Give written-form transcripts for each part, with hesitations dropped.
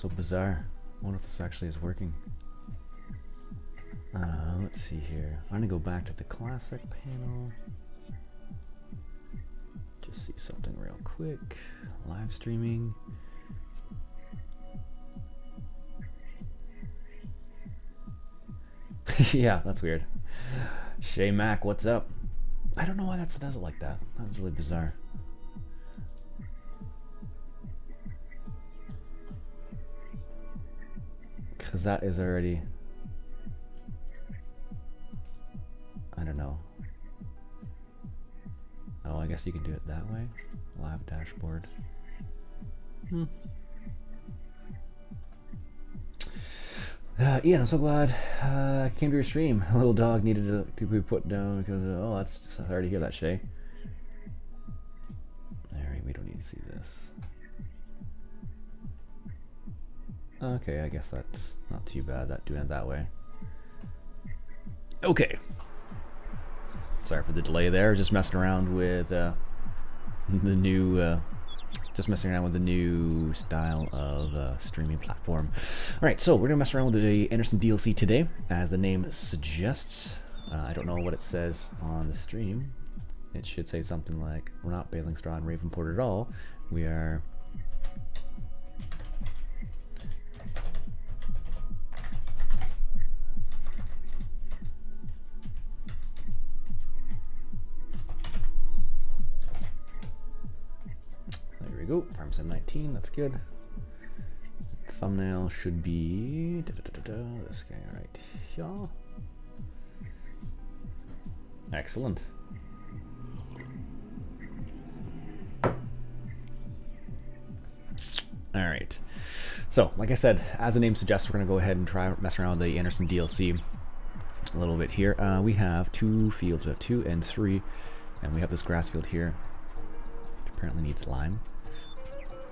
so bizarre. I wonder if this actually is working. Let's see here. I'm gonna go back to the classic panel. Just see something real quick. Live streaming. Yeah, that's weird. Shay Mac, what's up? I don't know why that does it like that. That's really bizarre. Because that is already... I don't know. Oh, I guess you can do it that way. Live dashboard. Ian, I'm so glad I came to your stream. A little dog needed to be put down because oh, that's sorry to hear that, Shay. Alright, we don't need to see this. Okay, I guess that's not too bad, that doing it that way. Okay. Sorry for the delay there. Just messing around with the new style of streaming platform. All right, so we're gonna mess around with the Anderson DLC today, as the name suggests. I don't know what it says on the stream. It should say something like, "We're not baling straw and Ravenport at all. We are." There we go. Farm Sim 19. That's good. Thumbnail should be this guy right here. Excellent. All right. So, like I said, as the name suggests, we're going to go ahead and try mess around with the Anderson DLC a little bit here. We have two fields. We have 2 and 3, and we have this grass field here, which apparently needs lime.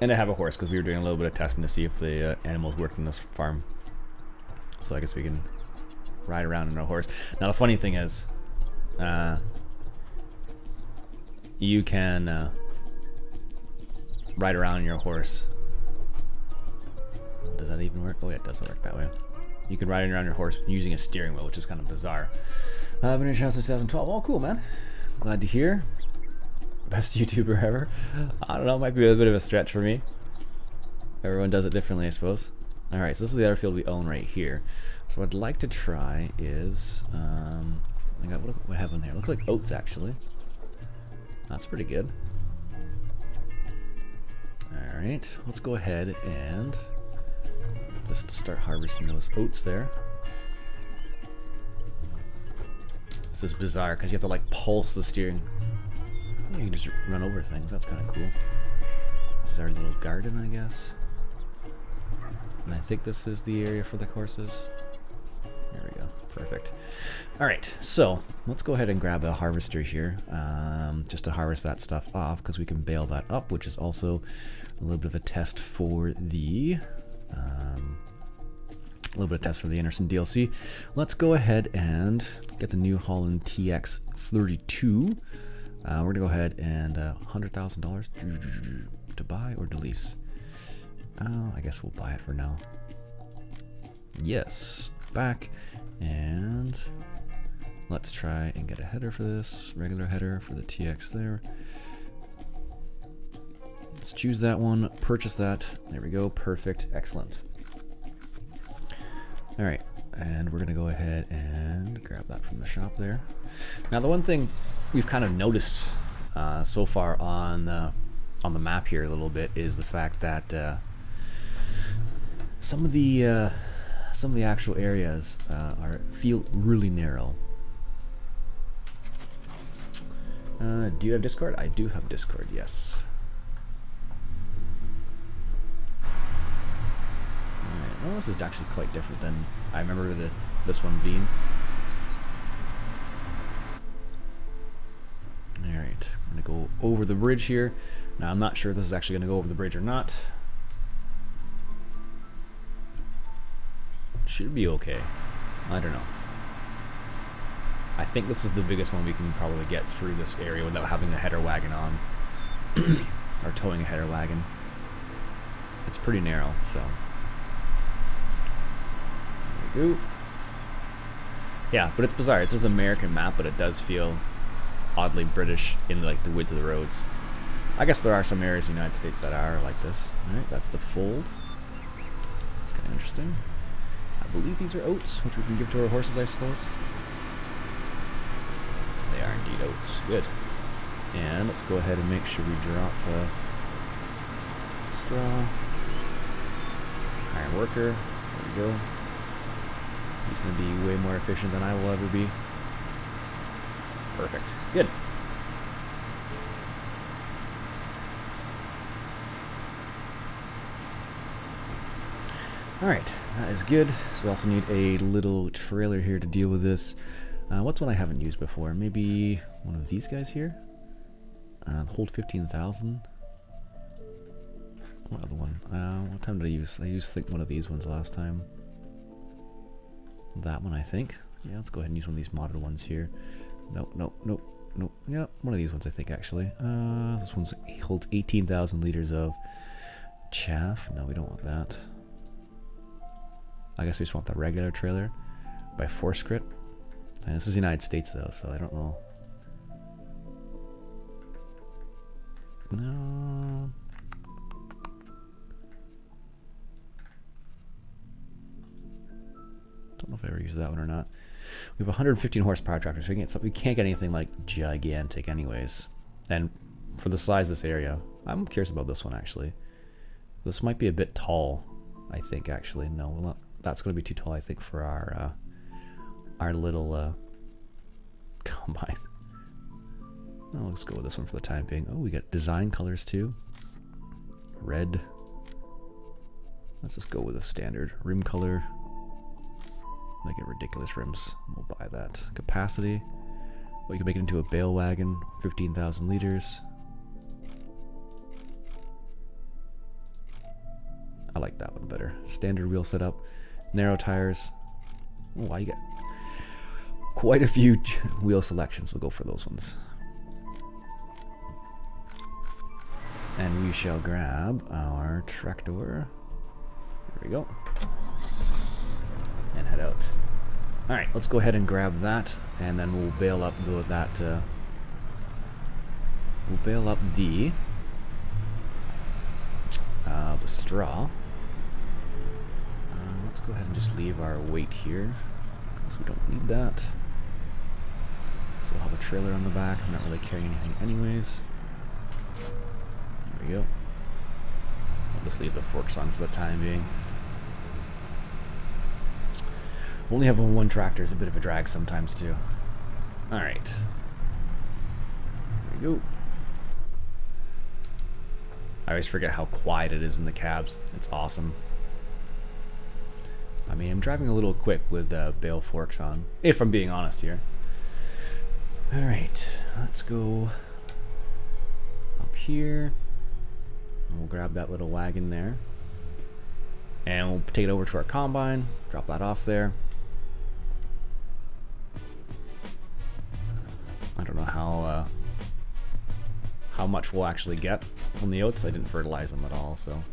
And I have a horse because we were doing a little bit of testing to see if the animals worked in this farm. So I guess we can ride around in a horse. Now the funny thing is, you can ride around on your horse. Does that even work? Oh yeah, it doesn't work that way. You can ride around your horse using a steering wheel, which is kind of bizarre. I've been in channel since 2012. Oh, cool, man. Glad to hear. Best YouTuber ever. I don't know, might be a bit of a stretch for me. Everyone does it differently, I suppose. Alright, so this is the other field we own right here. So what I'd like to try is, what do I have in here? Looks like oats, actually. That's pretty good. Alright, let's go ahead and just start harvesting those oats there. This is bizarre because you have to like pulse the steering. Oh, you can just run over things. That's kind of cool. This is our little garden, I guess. And I think this is the area for the horses. There we go. Perfect. All right, so let's go ahead and grab a harvester here, just to harvest that stuff off, because we can bale that up, which is also a little bit of a test for the Anderson DLC. Let's go ahead and get the New Holland TX32. We're gonna go ahead and $100,000 to buy or to lease. I guess we'll buy it for now. Yes, back, and let's try and get a header for this, regular header for the TX there. Let's choose that one, purchase that. There we go, perfect, excellent. All right, and we're gonna go ahead and grab that from the shop there. Now the one thing we've kind of noticed so far on the map here a little bit is the fact that some of the actual areas feel really narrow. Do you have Discord? I do have Discord, yes. Alright, well, this is actually quite different than I remember this one being. Alright, I'm going to go over the bridge here. Now, I'm not sure if this is actually going to go over the bridge or not. Should be okay. I don't know. I think this is the biggest one we can probably get through this area without having a header wagon on. Or towing a header wagon. It's pretty narrow, so Ooh. Yeah, but it's bizarre. It's this American map, but it does feel oddly British in like the width of the roads. I guess there are some areas in the United States that are like this. Alright, that's the fold. That's kind of interesting. I believe these are oats, which we can give to our horses, I suppose. They are indeed oats. Good. And let's go ahead and make sure we drop straw. Iron worker. There we go. He's going to be way more efficient than I will ever be. Perfect. Good. Alright, that is good. So we also need a little trailer here to deal with this. What's one I haven't used before? Maybe one of these guys here? Hold 15,000. What other one? What time did I use? I used one of these ones last time. That one, I think. Yeah, let's go ahead and use one of these modded ones here. Nope, nope, nope, nope. Yeah, one of these ones, I think, actually. This one holds 18,000 liters of chaff. No, we don't want that. I guess we just want the regular trailer by Force Grip. And this is the United States, though, so I don't know. No. Don't know if I ever used that one or not. We have 115 horsepower tractor, so we can't get anything like gigantic anyways. And for the size of this area, I'm curious about this one actually. This might be a bit tall, I think actually. No, we'll not, that's going to be too tall I think for our little combine. Well, let's go with this one for the time being. Oh, we got design colors too. Red. Let's just go with a standard rim color. Make it ridiculous rims. We'll buy that. Capacity. Well, you can make it into a bale wagon. 15,000 liters. I like that one better. Standard wheel setup. Narrow tires. Oh, wow, you get quite a few wheel selections. We'll go for those ones. And we shall grab our tractor. There we go. And head out. Alright, let's go ahead and grab that, and then we'll bale up the straw. Let's go ahead and just leave our weight here, because we don't need that. So we'll have a trailer on the back. I'm not really carrying anything anyways. There we go. I'll just leave the forks on for the time being. Only having one tractor is a bit of a drag sometimes too. Alright. There we go. I always forget how quiet it is in the cabs. It's awesome. I mean, I'm driving a little quick with Bale forks on, if I'm being honest here. Alright, let's go up here. And we'll grab that little wagon there. And we'll take it over to our combine, drop that off there. I don't know how much we'll actually get from the oats. I didn't fertilize them at all, so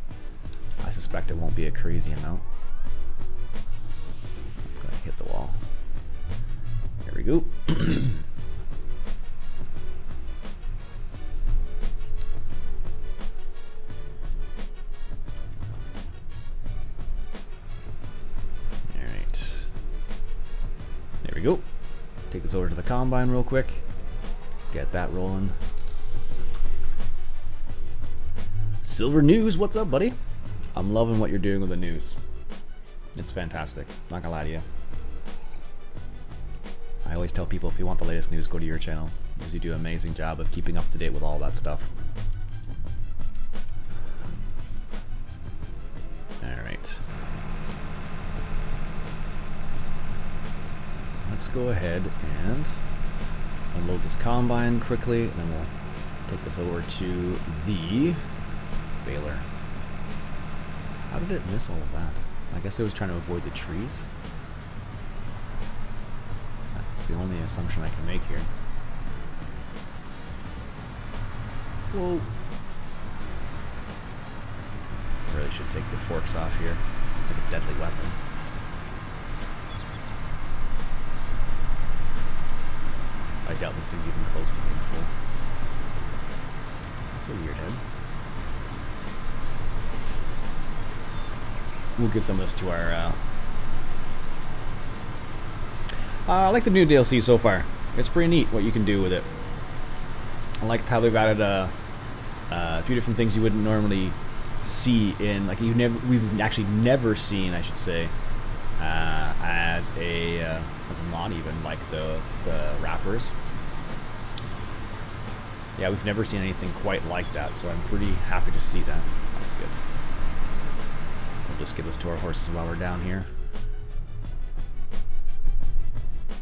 I suspect it won't be a crazy amount. It's gonna hit the wall. There we go. Alright. There we go. Take this over to the combine real quick. Get that rolling. Silver News, what's up, buddy? I'm loving what you're doing with the news. It's fantastic. Not gonna lie to you. I always tell people if you want the latest news, go to your channel, because you do an amazing job of keeping up to date with all that stuff. Alright. Let's go ahead and unload this combine quickly, and then we'll take this over to the baler. How did it miss all of that? I guess it was trying to avoid the trees. That's the only assumption I can make here. Whoa. I really should take the forks off here. It's like a deadly weapon. doubt this thing's even close to being full. That's a weird head. We'll give some of this to our... I like the new DLC so far. It's pretty neat what you can do with it. I like how they've added a few different things you wouldn't normally see in, like we've actually never seen, I should say, as a mod, even like the wrappers. Yeah, we've never seen anything quite like that, so I'm pretty happy to see that. That's good. We'll just give this to our horses while we're down here.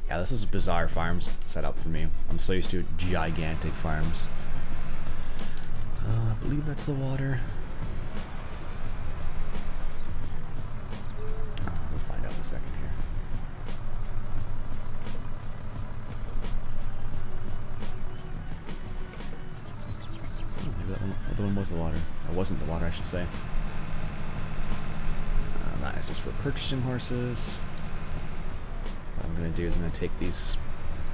Yeah, this is a bizarre farms setup for me. I'm so used to gigantic farms. I believe that's the water. We'll find out in a second here. Oh, maybe that one was the water. Or wasn't the water, I should say. That is just for purchasing horses. What I'm going to do is I'm going to take these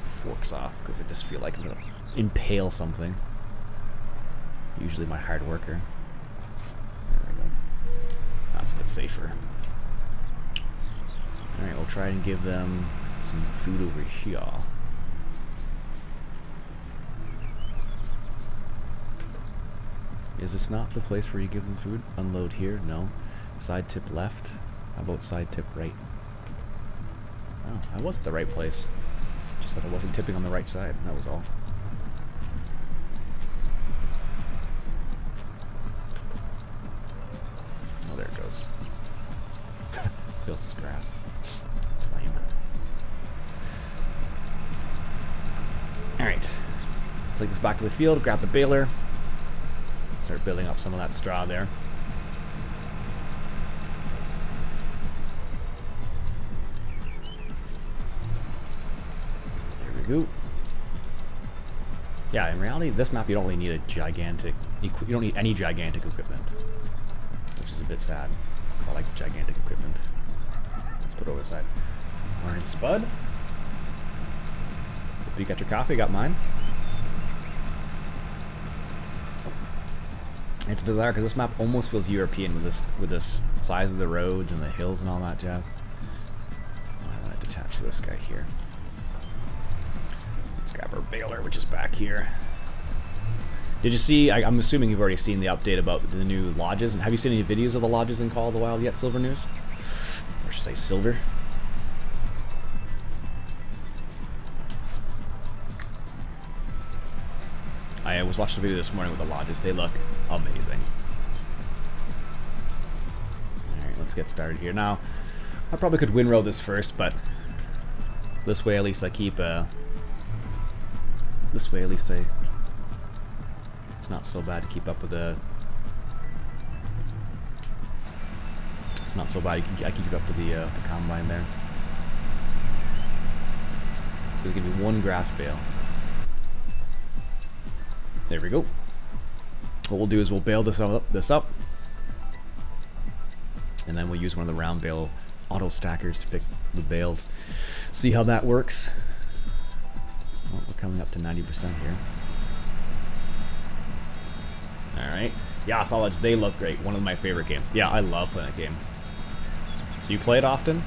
forks off because I just feel like I'm going to impale something. Usually my hard worker. There we go. That's a bit safer. Alright, we'll try and give them some food over here. Is this not the place where you give them food? Unload here? No. Side tip left? How about side tip right? Oh, I was at the right place. Just that I wasn't tipping on the right side. That was all. Oh, there it goes. Feels this grass. It's lame. Alright. Let's take this back to the field, grab the baler. Start building up some of that straw there. Go. Yeah, in reality, this map you don't really need a gigantic. You don't need any gigantic equipment, which is a bit sad. I like the gigantic equipment. Let's put it over the side. Morning, Spud. Hope you got your coffee. Got mine. It's bizarre because this map almost feels European with this size of the roads and the hills and all that jazz. I want to detach this guy here. Grab our baler, which is back here. Did you see, I'm assuming you've already seen the update about the new lodges, and have you seen any videos of the lodges in Call of the Wild yet, Silver News? Or should I say Silver? I was watching a video this morning with the lodges. They look amazing. Alright, let's get started here. Now, I probably could windrow this first, but this way at least I keep this way, at least it's not so bad to keep up with the. It's not so bad. I keep up with the combine there. It's gonna give me one grass bale. There we go. What we'll do is we'll bale this up, and then we'll use one of the round bale auto stackers to pick the bales. See how that works. Well, we're coming up to 90% here. Alright. Yeah, Solids, they look great. One of my favorite games. Yeah, I love playing that game. Do you play it often?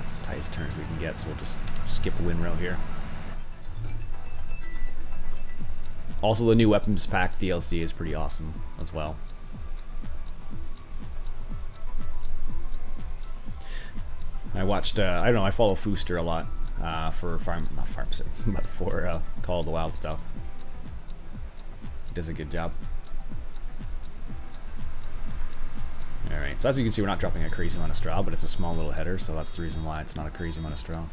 That's as tight as turn as we can get, so we'll just skip a windrow here. Also, the new Weapons Pack DLC is pretty awesome as well. I watched, I don't know, I follow Fooster a lot for not farm sim, but for Call of the Wild stuff. He does a good job. Alright, so as you can see, we're not dropping a crazy amount of straw, but it's a small little header, so that's the reason why it's not a crazy amount of straw.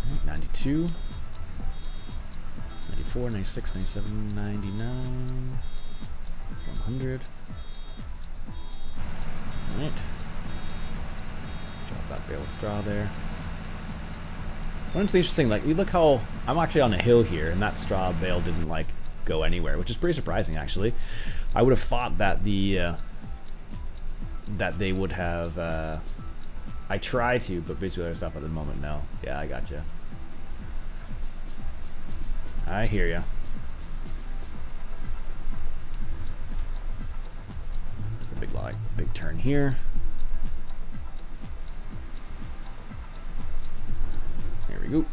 Right, 92, 94, 96, 97, 99, 100. Alright. Drop that bale of straw there. One thing interesting, like, you look how I'm actually on a hill here, and that straw bale didn't like go anywhere, which is pretty surprising actually. I would have thought that that they would have. I try to, but basically other stuff at the moment, no. Yeah, I gotcha. I hear ya. Big turn here. There we go.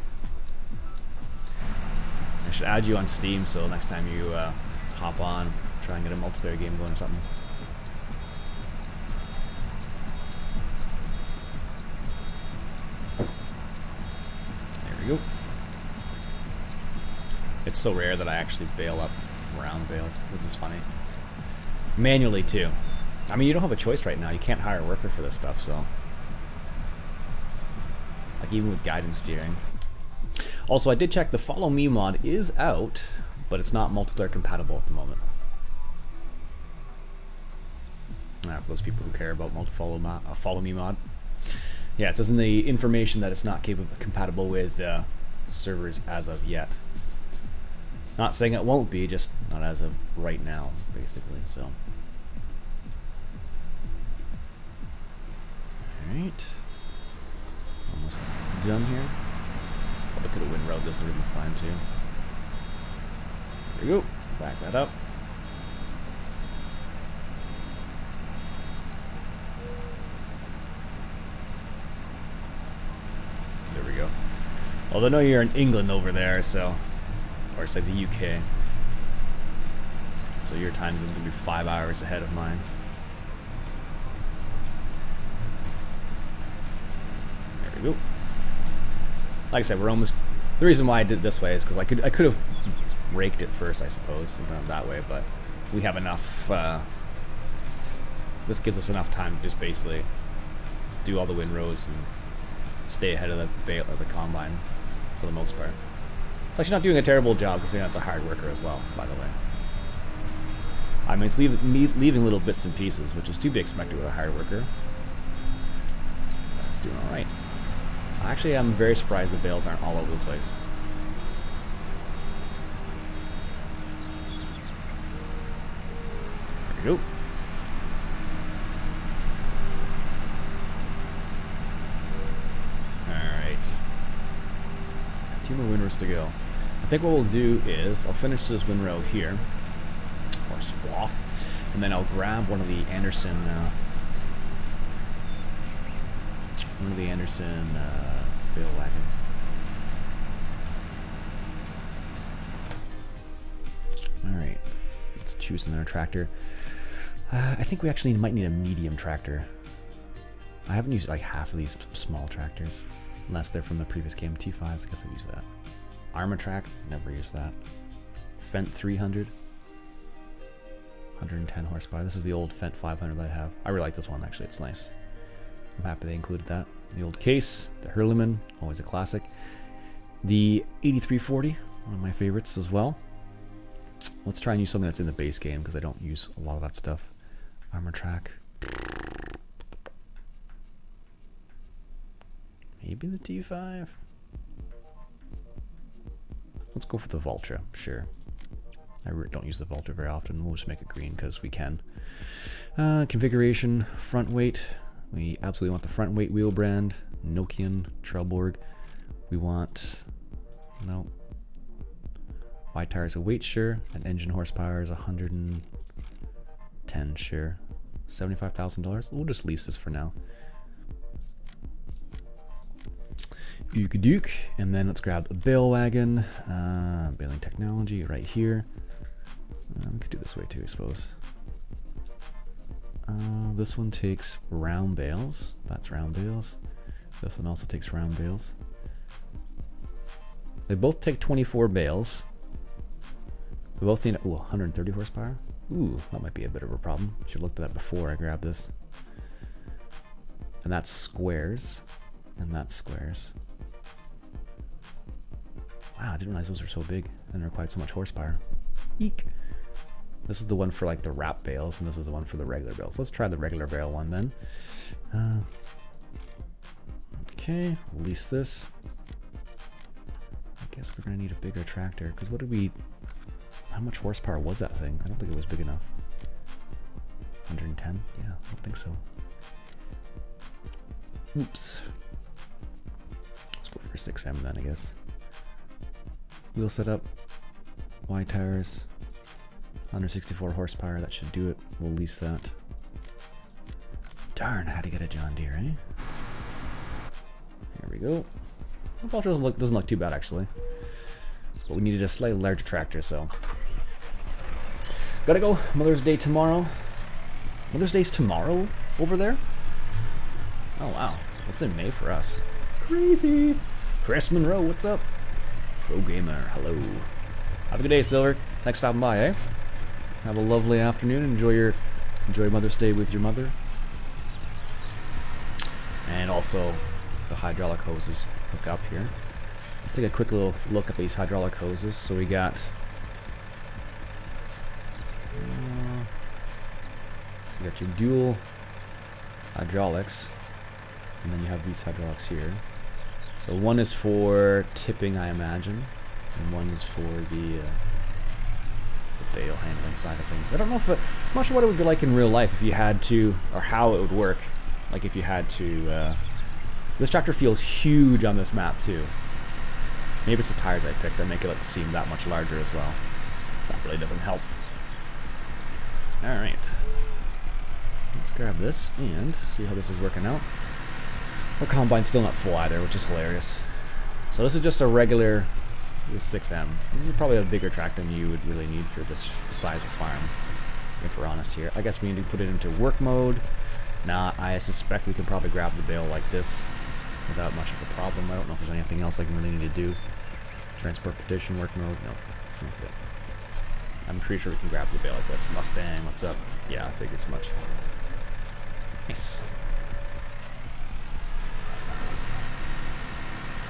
I should add you on Steam so next time you hop on, try and get a multiplayer game going or something. There we go. It's so rare that I actually bale up round bales. This is funny. Manually too. I mean, you don't have a choice right now. You can't hire a worker for this stuff, so. Like, even with guidance steering. Also, I did check the Follow Me mod is out, but it's not multiplayer compatible at the moment. For those people who care about Follow Me mod. Yeah, it says in the information that it's not compatible with servers as of yet. Not saying it won't be, just not as of right now, basically, so. Alright. Almost done here. Probably could have windrowed this, would have been fine too. There we go. Back that up. There we go. Well, I know you're in England over there, so. Or say the UK. So your time zone's gonna be 5 hours ahead of mine. There we go. Like I said, we're almost. The reason why I did it this way is because I could have raked it first, I suppose, and done it that way. But we have enough. This gives us enough time to just basically do all the windrows and stay ahead of the bale or the combine for the most part. It's actually not doing a terrible job because it's a hard worker as well, by the way. I mean, it's leaving little bits and pieces, which is to be expected with a hard worker. But it's doing all right. Actually, I'm very surprised the bales aren't all over the place. There we go. Alright. 2 more windrows to go. I think what we'll do is, I'll finish this windrow here, or swath, and then I'll grab one of the Anderson Bale wagons. Alright, let's choose another tractor. I think we actually might need a medium tractor. I haven't used like half of these small tractors, unless they're from the previous game. T5s, I guess I've used that. Armor track, never used that. Fent 300. 110 horsepower. This is the old Fent 500 that I have. I really like this one, actually. It's nice. I'm happy they included that. The old case, the Hurleman, always a classic. The 8340, one of my favorites as well. Let's try and use something that's in the base game because I don't use a lot of that stuff. Armor track. Maybe the T5. Let's go for the Vultra, sure. I don't use the Vultra very often. We'll just make it green because we can. Configuration, front weight. We absolutely want the front weight wheel brand. Nokian, Trelleborg. We want, no. Wide tires a weight, sure. And engine horsepower is 110, sure. $75,000. We'll just lease this for now. Duke, and then let's grab a bale wagon. Baling technology right here. We could do this way too, I suppose. This one takes round bales. That's round bales. This one also takes round bales. They both take 24 bales. They both need 130 horsepower. Ooh, that might be a bit of a problem. Should have looked at that before I grabbed this. And that's squares. And that's squares. Wow, I didn't realize those were so big and required so much horsepower. Eek. This is the one for like the wrap bales, and this is the one for the regular bales. Let's try the regular bale one then. Okay, release this. I guess we're gonna need a bigger tractor because what did we? How How much horsepower was that thing? I don't think it was big enough. 110? Yeah, I don't think so. Oops. Let's go for 6M then, I guess. Wheel setup. Wide tires. 164 horsepower, that should do it. We'll lease that. Darn, I had to get a John Deere, eh? There we go. The Vulture doesn't look too bad, actually. But we needed a slightly larger tractor, so. Gotta go. Mother's Day tomorrow. Mother's Day's tomorrow over there? Oh, wow. That's in May for us. Crazy. Chris Monroe, what's up? Pro Gamer, hello. Have a good day, Silver. Thanks for stopping by, eh? Have a lovely afternoon. Enjoy Mother's Day with your mother. And also the hydraulic hoses hook up here. Let's take a quick little look at these hydraulic hoses. So we got your dual hydraulics, and then you have these hydraulics here. So one is for tipping, I imagine, and one is for the bale handling side of things. I don't know if I'm not sure what it would be like in real life if you had to, or how it would work. Like if you had to. This tractor feels huge on this map too. Maybe it's the tires I picked that make it seem that much larger as well. That really doesn't help. All right. Let's grab this and see how this is working out. Our combine's still not full either, which is hilarious. So this is just a regular 6M. This is probably a bigger tractor than you would really need for this size of farm, if we're honest here. I guess we need to put it into work mode. Now, I suspect we could probably grab the bale like this without much of a problem. I don't know if there's anything else I can really need to do. Transport petition, work mode, no, that's it. I'm pretty sure we can grab the bale like this. Mustang, what's up? Yeah, I figured as much. Nice.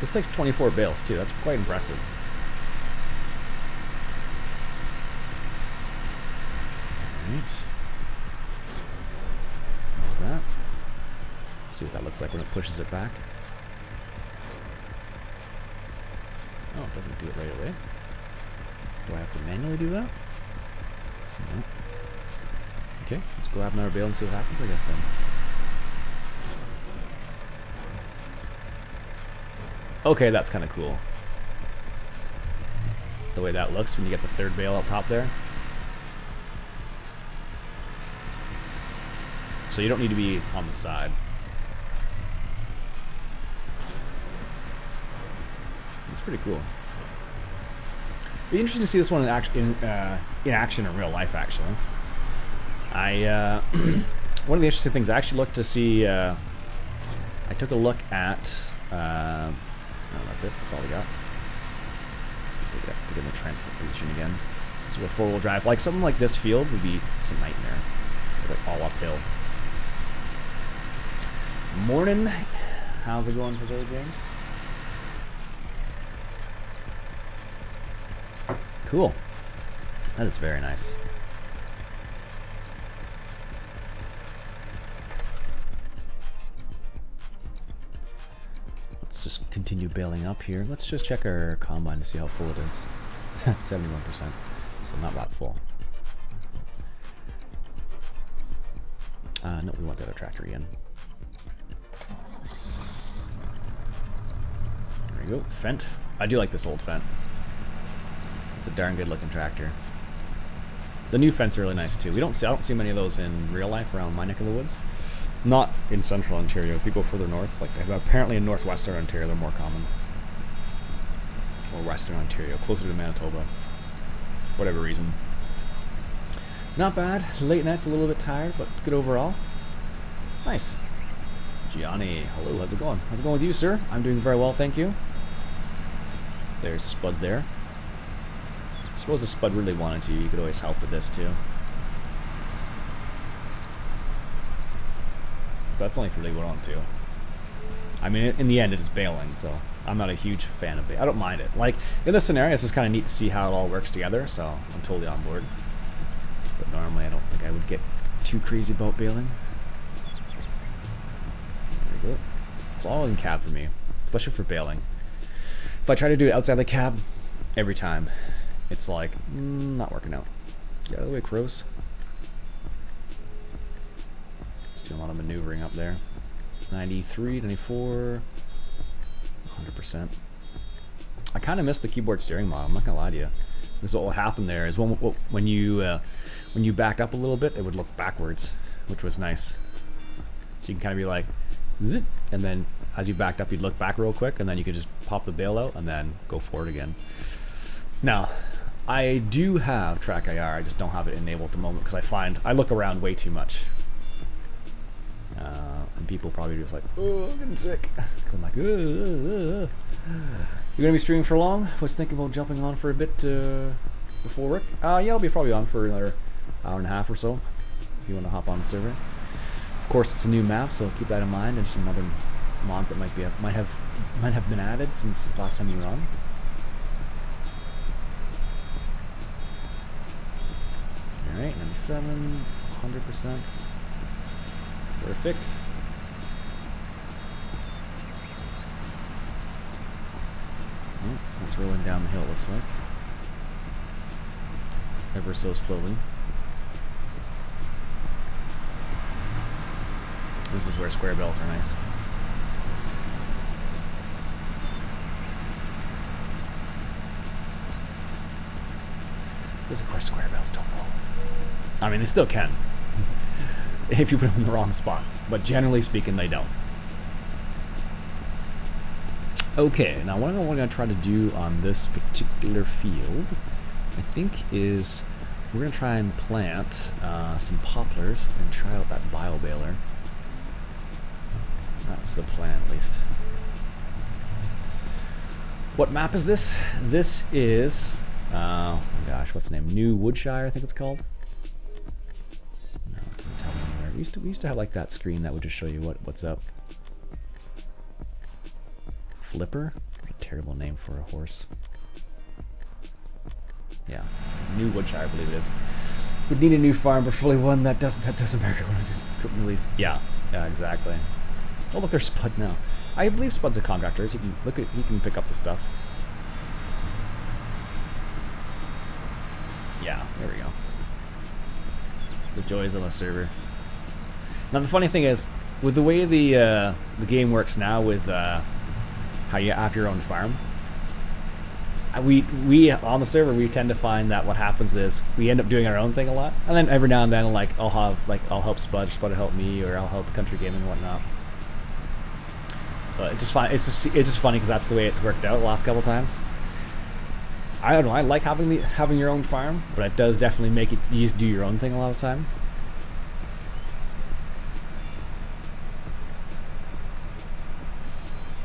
This takes 24 bales too, that's quite impressive. Alright. There's that. Let's see what that looks like when it pushes it back. Oh, it doesn't do it right away. Do I have to manually do that? No. Okay, let's grab another bale and see what happens, I guess, then. Okay, that's kind of cool. The way that looks when you get the third bale up top there. So you don't need to be on the side. It's pretty cool. Be interesting to see this one in action in real life, actually. One of the interesting things I actually looked to see, I took a look at, oh, that's it, that's all we got. Let's take it up, put it in the transport position again. So with four-wheel drive, like something like this field would be just a nightmare. It's like all uphill. Morning, how's it going today, James? Cool. That is very nice. Let's just continue baling up here. Let's just check our combine to see how full it is. 71%. So not that full. No, we want the other tractor again. There we go. Fent. I do like this old Fent. It's a darn good looking tractor. The new Fent's are really nice too. I don't see many of those in real life around my neck of the woods. Not in central Ontario. If you go further north, like apparently in northwestern Ontario, they're more common. Or western Ontario, closer to Manitoba. For whatever reason. Not bad. Late night's a little bit tired, but good overall. Nice. Gianni, hello, how's it going? How's it going with you, sir? I'm doing very well, thank you. There's Spud there. I suppose if Spud really wanted to, you could always help with this too. But that's only if you really want to. I mean, in the end, it is baling, so I'm not a huge fan of baling. I don't mind it. Like, in this scenario, it's just kind of neat to see how it all works together, so I'm totally on board. But normally, I don't think I would get too crazy about baling. There we go. It's all in cab for me, especially for baling. If I try to do it outside the cab, every time it's like, not working out. Get out of the way, crows. Just doing a lot of maneuvering up there. 93, 94, 100%. I kind of miss the keyboard steering model, I'm not gonna lie to you. Because what will happen there is when you backed up a little bit, it would look backwards, which was nice. So you can kind of be like, zip, and then as you backed up, you'd look back real quick, and then you could just pop the Bale out and then go forward again. Now, I do have track IR, I just don't have it enabled at the moment because I find I look around way too much. And people probably just like, oh, I'm getting sick. Cause I'm like, You're gonna be streaming for long? Was thinking about jumping on for a bit before work. Yeah, I'll be probably on for another hour and a half or so. If you want to hop on the server. Of course, it's a new map, so keep that in mind, and some other mods that might have been added since the last time you were on. All right, 97, 100%. Perfect. Oh, it's rolling down the hill, it looks like. Ever so slowly. This is where square bells are nice. Because of course square bells don't roll. I mean, they still can. If you put them in the wrong spot. But generally speaking, they don't. Okay, now what I'm going to try to do on this particular field, I think, is we're going to try and plant some poplars and try out that Bio-baler. That's the plan, at least. What map is this? This is, oh gosh, what's the name? New Woodshire, I think it's called. No, it doesn't tell me anywhere. We used to have like that screen that would just show you what's up. Flipper? What a terrible name for a horse. Yeah, New Woodshire, I believe it is. Would need a new farm, but fully one that doesn't matter what I do. Couldn't release. Yeah, exactly. Oh look, there's Spud now. I believe Spud's a contractor. He can he can pick up the stuff. Yeah, there we go. The joys of a server. Now the funny thing is, with the way the game works now, with how you have your own farm, we on the server we tend to find that what happens is we end up doing our own thing a lot, and then every now and then like I'll help Spud will help me, or I'll help Country Gaming and whatnot. So it's just funny because that's the way it's worked out the last couple times. I don't know. I like having your own farm, but it does definitely make it you just do your own thing a lot of the time.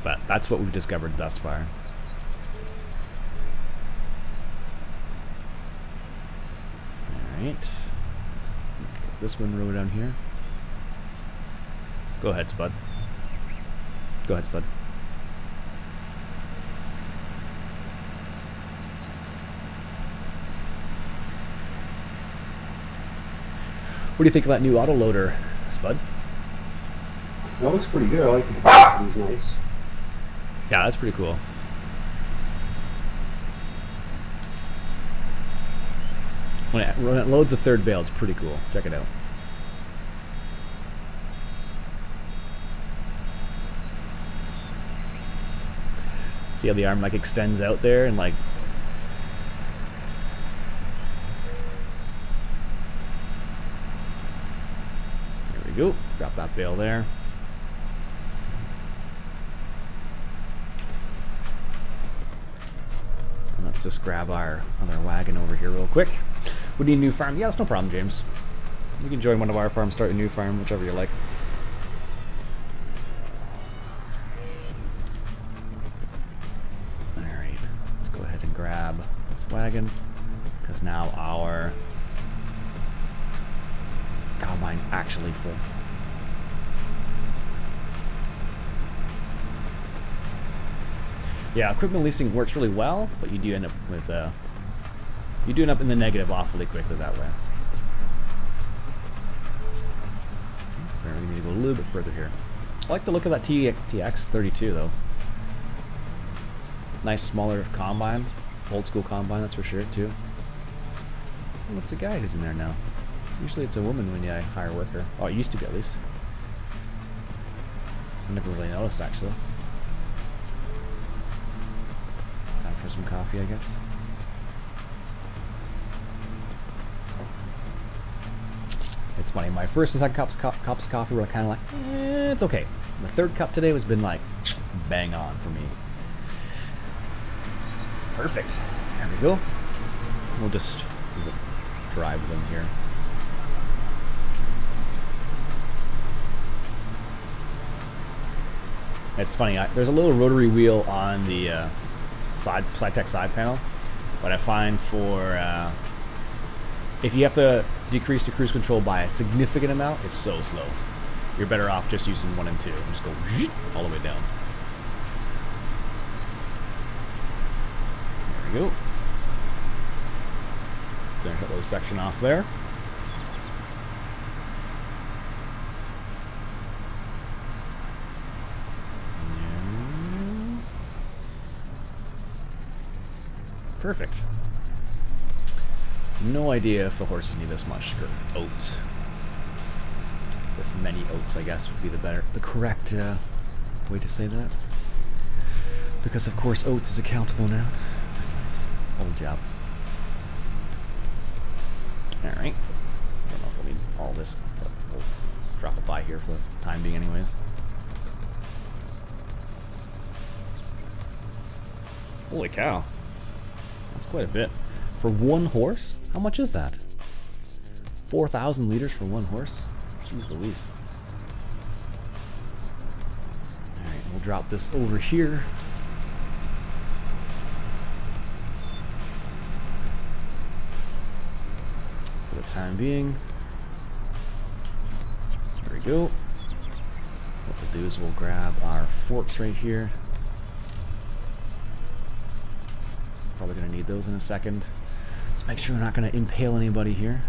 But that's what we've discovered thus far. All right, let's get this one row down here. Go ahead, Spud. Go ahead, Spud. What do you think of that new autoloader, Spud? That looks pretty good. I like the capacity, it's nice. Yeah, that's pretty cool. When it loads a third bale, it's pretty cool. Check it out. See how the arm like extends out there and like. There we go. Drop that bale there. And let's just grab our other wagon over here real quick. We need a new farm. Yeah, that's no problem, James. You can join one of our farms, start a new farm, whichever you like. Grab this wagon, because now our combine's actually full. Yeah, equipment leasing works really well, but you do end up with you do end up in the negative awfully quickly that way. We need to go a little bit further here. I like the look of that TX32 though. Nice smaller combine. Old school combine, that's for sure, too. Oh, it's a guy who's in there now. Usually it's a woman when you hire a worker. Oh, it used to be, at least. I never really noticed, actually. Time for some coffee, I guess. It's funny, my first and second cups of coffee were kind of like, it's okay. The third cup today has been like, bang on for me. Perfect. There we go. We'll just drive them here. It's funny, there's a little rotary wheel on the SideTech side panel, but I find for if you have to decrease the cruise control by a significant amount, it's so slow. You're better off just using 1 and 2. Just go all the way down. There we go. Finish up this section off there. Perfect. No idea if the horses need this much oats. This many oats, I guess, would be the correct way to say that. Because of course oats is accountable now. Old job. Alright. I don't know if we'll need all this, but we'll drop it by here for the time being anyways. Holy cow. That's quite a bit. For 1 horse? How much is that? 4,000 liters for 1 horse? Jeez Louise. Alright, we'll drop this over here. For the time being. There we go. What we'll do is we'll grab our forks right here. Probably going to need those in a second. Let's make sure we're not going to impale anybody here.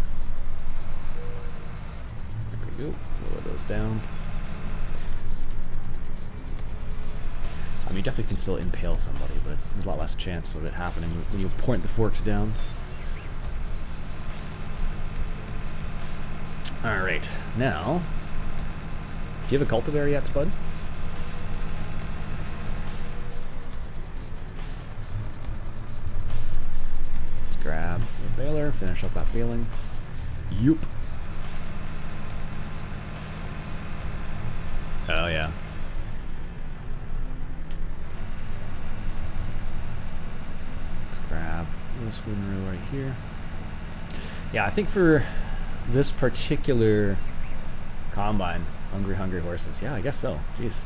There we go. Lower those down. I mean, you definitely can still impale somebody, but there's a lot less chance of it happening when you point the forks down. Alright, now, do you have a cultivator yet, Spud? Grab the baler, finish up that baling. Yoop. Oh yeah. Let's grab this windrow right here. Yeah, I think for this particular combine, hungry horses. Yeah, I guess so. Jeez.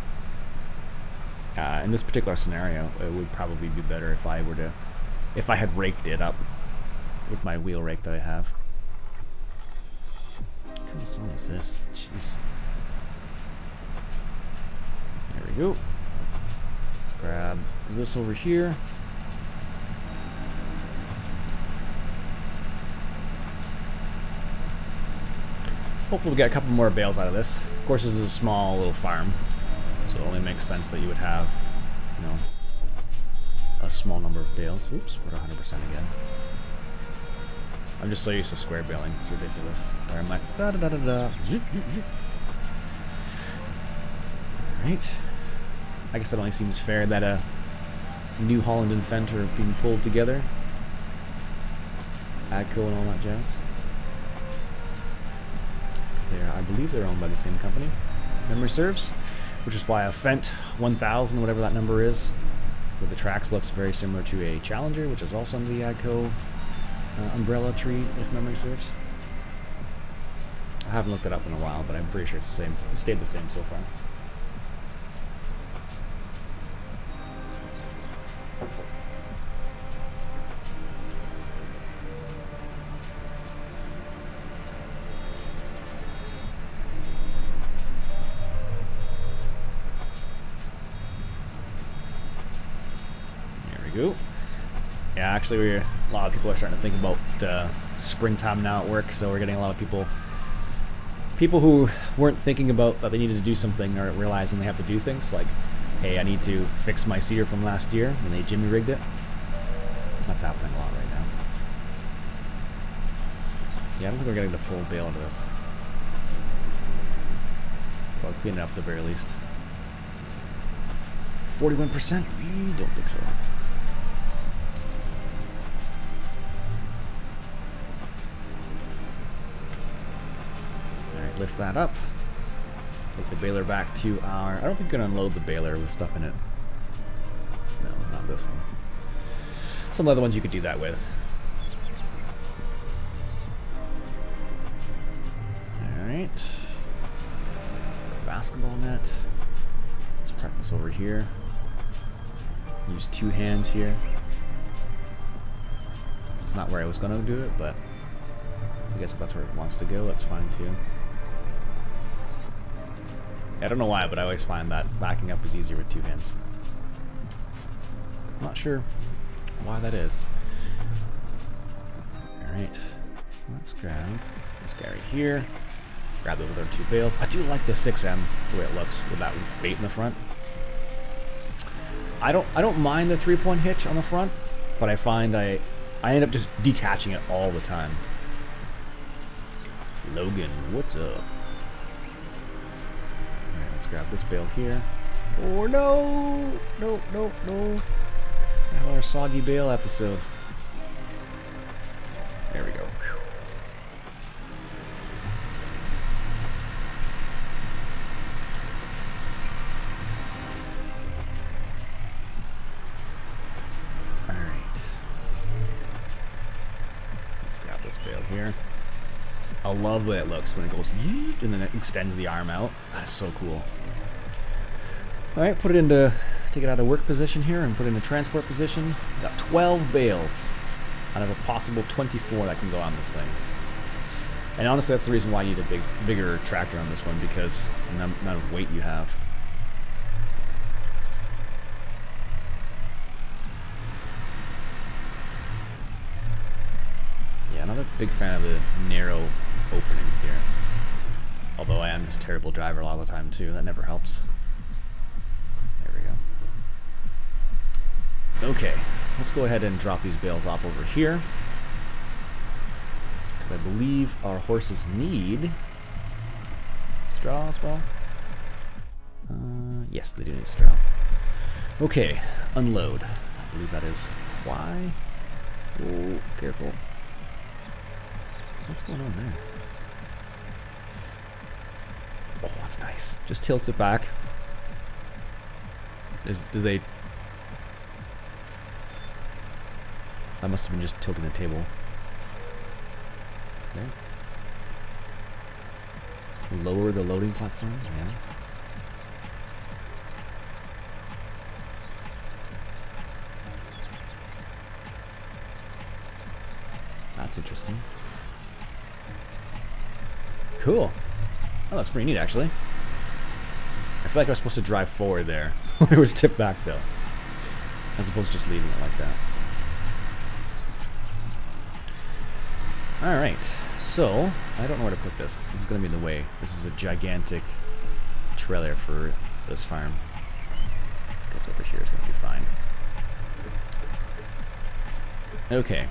In this particular scenario, it would probably be better if I had raked it up with my wheel rake that I have. What kind of song is this? Jeez. There we go. Let's grab this over here. Hopefully we get a couple more bales out of this. Of course, this is a small little farm, so it only makes sense that you would have, you know, a small number of bales. Oops, we're at 100% again. I'm just so used to square baling, it's ridiculous. Where am I? Da da da da da. Alright. I guess it only seems fair that a New Holland and Fendt are being pulled together. AGCO and all that jazz. Because I believe they're owned by the same company, memory serves. Which is why a Fendt 1000, whatever that number is, with the tracks looks very similar to a Challenger, which is also under the AGCO umbrella tree, if memory serves. I haven't looked it up in a while, but I'm pretty sure it's the same. It stayed the same so far. There we go. Yeah, actually, a lot of people are starting to think about springtime now at work, so we're getting a lot of people who weren't thinking about that they needed to do something or realizing they have to do things, like, hey, I need to fix my seeder from last year, and they jimmy rigged it. That's happening a lot right now. Yeah, I don't think we're getting the full bale into this. Well, clean it up at the very least. 41%? We don't think so. Alright, lift that up. Take the baler back to our... I don't think we can unload the baler with stuff in it. No, not this one. Some other ones you could do that with. Alright. Basketball net. Let's park this over here. Use two hands here. This is not where I was going to do it, but I guess if that's where it wants to go, that's fine too. I don't know why, but I always find that backing up is easier with two hands. Not sure why that is. Alright, let's grab this guy right here. Grab those other two bales. I do like the 6M, the way it looks with that weight in the front. I don't mind the 3-point hitch on the front, but I find I end up just detaching it all the time. Logan, what's up? Alright, let's grab this bale here. Oh no! No, no, no. Another soggy bale episode. There we go. Bale here. I love the way it looks when it goes and then it extends the arm out. That is so cool. Alright, put it into, take it out of work position here and put it into transport position. Got 12 bales out of a possible 24 that can go on this thing. And honestly, that's the reason why you need a bigger tractor on this one, because the amount of weight you have. Yeah, I'm not a big fan of the narrow openings here. Although I am just a terrible driver a lot of the time too. That never helps. There we go. Okay, let's go ahead and drop these bales off over here. Because I believe our horses need straw as well. Yes, they do need straw. Okay, unload. I believe that is why. Oh, careful. What's going on there? Oh, that's nice. Just tilts it back. Do they... That must have been just tilting the table. Okay. Lower the loading platform. Yeah. That's interesting. Cool. Oh, that's pretty neat, actually. I feel like I was supposed to drive forward there when it was tipped back, though, as opposed to just leaving it like that. Alright, so, I don't know where to put this. This is going to be in the way. This is a gigantic trailer for this farm. I guess over here is going to be fine. Okay.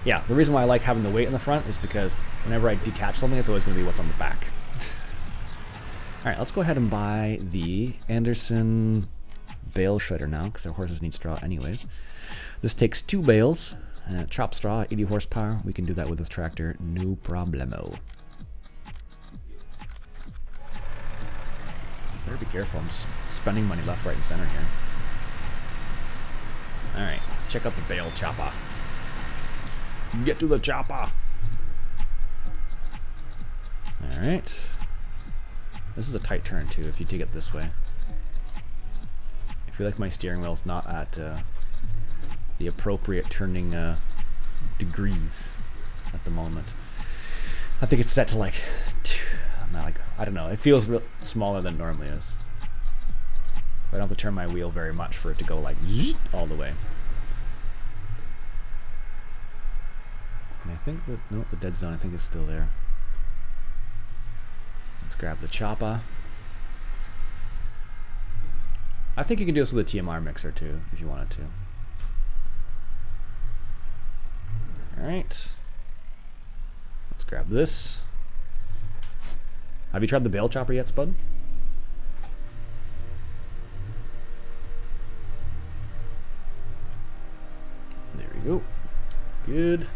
Yeah, the reason why I like having the weight in the front is because whenever I detach something, it's always going to be what's on the back. Alright, let's go ahead and buy the Anderson bale shredder now, because our horses need straw anyways. This takes 2 bales, chop straw, 80 horsepower. We can do that with this tractor, no problemo. Better be careful, I'm just spending money left, right, and center here. Alright, check out the bale chopper. Get to the chopper. Alright. This is a tight turn too if you take it this way. I feel like my steering wheel's not at the appropriate turning degrees at the moment. I think it's set to like, I don't know, it feels real smaller than it normally is. I don't have to turn my wheel very much for it to go like all the way. And I think that, no, the dead zone I think is still there. Let's grab the chopper. I think you can do this with a TMR mixer too, if you wanted to. Alright. Let's grab this. Have you tried the bale chopper yet, Spud? There we go. Good.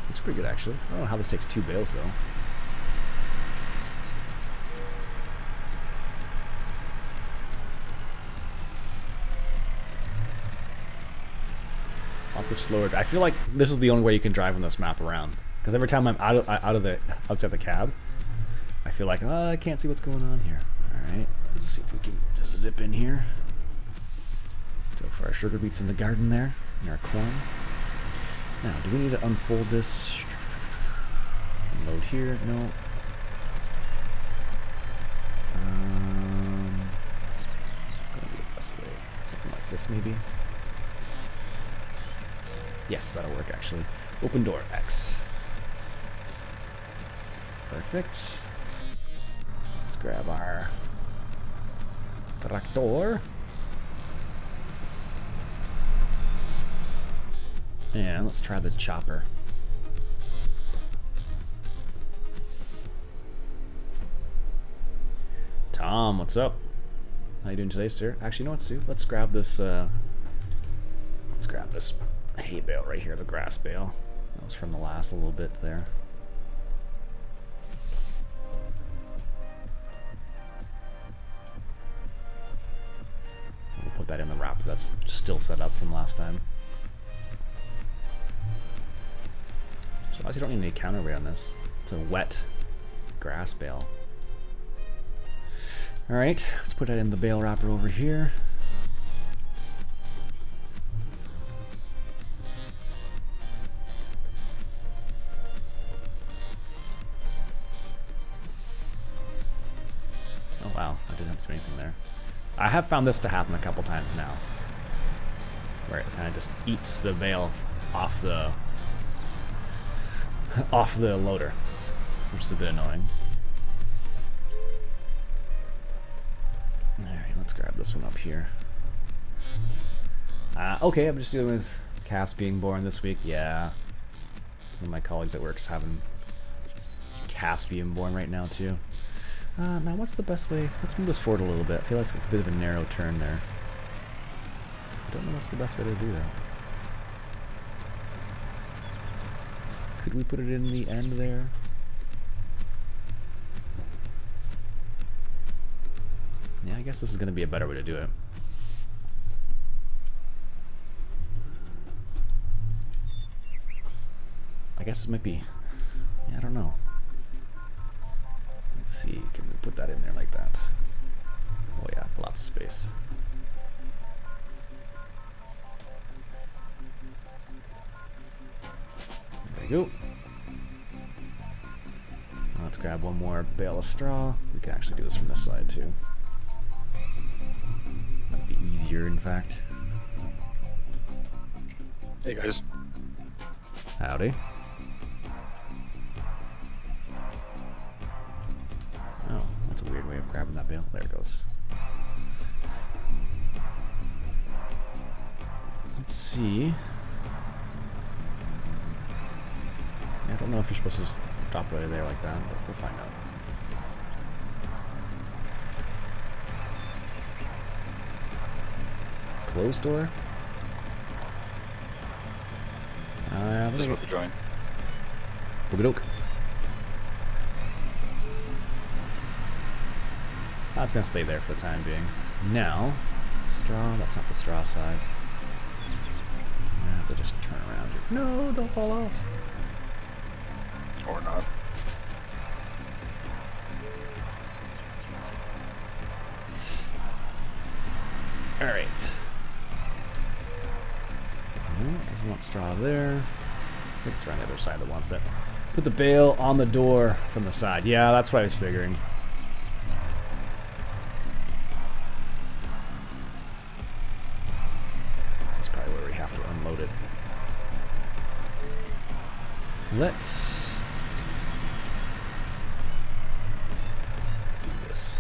Looks pretty good, actually. I don't know how this takes 2 bales, though. Lots of slower. I feel like this is the only way you can drive on this map around. Because every time I'm outside the cab, I feel like, oh, I can't see what's going on here. Alright, let's see if we can just zip in here. Go for our sugar beets in the garden there, and our corn. Now, do we need to unfold this? Unload here? No. It's gonna be the best way. Something like this, maybe. Yes, that'll work actually. Open door X. Perfect. Let's grab our tractor. And let's try the chopper. Tom, what's up? How you doing today, sir? Actually, you know what, Sue? Let's grab this. Let's grab this hay bale right here, the grass bale. That was from the last little bit there. We'll put that in the wrapper. That's still set up from last time. So obviously, you don't need any counterweight on this. It's a wet grass bale. All right, let's put that in the bale wrapper over here. Oh wow, I didn't have to do anything there. I have found this to happen a couple times now, where it kind of just eats the bale off the loader, which is a bit annoying. Alright, let's grab this one up here. Okay, I'm just dealing with calves being born this week. Yeah. One of my colleagues at work's having calves being born right now, too. Now, what's the best way? Let's move this forward a little bit. I feel like it's a bit of a narrow turn there. I don't know what's the best way to do that. Could we put it in the end there? Yeah, I guess this is going to be a better way to do it. I guess it might be... Yeah, I don't know. Let's see, can we put that in there like that? Oh yeah, lots of space. There we go. Let's grab one more bale of straw. We can actually do this from this side too. Might be easier, in fact. Hey guys. Howdy. Oh, that's a weird way of grabbing that bale. There it goes. Let's see. I don't know if you're supposed to just drop right there like that, but we'll find out. Closed door? This is what to join. Okie-doke. That's gonna stay there for the time being. Now, straw, that's not the straw side. I'm gonna have to just turn around here. No, don't fall off. Or not. Alright. No, doesn't want straw there. I think it's around the other side that wants it. Put the bale on the door from the side. Yeah, that's what I was figuring. This is probably where we have to unload it. Let's do this.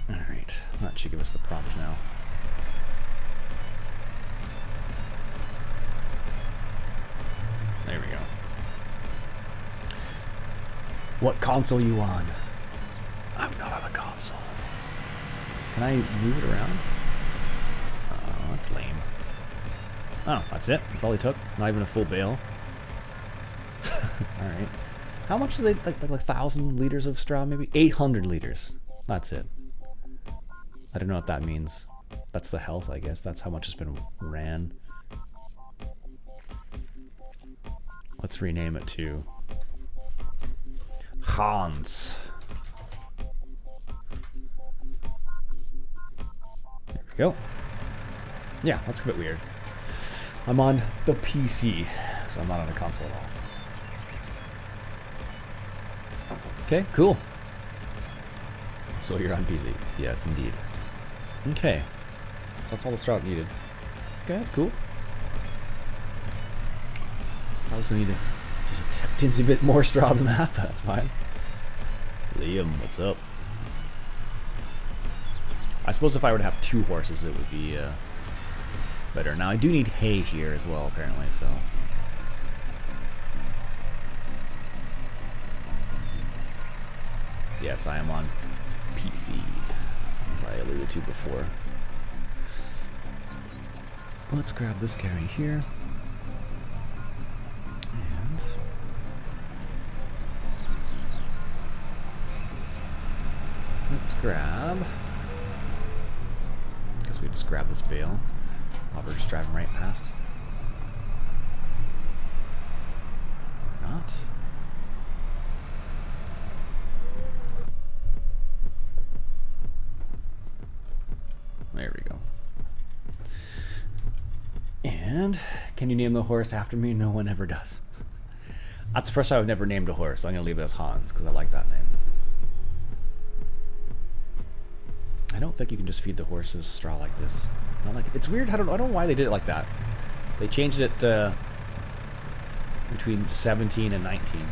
Alright, let's That should give us the prompt now. There we go. What console you on? I'm not on a console. Can I move it around? Oh, that's lame. Oh, that's it? That's all he took? Not even a full bale? Alright. How much do they, like 1,000 liters of straw maybe? 800 liters. That's it. I don't know what that means. That's the health, I guess. That's how much has been ran. Let's rename it to Hans. There we go. Yeah, that's a bit weird. I'm on the PC, so I'm not on a console at all. Okay, cool. So you're on PC. Yes, indeed. Okay. So that's all the straw needed. Okay, that's cool. I was going to need just a tinsy bit more straw than that, but that's fine. Liam, what's up? I suppose if I were to have 2 horses, it would be better. Now, I do need hay here as well, apparently, so... Yes, I am on PC, as I alluded to before. Let's grab this guy right here. And... let's grab... I guess we just grab this bale while we're just driving right past. Or not. There we go. And can you name the horse after me? No one ever does. That's the first time I've never named a horse, so I'm gonna leave it as Hans because I like that name. I don't think you can just feed the horses straw like this. I don't like it. It's weird. I don't know why they did it like that. They changed it between 17 and 19.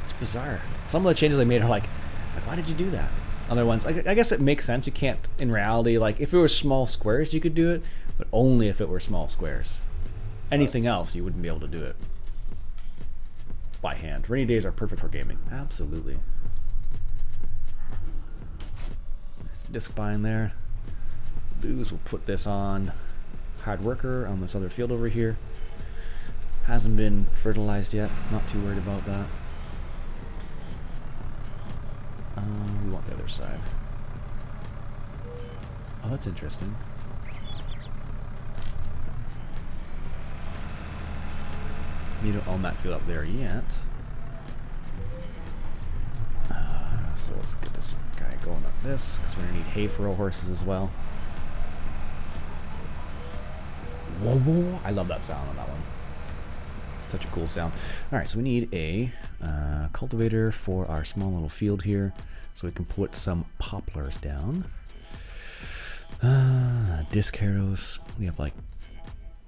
It's bizarre. Some of the changes they made are like, why did you do that? Other ones, I guess it makes sense. You can't, in reality, like if it were small squares, you could do it, but only if it were small squares. Anything else, you wouldn't be able to do it by hand. Rainy days are perfect for gaming. Absolutely. There's a disc bind there. Booze will put this on hard worker on this other field over here. Hasn't been fertilized yet. Not too worried about that. We want the other side. Oh, that's interesting. You don't own that field up there yet. So let's get this guy going up this, because we're going to need hay for our horses as well. Whoa, whoa. I love that sound on that one. Such a cool sound. Alright, so we need a cultivator for our small little field here, so we can put some poplars down. Disc harrows. We have like...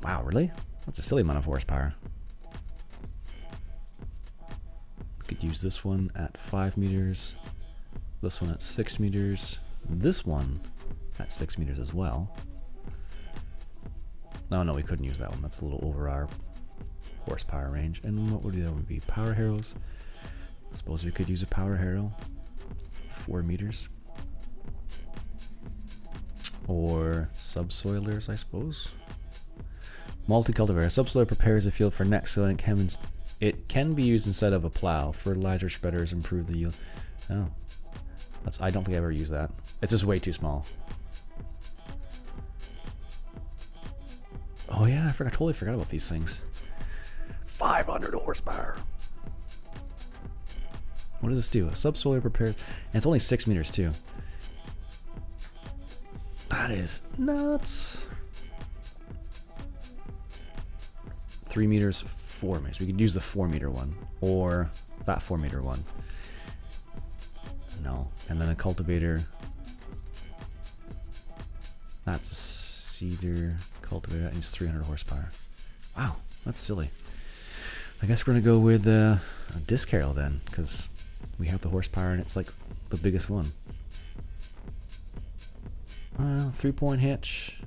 wow, really? That's a silly amount of horsepower. We could use this one at 5 meters, this one at 6 meters, this one at 6 meters as well. No, we couldn't use that one. That's a little over our horsepower range. And what would that would be? Power harrows. I suppose we could use a power harrow. 4 meters. Or subsoilers, I suppose. Multi-cultivator. Subsoiler prepares the field for next sowing. It can be used instead of a plow. Fertilizer spreaders improve the yield. Oh. I don't think I've ever used that. It's just way too small. Oh yeah, I totally forgot about these things. 500 horsepower. What does this do? A subsoiler prepared, and it's only 6 meters too. That is nuts. 3 meters, 4 meters. We could use the 4 meter one, or that 4 meter one. No, and then a cultivator. That's a cedar cultivator. That needs 300 horsepower. Wow, that's silly. I guess we're gonna go with a disc harrow then, because We have the horsepower and it's like the biggest one. 3-point hitch.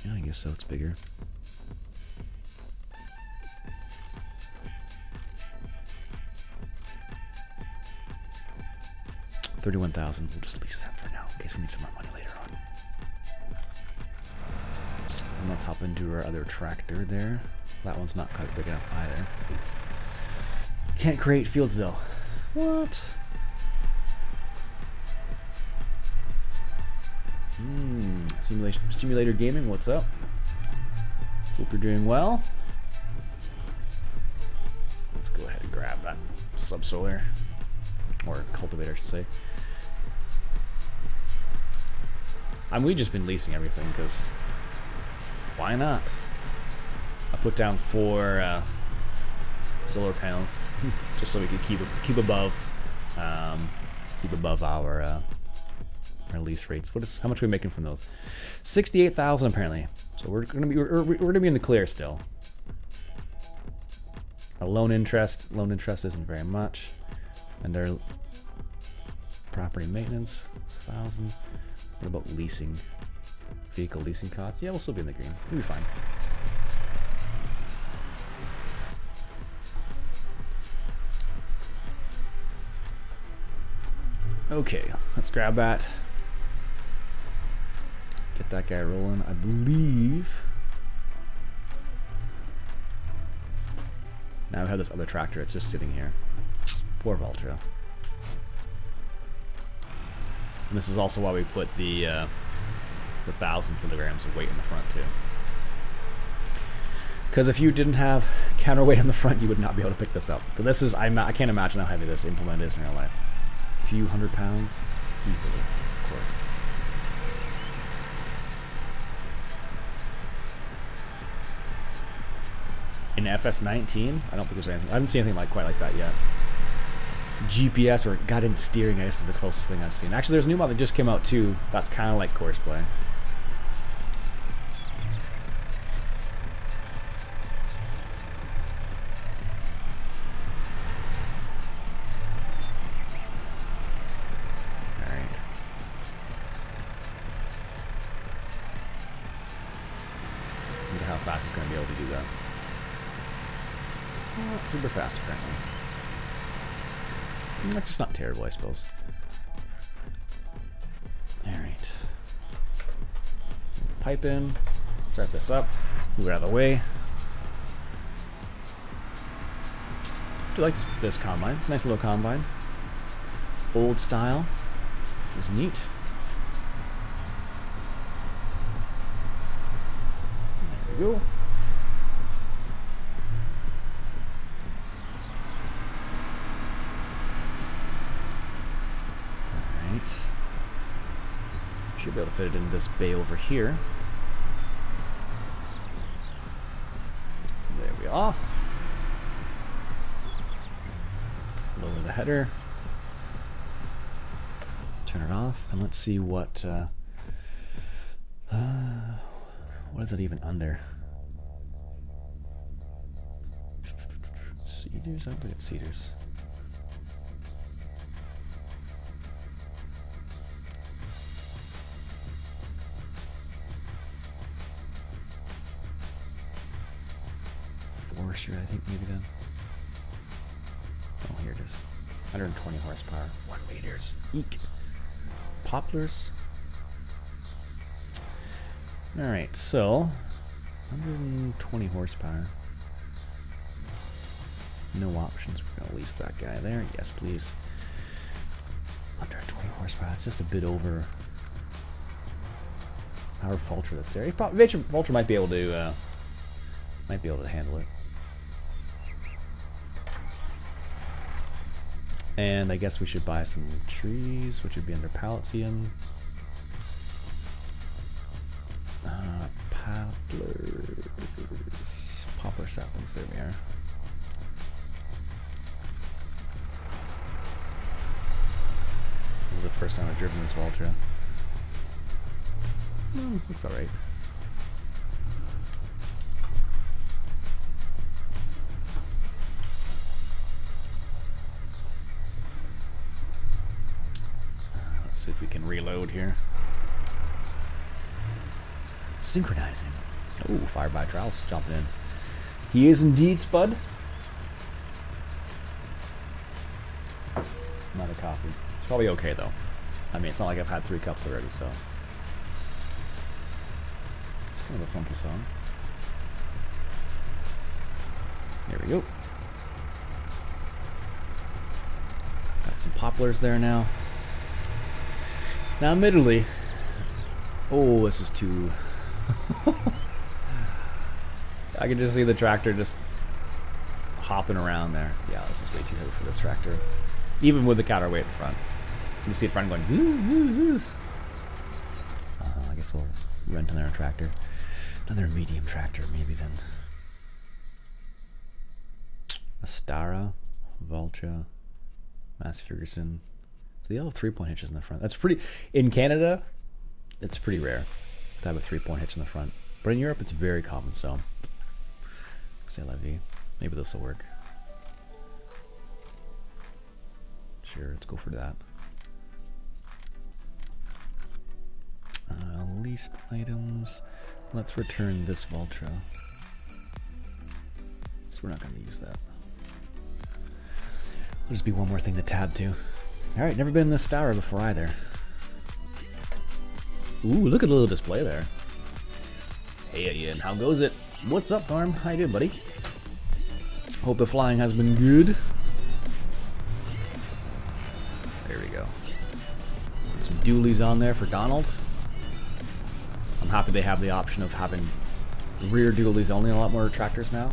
Yeah, I guess so, it's bigger. $31,000. We'll just lease that for now in case we need some more money later on. And let's hop into our other tractor there. That one's not quite big enough either. Can't create fields though. What? Simulator Gaming, what's up? Hope you're doing well. Let's go ahead and grab that subsoiler. Or cultivator, I should say. We've just been leasing everything because why not? I put down 4 solar panels just so we could keep above our lease rates. How much are we making from those? 68,000 apparently. So we're gonna be in the clear still. Our loan interest isn't very much, and our property maintenance is 1,000. What about leasing? Vehicle leasing costs? Yeah, we'll still be in the green. We'll be fine. Okay, let's grab that. Get that guy rolling. I believe. Now we have this other tractor. It's just sitting here. Poor Valtra. And this is also why we put the 1,000 kilograms of weight in the front too. Because if you didn't have counterweight on the front, you would not be able to pick this up. Because this is, I can't imagine how heavy this implement is in real life. A few 100 pounds, easily, of course. In FS19, I don't think there's anything. I haven't seen anything quite like that yet. GPS or guided steering, I guess, is the closest thing I've seen. Actually, there's a new mod that just came out too. That's kind of like Courseplay. Fast it's going to be able to do that. Well, it's super fast apparently. Just not terrible, I suppose. Alright. Pipe in. Start this up. Move it out of the way. I do like this combine. It's a nice little combine. Old style. It's neat. There we go. Alright. Should be able to fit it in this bay over here. There we are. Lower the header. Turn it off, and let's see what is it even under? Cedars? I don't think it's cedars. Forestry, I think maybe then. Oh, here it is. 120 horsepower. 1 meters. Eek. Poplars. Alright, so 120 horsepower. No options. We're gonna lease that guy there. Yes, please. 120 horsepower. That's just a bit over our Vulture that's there. Vulture might be able to handle it. And I guess we should buy some trees, which would be under pallets again. Poplars. Poplar saplings, there we are. This is the first time I've driven this Valtra. Looks alright. See if we can reload here. Synchronizing. Oh, Fire by Trials jumping in. He is indeed Spud. Not a coffee. It's probably okay though. I mean, it's not like I've had 3 cups already, so. It's kind of a funky song. There we go. Got some poplars there now. Now, admittedly, oh, this is too. I can just see the tractor just hopping around there. Yeah, this is way too heavy for this tractor. Even with the counterweight in front. You can see the front going. I guess we'll rent another tractor. Another medium tractor, maybe then. Astara, Vultra, Mass Ferguson. So they all have 3-point hitches in the front. That's pretty. In Canada, it's pretty rare to have a 3-point hitch in the front. But in Europe, it's very common, so. C'est la vie. Maybe this will work. Sure, let's go for that. Least items. Let's return this Vultra. So we're not going to use that. There'll just be one more thing to tab to. Alright, never been in this Stara before either. Ooh, look at the little display there. Hey Iain, how goes it? What's up, Norm? How you doing, buddy? Hope the flying has been good. There we go. Some dualies on there for Donald. I'm happy they have the option of having rear dualies only in a lot more tractors now.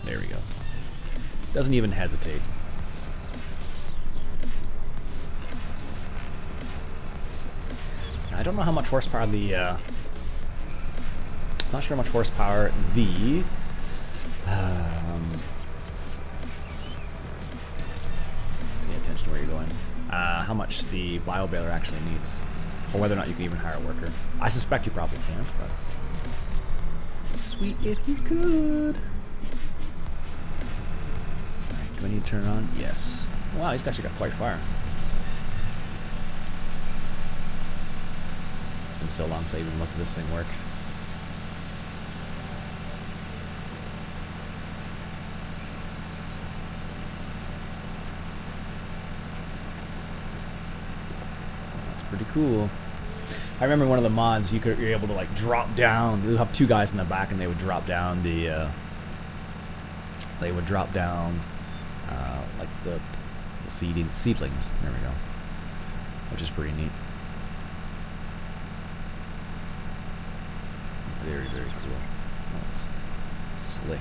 There we go. Doesn't even hesitate. I don't know how much horsepower the not sure how much horsepower the pay attention to where you're going. How much the Bio-baler actually needs, or whether or not you can even hire a worker. I suspect you probably can't, but sweet if you could. Alright, do I need to turn it on? Yes. Wow, he's actually got quite far. It's been so long since I even looked at this thing work. Pretty cool. I remember one of the mods you're able to like drop down. You have 2 guys in the back, and they would drop down the. Like the seedlings. There we go. Which is pretty neat. Very cool. That's slick.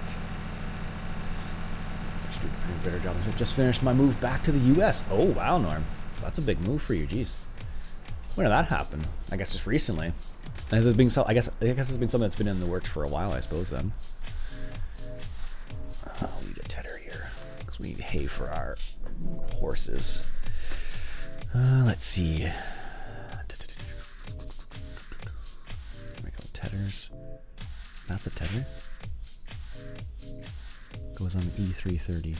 It's actually a pretty better job. I just finished my move back to the U.S. Oh wow, Norm. That's a big move for you. Jeez. When did that happen? I guess just recently. Has it been so? I guess it's been something that's been in the works for a while. I suppose then. We need a tedder here because we need hay for our horses. Let's see. Make all tedders. That's a tedder. Goes on E330.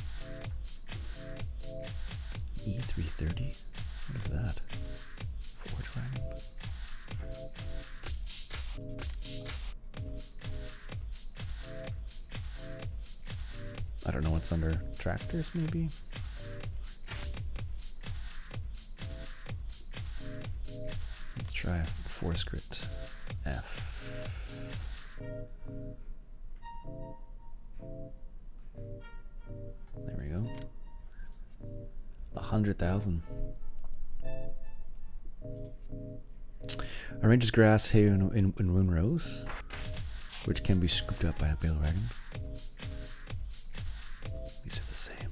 E330. What is that? Wagon. I don't know what's under tractors, maybe. Let's try force grit F. There we go. 100,000. Arranges grass, hay, in windrows, which can be scooped up by a bale wagon. These are the same.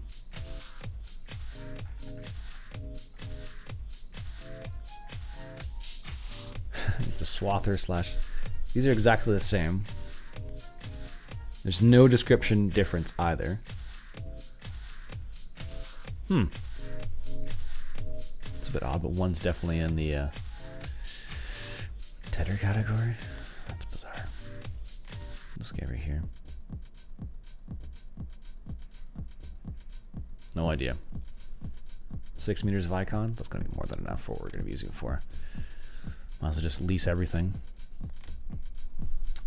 It's a swather slash. These are exactly the same. There's no description difference either. It's a bit odd, but one's definitely in the tedder category. That's bizarre. Let's get over here. No idea. 6 meters of icon. That's going to be more than enough for what we're going to be using it for. Might as well just lease everything.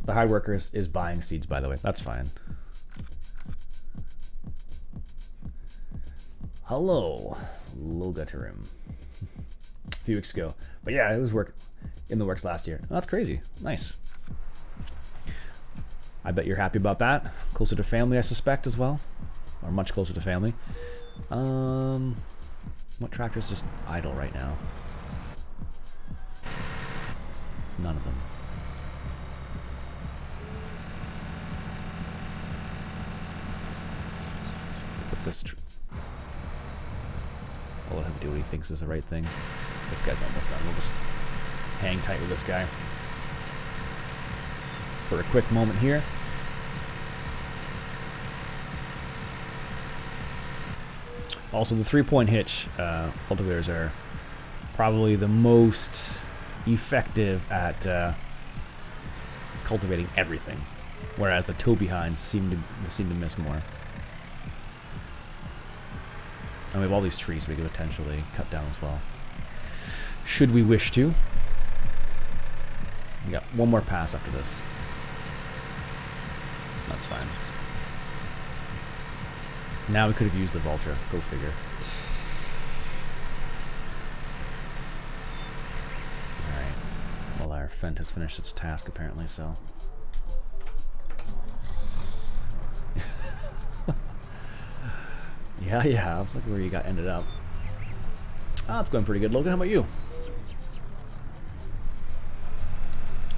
The hard worker is buying seeds, by the way. That's fine. Hello, Logitech. A few weeks ago. But yeah, it was in the works last year. Oh, that's crazy. Nice. I bet you're happy about that. Closer to family, I suspect, as well. Or much closer to family. What tractor's just idle right now? None of them. Put this. I'll let him do what he thinks is the right thing. This guy's almost done. We'll just hang tight with this guy for a quick moment here. Also, the 3-point hitch cultivators are probably the most effective at cultivating everything, whereas the toe behinds seem to miss more. And we have all these trees we could potentially cut down as well, should we wish to. We got one more pass after this. That's fine. Now we could have used the Vulture. Go figure. Alright. Well, our Fent has finished its task, apparently, so... Yeah, you have. Look where you got ended up. Ah, it's going pretty good. Logan, how about you?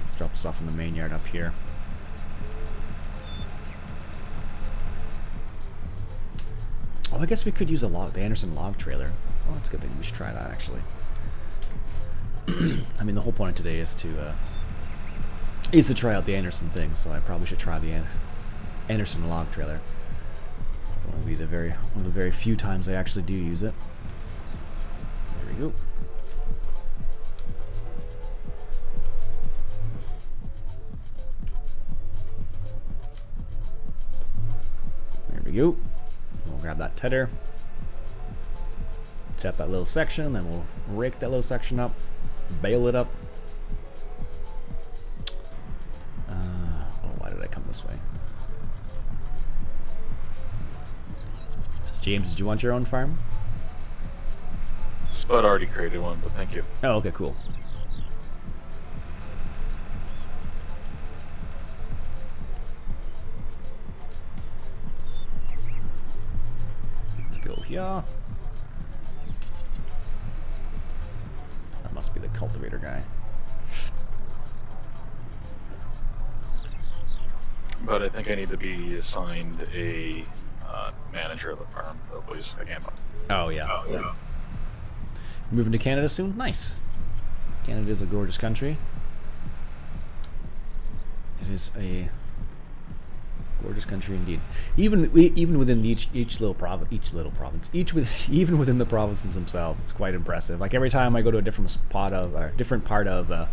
Let's drop this off in the main yard up here. Oh, I guess we could use the Anderson log trailer. Oh, that's a good thing. We should try that, actually. I mean, the whole point of today is to try out the Anderson thing, so I probably should try the Anderson log trailer. It'll be one of the very few times I actually do use it. There we go. There we go. We'll grab that tedder, tap that little section, then we'll rake that little section up, bale it up. Oh, why did I come this way? James, did you want your own farm? Spud already created one, but thank you. Oh, okay, cool. Let's go here. That must be the cultivator guy. But I think I need to be assigned a manager of the farm, though, please. I can't. Oh, yeah. Oh, yeah. Moving to Canada soon? Nice. Canada is a gorgeous country. It is a gorgeous country indeed. Even within each little province, even within the provinces themselves, it's quite impressive. Like every time I go to a different part of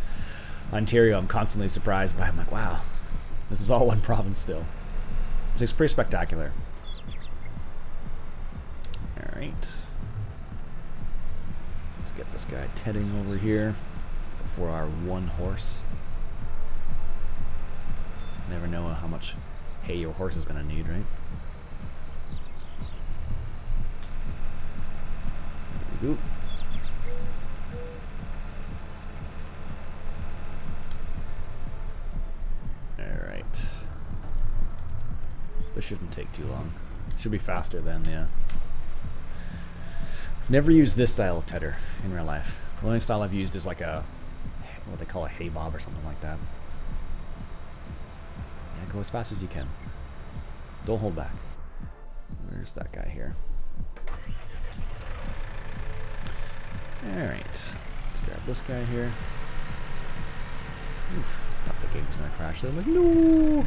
Ontario, I'm constantly surprised by. I'm like, wow, this is all one province still. It's pretty spectacular. All right. Get this guy tedding over here for our one horse. Never know how much hay your horse is going to need, right? There we go. Alright. This shouldn't take too long. Should be faster than the... Never used this style of tedder in real life. The only style I've used is like a, what they call a hay bob or something like that. Yeah, go as fast as you can. Don't hold back. Where's that guy here? Alright. Let's grab this guy here. Oof. Thought the game was gonna crash there. I'm like, no!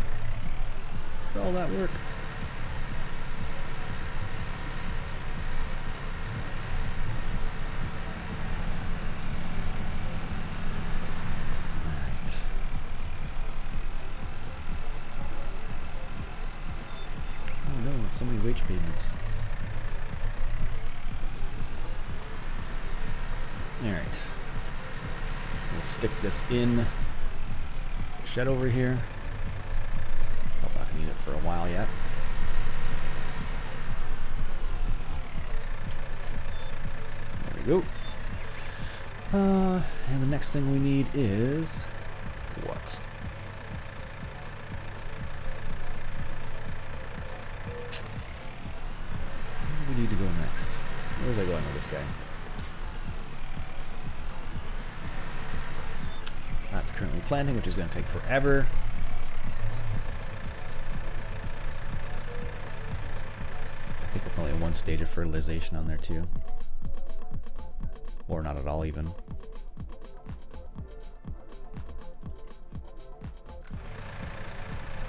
For all that work. So many wage payments. stick this in the shed over here. Probably not gonna need it for a while yet. There we go. And the next thing we need is what? Where do we need to go next? Where's I going with this guy? That's currently planting, which is going to take forever. I think it's only one stage of fertilization on there too. Or not at all even.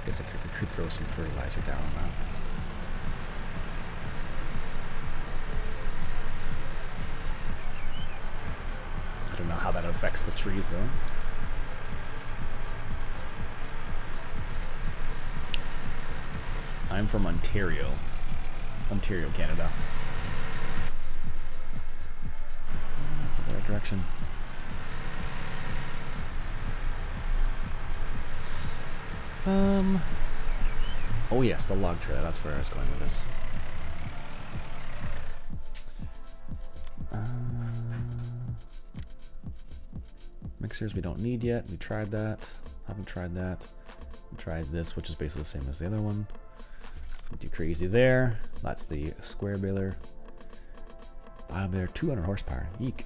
Guess I could throw some fertilizer down on that. I don't know how that affects the trees though. I'm from Ontario, Canada. That's the right direction. Oh yes, the log trailer. That's where I was going with this. Mixers we don't need yet. We tried that. Haven't tried that. We tried this, which is basically the same as the other one. Too crazy there. That's the square baler. Bio-baler, 200 horsepower. Eek.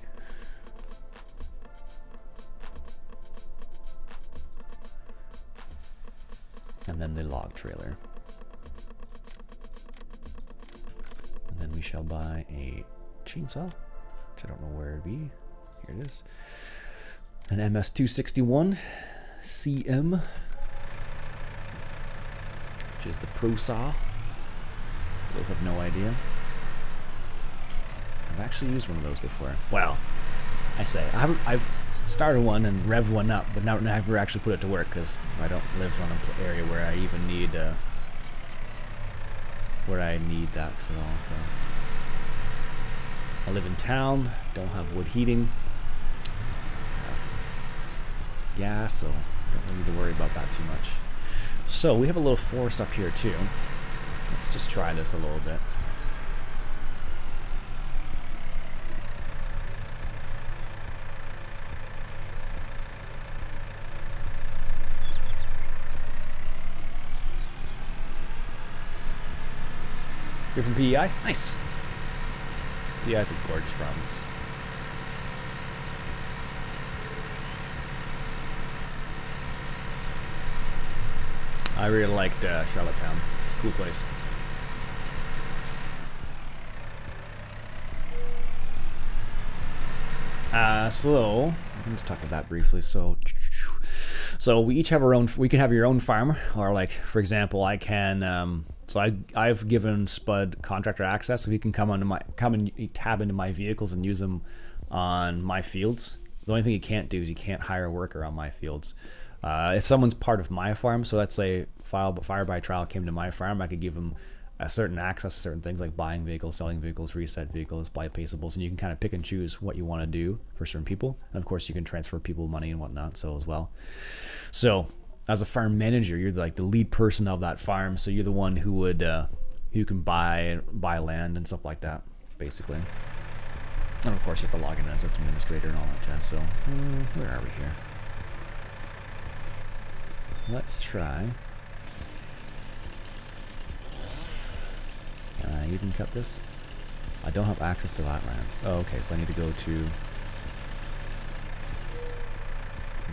And then the log trailer. And then we shall buy a chainsaw, which I don't know where it'd be. Here it is. An MS261 CM, which is the Pro Saw. Those have no idea. I've actually used one of those before. Well, I say I've started one and revved one up, but never actually put it to work because I don't live on an area where I even need that at all. So I live in town, don't have wood heating, have gas, so don't really need to worry about that too much. So we have a little forest up here too. Let's just try this a little bit. You're from PEI? Nice. PEI is a gorgeous province. I really liked Charlottetown. It's a cool place. So let's talk about that briefly. So we each have our own. We can have your own farm, or like for example, I can. So I've given Spud contractor access, so he can come and tab into my vehicles and use them on my fields. The only thing he can't do is he can't hire a worker on my fields. If someone's part of my farm, so let's say Fire by Trial came to my farm, I could give them a certain access to certain things like buying vehicles, selling vehicles, reset vehicles, buy payables, and you can kind of pick and choose what you want to do for certain people. And of course, you can transfer people money and whatnot, so as well. So as a farm manager, you're like the lead person of that farm, so you're the one who would who can buy land and stuff like that, basically. And of course, you have to log in as an administrator and all that jazz. So where are we here? Let's try. Can I even cut this? I don't have access to that land. Oh, okay, so I need to go to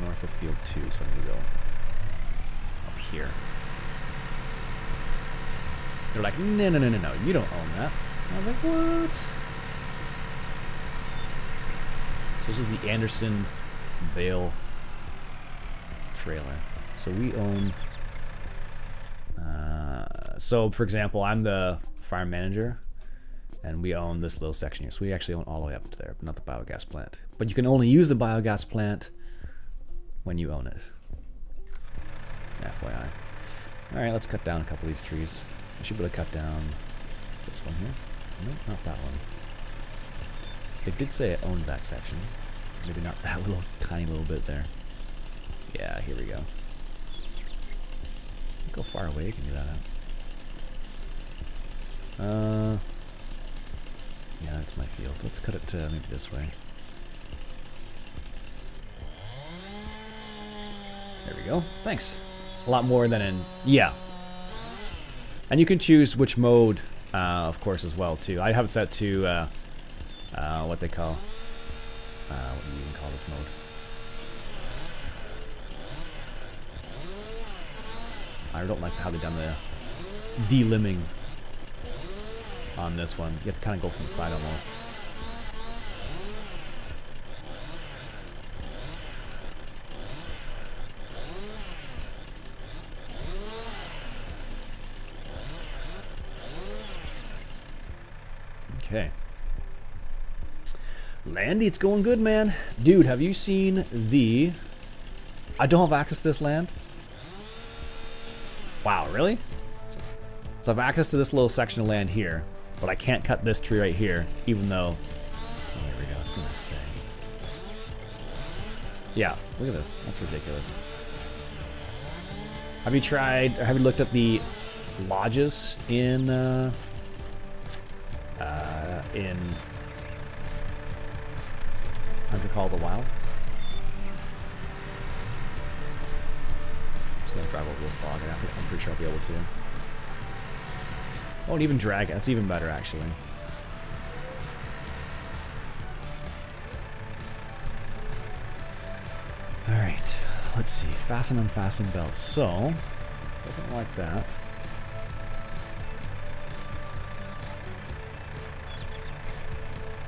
north of field 2, so I need to go up here. They're like, no, you don't own that. And I was like, what? So this is the Anderson Bale trailer. So we own, so for example, I'm the farm manager and we own this little section here. So we actually own all the way up to there, but not the biogas plant. But you can only use the biogas plant when you own it. FYI. All right, let's cut down a couple of these trees. I should be able to cut down this one here. No, not that one. It did say it owned that section. Maybe not that little, tiny little bit there. Yeah, here we go. Go far away, you can do that out. Yeah, that's my field. Let's cut it to maybe this way. There we go. Thanks. A lot more than in... Yeah. And you can choose which mode, of course, as well, too. I have it set to what they call... what do you even call this mode? I don't like how they've done the delimbing on this one. You have to kind of go from the side almost. Okay. Landy, it's going good, man. Dude, have you seen the... I don't have access to this land. Wow, really? So I have access to this little section of land here, but I can't cut this tree right here, even though... Oh, there we go, I was gonna say. Yeah, look at this. That's ridiculous. Have you tried, or have you looked at the lodges in how'd you call the wild? I'm just gonna drive over this log, and I'm pretty sure I'll be able to. Won't even drag it. That's even better, actually. All right, let's see. Fasten, unfasten belts. So, doesn't like that.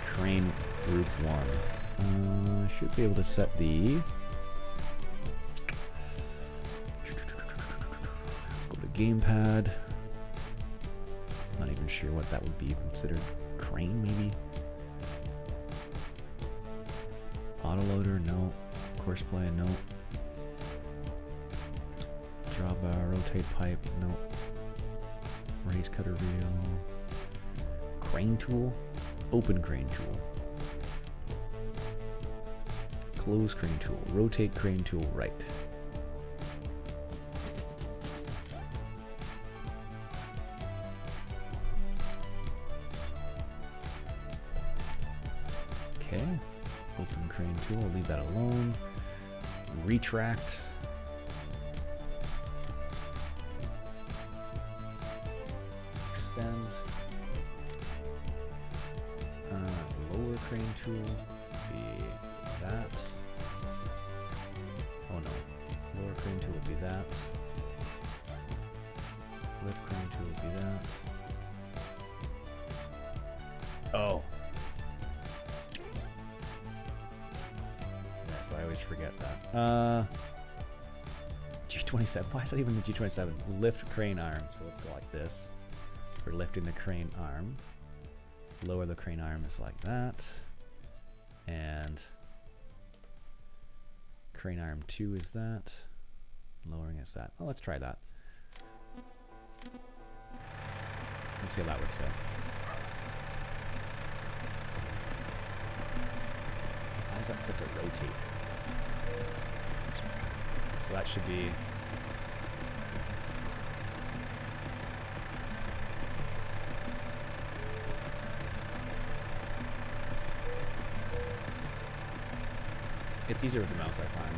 Crane group 1. Should be able to set the... Let's go to gamepad. Not even sure what that would be considered. Crane, maybe? Autoloader, no. Courseplay, no. Drawbar, rotate pipe, no. Raise cutter reel. Crane tool. Open crane tool. Close crane tool. Rotate crane tool right. Okay. Open crane tool. Leave that alone. Retract. Extend. Lower crane tool would be that. Oh no. Lower crane tool would be that. Lift crane tool would be that. Oh. Yes, I always forget that. G27. Why is that even the G27? Lift crane arm. So let's go like this. For lifting the crane arm. Lower the crane arm is like that. And crane arm 2 is that. Lowering is that. Oh, let's try that. Let's see how that works out. Why is that set to rotate? So that should be... It's easier with the mouse, I find.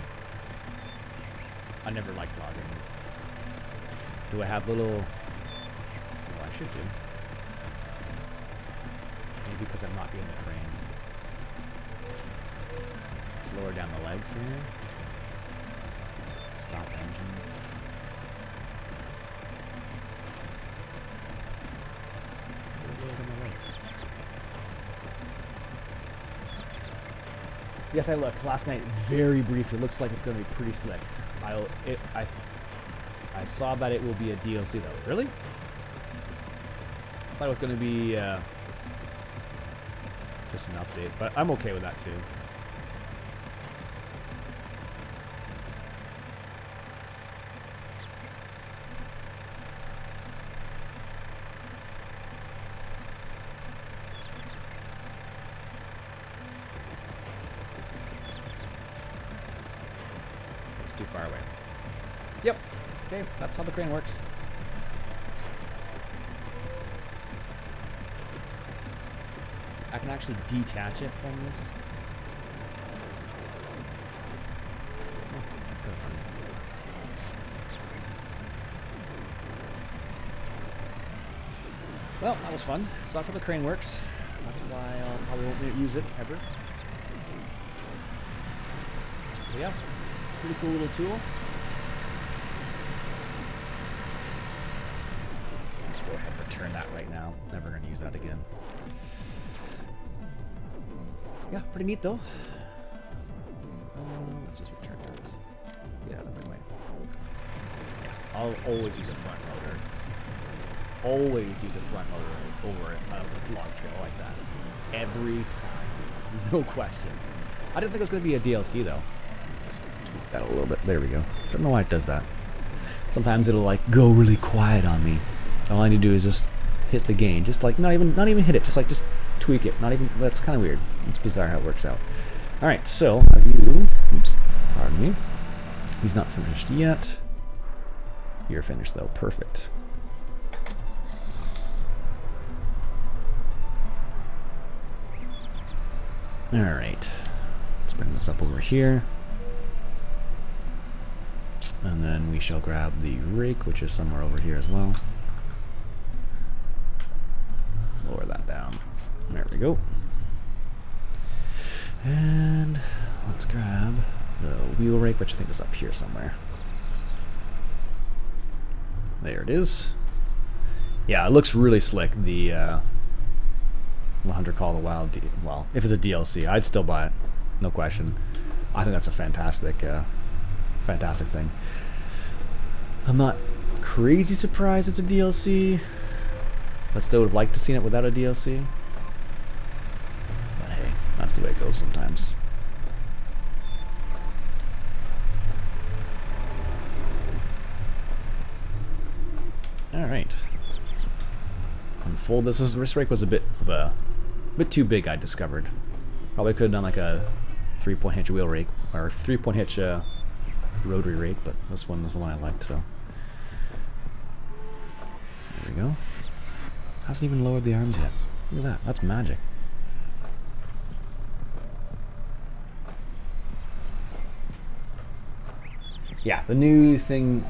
I never liked logging. Do I have little... Oh, I should do. Maybe because I'm not in the crane. Let's lower down the legs here. Stop engine. Lower down the legs. Yes, I looked last night very briefly. It looks like it's going to be pretty slick. I saw that it will be a DLC though. Really? I thought it was going to be just an update, but I'm okay with that too. too far away. Yep. Okay, that's how the crane works. I can actually detach it from this. Oh, that's kind of funny. Well, that was fun. So that's how the crane works. That's why I probably won't use it ever. But yeah, pretty cool little tool. Let's go ahead and return that right now. Never going to use that again. Yeah, pretty neat though. Let's just return that. Yeah, that might. Yeah, I'll always use a front motor. Always use a front motor over a log trail like that. Every time. No question. I didn't think it was going to be a DLC though. Just tweak that a little bit. There we go. Don't know why it does that. Sometimes it'll like go really quiet on me. All I need to do is just hit the gain. Just like not even hit it. Just tweak it. Not even. That's kind of weird. It's bizarre how it works out. All right. So have you? Oops. Pardon me. He's not finished yet. You're finished though. Perfect. All right. Let's bring this up over here. And then we shall grab the rake, which is somewhere over here as well. Lower that down. There we go. And let's grab the wheel rake, which I think is up here somewhere. There it is. Yeah, it looks really slick. The Hunter Call the Wild. Well, if it's a DLC, I'd still buy it, no question. I think that's a fantastic, fantastic thing. I'm not crazy surprised it's a DLC. I still would have liked to see it without a DLC. But hey, that's the way it goes sometimes. All right. Unfold this. This rake was a bit too big, I discovered. Probably could have done like a 3-point hitch wheel rake or 3-point hitch rotary rake, but this one was the one I liked. So there we go. Hasn't even lowered the arms yet. Look at that. That's magic. Yeah, the new thing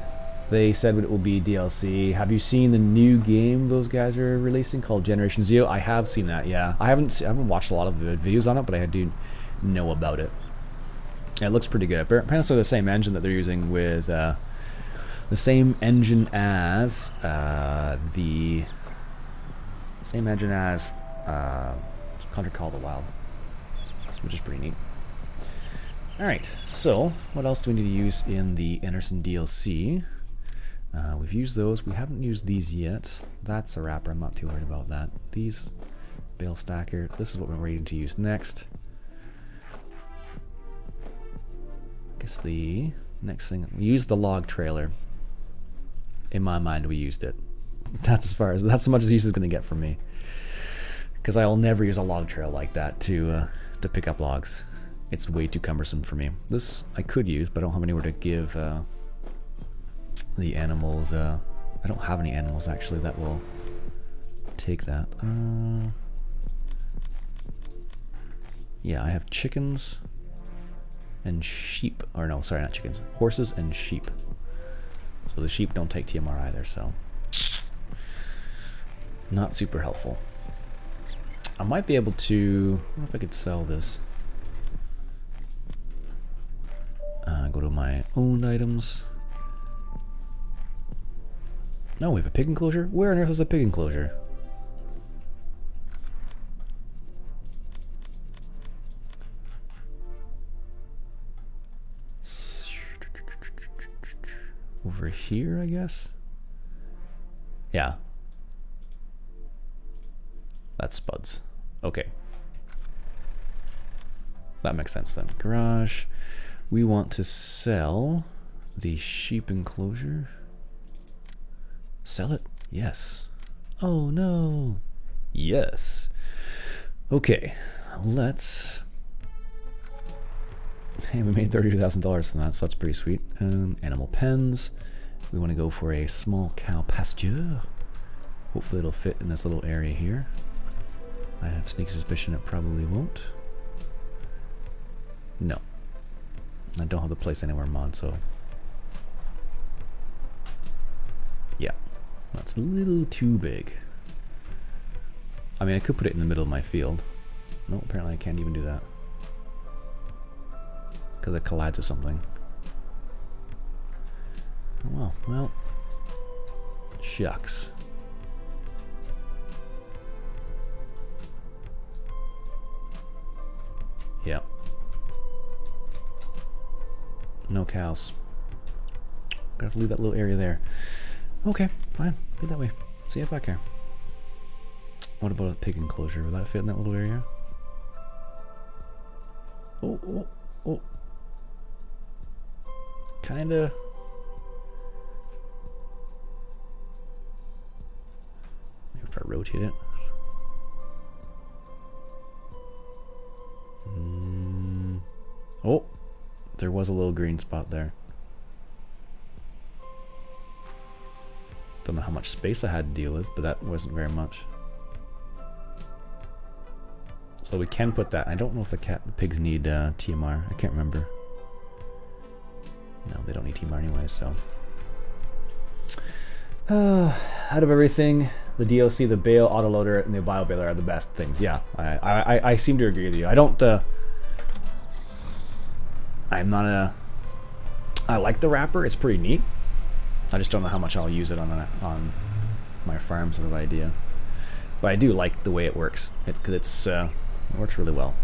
they said it will be DLC. Have you seen the new game those guys are releasing called Generation Zero? I have seen that. Yeah, I haven't watched a lot of videos on it, but I do know about it. Yeah, it looks pretty good. Apparently, it's the same engine that they're using with the same engine as Hunter Call the Wild, which is pretty neat. Alright, so what else do we need to use in the Anderson DLC? We've used those. We haven't used these yet. That's a wrapper. I'm not too worried about that. These, bale stacker. This is what we're waiting to use next. I guess the next thing, we used the log trailer. In my mind, we used it. That's as much as use is going to get from me. Because I will never use a log trail like that to pick up logs. It's way too cumbersome for me. This I could use, but I don't have anywhere to give the animals. I don't have any animals actually that will take that. Yeah, I have chickens and sheep. Or no, sorry, not chickens. Horses and sheep. So the sheep don't take TMR either, so not super helpful. I might be able to. I don't know if I could sell this. Go to my owned items. No, we have a pig enclosure? Where on earth is a pig enclosure? Over here, I guess? Yeah. That's Spuds. Okay. That makes sense then. Garage. We want to sell the sheep enclosure. Sell it? Yes. Oh no. Yes. Okay. Let's Hey, we made $32,000 from that, so that's pretty sweet. Animal pens. We want to go for a small cow pasture. Hopefully it'll fit in this little area here. I have sneak suspicion it probably won't. No. I don't have the place anywhere mod, so... yeah. That's a little too big. I mean, I could put it in the middle of my field. No, apparently I can't even do that. Because it collides with something. Oh well. Shucks. Yep. No cows. Gonna have to leave that little area there. Okay, fine. Be that way. See if I care. What about a pig enclosure? Will that fit in that little area? Oh, oh, oh. Kinda. Maybe if I rotate it. Oh, there was a little green spot there. Don't know how much space I had to deal with, but that wasn't very much. So we can put that. I don't know if the pigs need TMR. I can't remember. No, they don't need TMR anyway, so. Out of everything, the DLC, the Bale, autoloader, and the Bio-baler are the best things. Yeah, I seem to agree with you. I don't, I'm not a, I like the wrapper, it's pretty neat. I just don't know how much I'll use it on my farm sort of idea. But I do like the way it works. It works really well.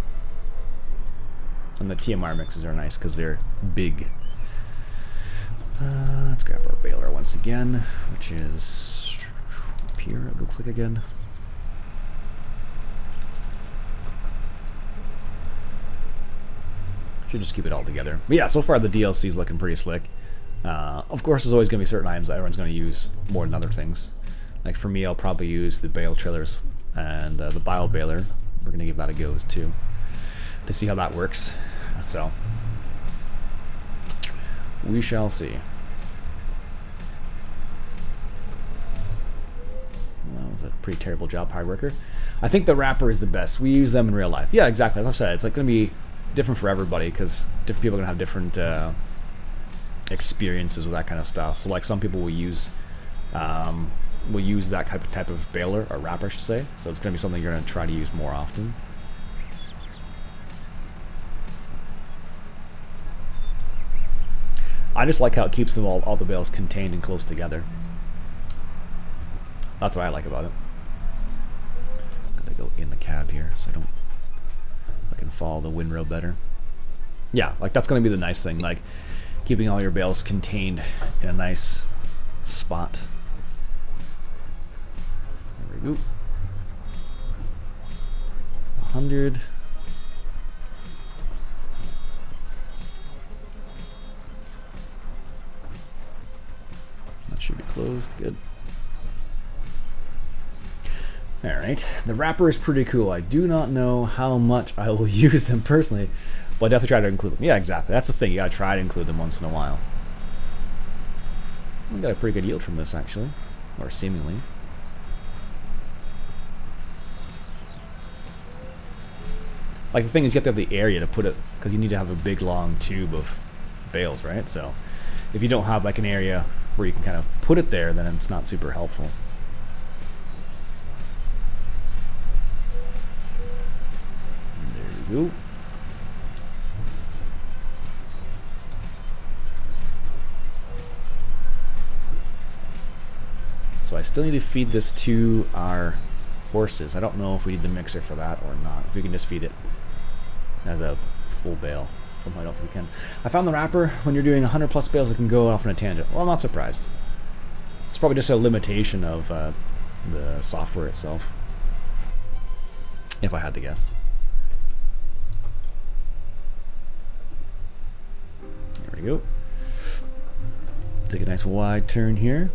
And the TMR mixes are nice because they're big. Let's grab our baler once again, which is up here, it looks like again. Should just keep it all together. But yeah, so far the DLC is looking pretty slick. Of course, there's always going to be certain items that everyone's going to use more than other things. Like for me, I'll probably use the bale trailers and the Bio-baler. We're going to give that a go too, to see how that works. So, we shall see. That was a pretty terrible job, hard worker. I think the wrapper is the best. We use them in real life. Yeah, exactly. As I said, it's like going to be different for everybody because different people are going to have different experiences with that kind of stuff. So like some people will use that type of baler or wrapper, I should say. So it's going to be something you're going to try to use more often. I just like how it keeps them all the bales contained and close together. That's what I like about it. Gotta go in the cab here so I can follow the windrow better. Yeah, like that's going to be the nice thing, like keeping all your bales contained in a nice spot. There we go. 100. That should be closed. Good. Alright, the wrapper is pretty cool. I do not know how much I will use them personally, but I definitely try to include them. Yeah, exactly. That's the thing. You gotta try to include them once in a while. We got a pretty good yield from this, actually. Or seemingly. Like, the thing is, you have to have the area to put it, because you need to have a big, long tube of bales, right? So, if you don't have, like, an area where you can kind of put it there, then it's not super helpful. There we go. So I still need to feed this to our horses. I don't know if we need the mixer for that or not. If we can just feed it as a full bale. Somehow I don't think we can. I found the wrapper, when you're doing 100 plus bales, it can go off on a tangent. Well, I'm not surprised. It's probably just a limitation of the software itself, if I had to guess. There we go. Take a nice wide turn here.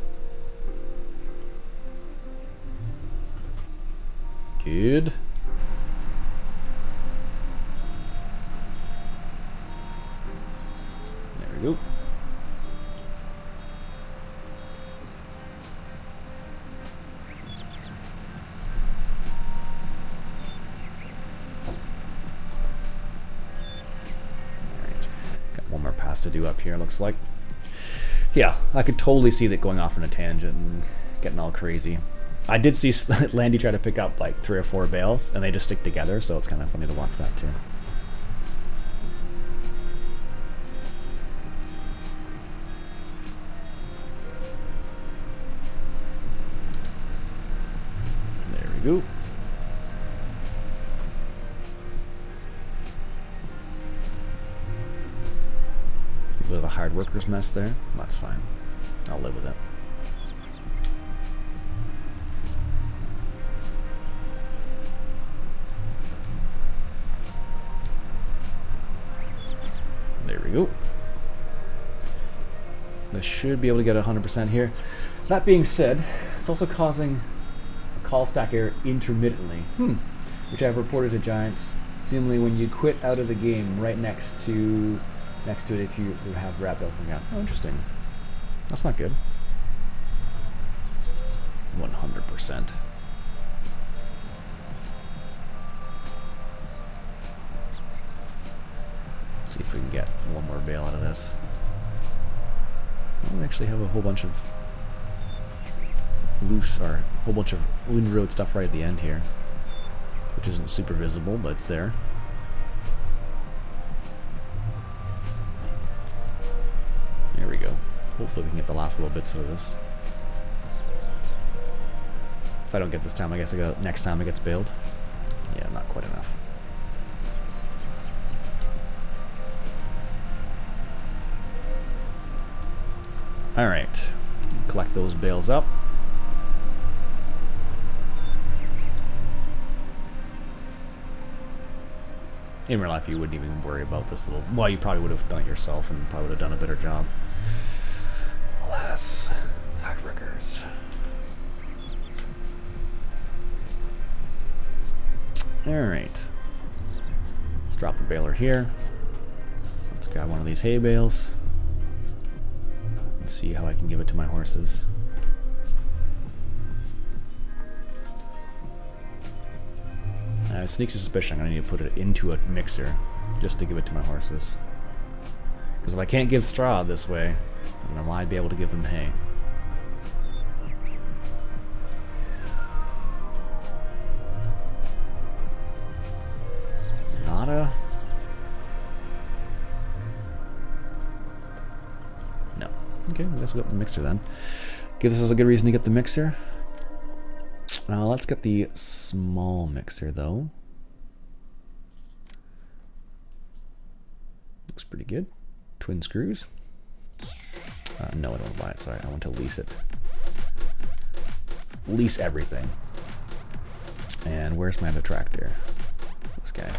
Good. go. One more pass to do up here, looks like. Yeah, I could totally see that going off on a tangent and getting all crazy. I did see Landy try to pick up like 3 or 4 bales, and they just stick together, so it's kind of funny to watch that too. There we go. A bit of a hard worker's mess there. That's fine. I'll live with it. There we go. I should be able to get 100% here. That being said, it's also causing a call stack error intermittently, which I've reported to Giants. Seemingly when you quit out of the game right next to it if you have rat bells in the gap. Oh, interesting. That's not good. 100%. See if we can get one more bale out of this. We actually have a whole bunch of loose, or a whole bunch of windrowed stuff right at the end here, which isn't super visible, but it's there. There we go. Hopefully we can get the last little bits of this. If I don't get this time, I guess I go next time it gets baled. Yeah, not quite enough. Alright. Collect those bales up. In real life, you wouldn't even worry about this little... Well, you probably would have done it yourself and probably would have done a better job. Alas, hard workers. Alright. Let's drop the baler here. Let's grab one of these hay bales. And see how I can give it to my horses. I have a sneaky suspicion I'm going to need to put it into a mixer just to give it to my horses. Because if I can't give straw this way, then I might be able to give them hay. Nada? No. Okay, I guess we'll get the mixer then. Gives us a good reason to get the mixer. Let's get the small mixer though. Looks pretty good. Twin screws. No, I don't buy it. Sorry, I want to lease it. Lease everything. And where's my other tractor? This guy.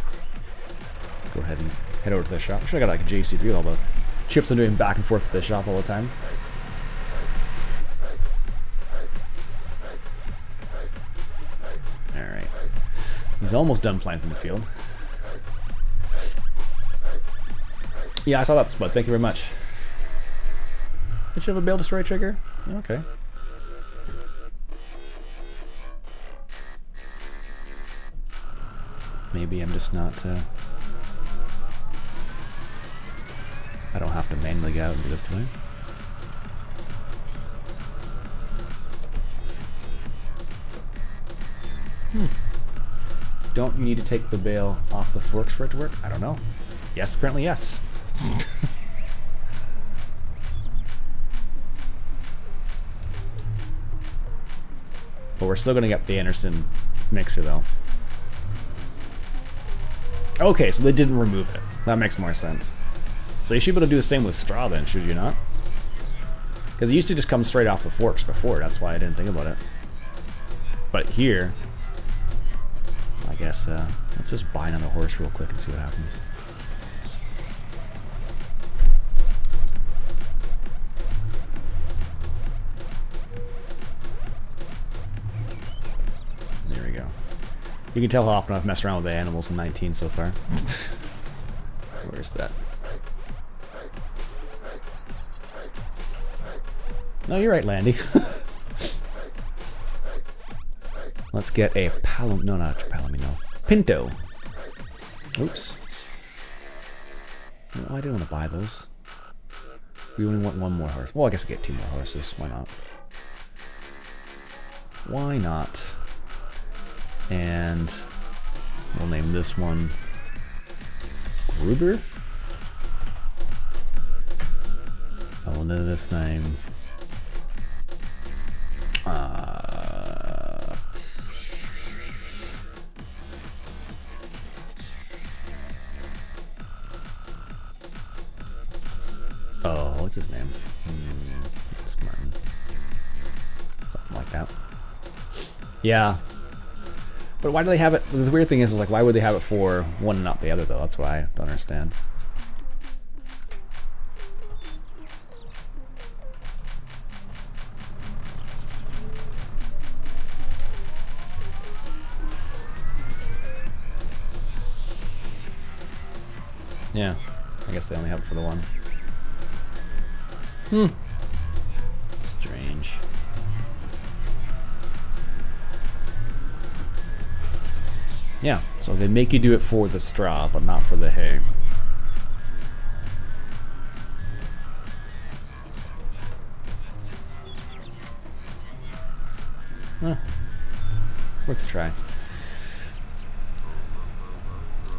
Let's go ahead and head over to the shop. I should have got like a JC3 with all the chips I'm doing back and forth to the shop all the time. Alright. He's almost done planting the field. Yeah, I saw that spot. Thank you very much. Did you have a Bale Destroy trigger? Okay. Maybe I'm just not... I don't have to manually go out and do this today. Don't you need to take the bale off the forks for it to work? I don't know. Yes, apparently yes. But we're still gonna get the Anderson mixer though. Okay, so they didn't remove it. That makes more sense. So you should be able to do the same with straw then, should you not? Because it used to just come straight off the forks before, that's why I didn't think about it. But here, I guess, let's just buy another horse real quick and see what happens. There we go. You can tell how often I've messed around with the animals in 19 so far. Where's that? No, you're right, Landy. Let's get a Pinto. Oops. No, I didn't want to buy those. We only want one more horse. Well, I guess we get 2 more horses. Why not? Why not? And we'll name this one Gruber. I will know this name. Oh, what's his name? It's Martin. Something like that. Yeah. But why do they have it? The weird thing is like, why would they have it for one and not the other, though? That's what I don't understand. Yeah, I guess they only have it for the one. Strange. Yeah, so they make you do it for the straw, but not for the hay. Worth a try.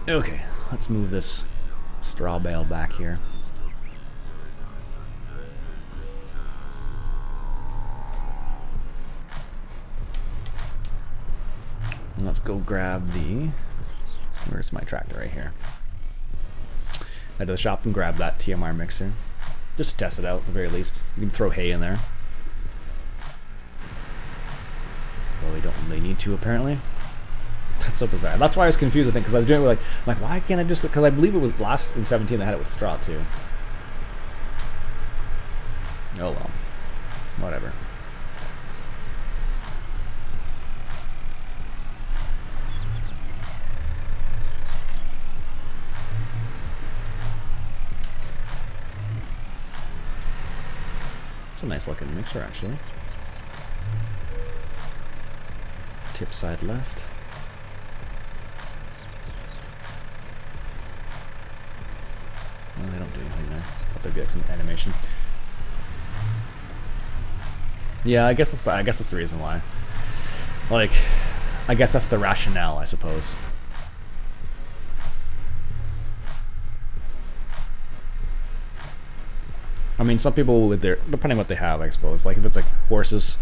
Okay, let's move this straw bale back here. And let's go grab the... Where's my tractor? Right here. Head to the shop and grab that TMR mixer. Just to test it out at the very least. You can throw hay in there. Well, they don't really need to, apparently. That's so bizarre. That's why I was confused, I think, because I was doing it with like, why can't I just... Because I believe it was last in 17 they had it with straw, too. Oh well. Whatever. It's a nice looking mixer, actually. Tip side left. Well, they don't do anything there. Thought there'd be like some animation. Yeah, I guess that's the reason why. Like, I guess that's the rationale, I suppose. I mean, some people with their, depending on what they have, I suppose. Like if it's like horses,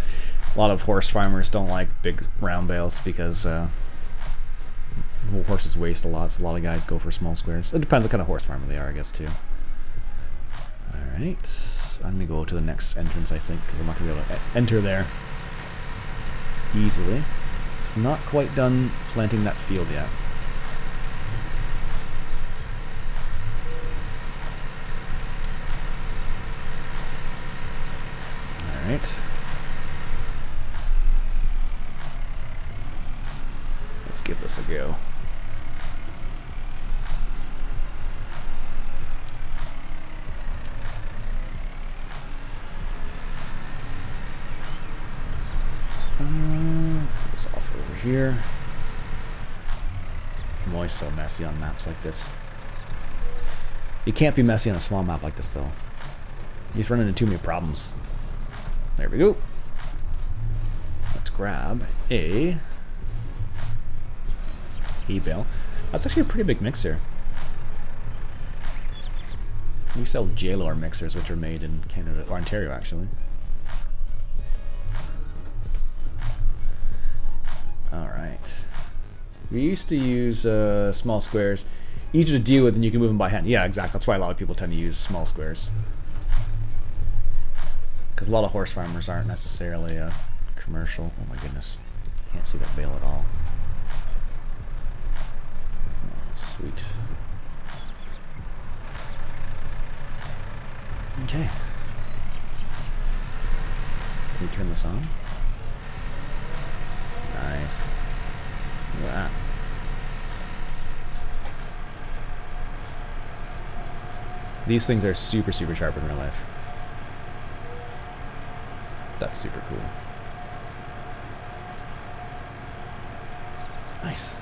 a lot of horse farmers don't like big round bales because horses waste a lot, so a lot of guys go for small squares. It depends what kind of horse farmer they are, I guess, too. Alright, I'm going to go to the next entrance, I think, because I'm not going to be able to enter there easily. It's not quite done planting that field yet. Alright. Let's give this a go. Put this off over here. I'm always so messy on maps like this. You can't be messy on a small map like this, though. You run into too many problems. There we go. Let's grab a Bale. That's actually a pretty big mixer. We sell JLOR mixers, which are made in Canada, or Ontario, actually. Alright. We used to use small squares. Easier to deal with, and you can move them by hand. Yeah, exactly. That's why a lot of people tend to use small squares. Because a lot of horse farmers aren't necessarily commercial. Oh my goodness. Can't see that bale at all. Oh, sweet. Okay. Can we turn this on? Nice. Look at that. These things are super, super sharp in real life. That's super cool. Nice.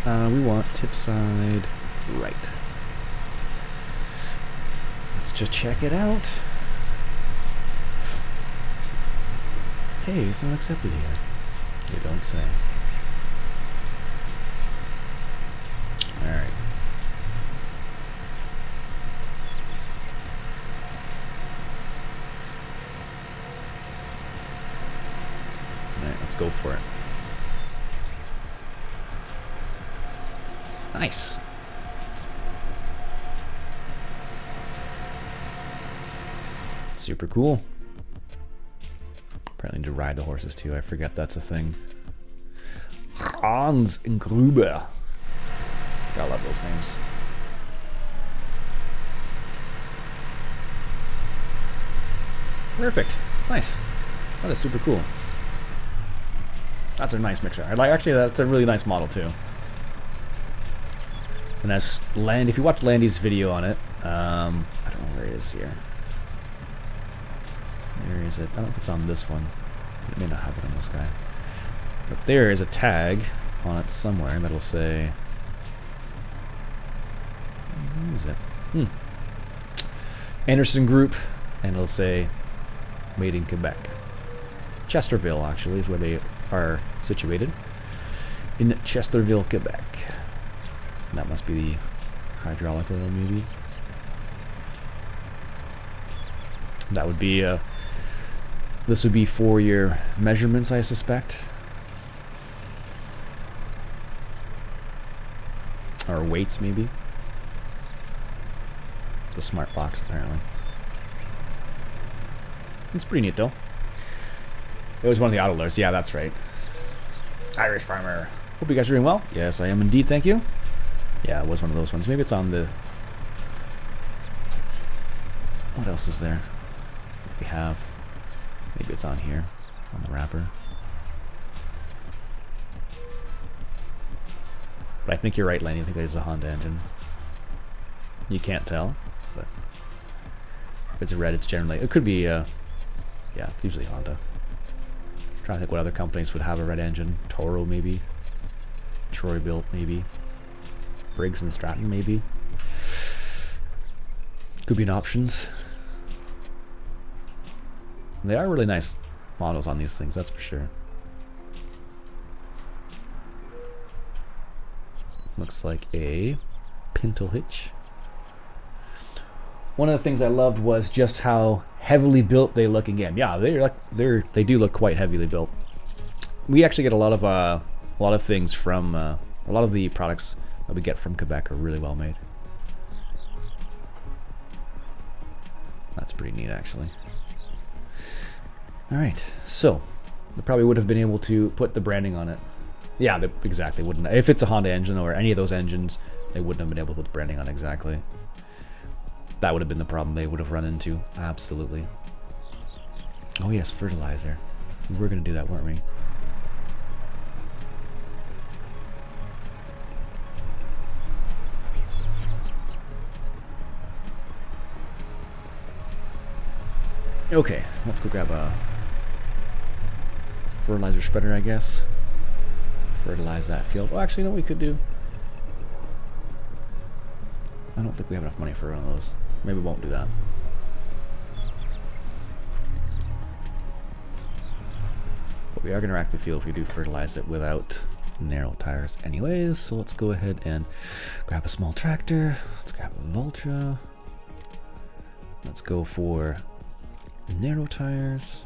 We want tip side right. Let's just check it out. Hey, it's not accepted here. You don't say. Alright. Alright, let's go for it. Nice. Super cool. Apparently need to ride the horses too. I forget that's a thing. Hans and Gruber. Gotta love those names. Perfect. Nice. That is super cool. That's a nice mixer. I like. Actually, that's a really nice model too. And that's Land. If you watch Landy's video on it, I don't know where it is here. Where is it? I don't know if it's on this one. It may not have it on this guy. But there is a tag on it somewhere that'll say. Where is it? Anderson Group, and it'll say made in Quebec. Chesterville, actually, is where they are situated. In Chesterville, Quebec. And that must be the hydraulic oil, maybe. That would be, this would be for your measurements, I suspect. Or weights, maybe. It's a smart box, apparently. It's pretty neat, though. It was one of the auto alerts. Yeah, that's right. Irish farmer. Hope you guys are doing well. Yes, I am indeed, thank you. Yeah, it was one of those ones. Maybe it's on the... What else is there? We have... Maybe it's on here. On the wrapper. But I think you're right, Lenny. I think that is a Honda engine. You can't tell, but... If it's red, it's generally... It could be... yeah, it's usually Honda. I'm trying to think what other companies would have a red engine. Toro, maybe. Troy built, maybe. Briggs and Stratton, maybe. Could be an options. They are really nice models on these things, that's for sure. Looks like a pintle hitch. One of the things I loved was just how heavily built they look again. Yeah, they do look quite heavily built. We actually get a lot of things from a lot of the products that we get from Quebec are really well made. That's pretty neat, actually. All right, so they probably would have been able to put the branding on it. Yeah, they exactly wouldn't. If it's a Honda engine or any of those engines, they wouldn't have been able to put the branding on exactly. That would have been the problem they would have run into. Absolutely. Oh yes, fertilizer. We were going to do that, weren't we? Okay, let's go grab a fertilizer spreader, I guess. Fertilize that field. Well, actually, you know what we could do? I don't think we have enough money for one of those. Maybe we won't do that. But we are going to rack the field if we do fertilize it without narrow tires anyways. So let's go ahead and grab a small tractor. Let's grab a Vultra. Let's go for narrow tires.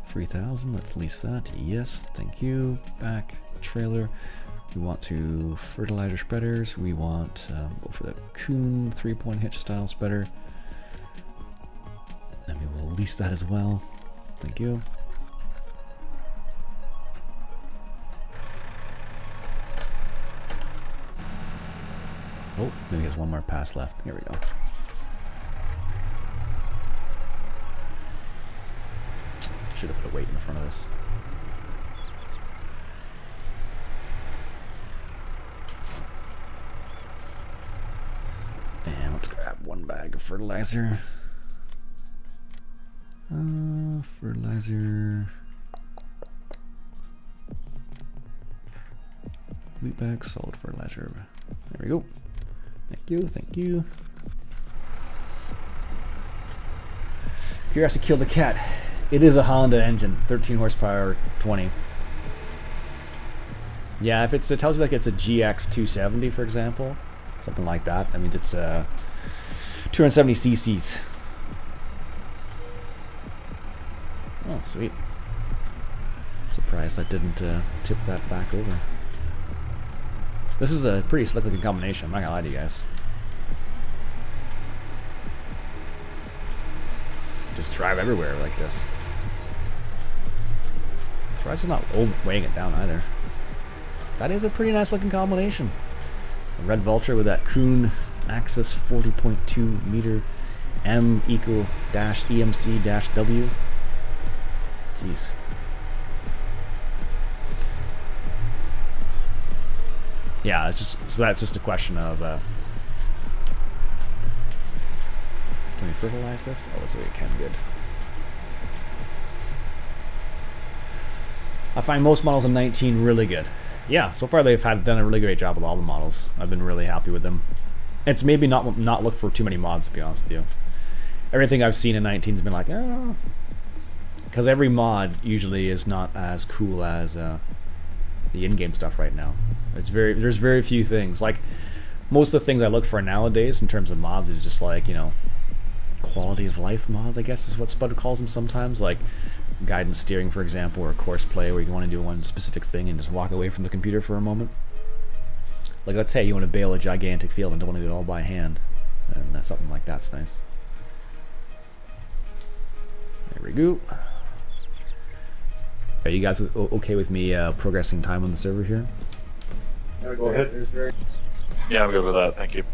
3,000. Let's lease that. Yes, thank you. Back trailer. We want to fertilizer spreaders. We want go for the Kuhn 3-point hitch style spreader. And we will lease that as well. Thank you. Oh, maybe there's one more pass left. Here we go. Should have put a weight in the front of this. And let's grab one bag bag of fertilizer. Fertilizer. Wheat bag, solid fertilizer. There we go. Thank you, thank you. Here has to kill the cat. It is a Honda engine, 13 horsepower, 20. Yeah, if it tells you like it's a GX270, for example, something like that, that means it's 270 cc's. Oh, sweet. Surprised that didn't tip that back over. This is a pretty slick looking combination, I'm not gonna lie to you guys. Just drive everywhere like this. Surprised it's not weighing it down either. That is a pretty nice looking combination. A red Vulture with that Kuhn Axis 40.2 meter M equal dash EMC dash W. Jeez. Yeah, it's just so that's just a question of can we fertilize this? Oh, let's say we can. Good. I find most models in 19 really good. Yeah, so far they've done a really great job with all the models. I've been really happy with them. It's maybe not look for too many mods, to be honest with you. Everything I've seen in 19's been like, oh, because every mod usually is not as cool as the in-game stuff right now. There's very few things. Like most of the things I look for nowadays in terms of mods is just like, you know, quality of life mods, I guess is what Spud calls them sometimes, like guidance steering, for example, or course play, where you want to do one specific thing and just walk away from the computer for a moment. Like, let's say you want to bale a gigantic field and don't want to do it all by hand, and something like that's nice. There we go. Are you guys okay with me progressing time on the server here? Yeah, go ahead. Yeah, I'm good with that. Thank you.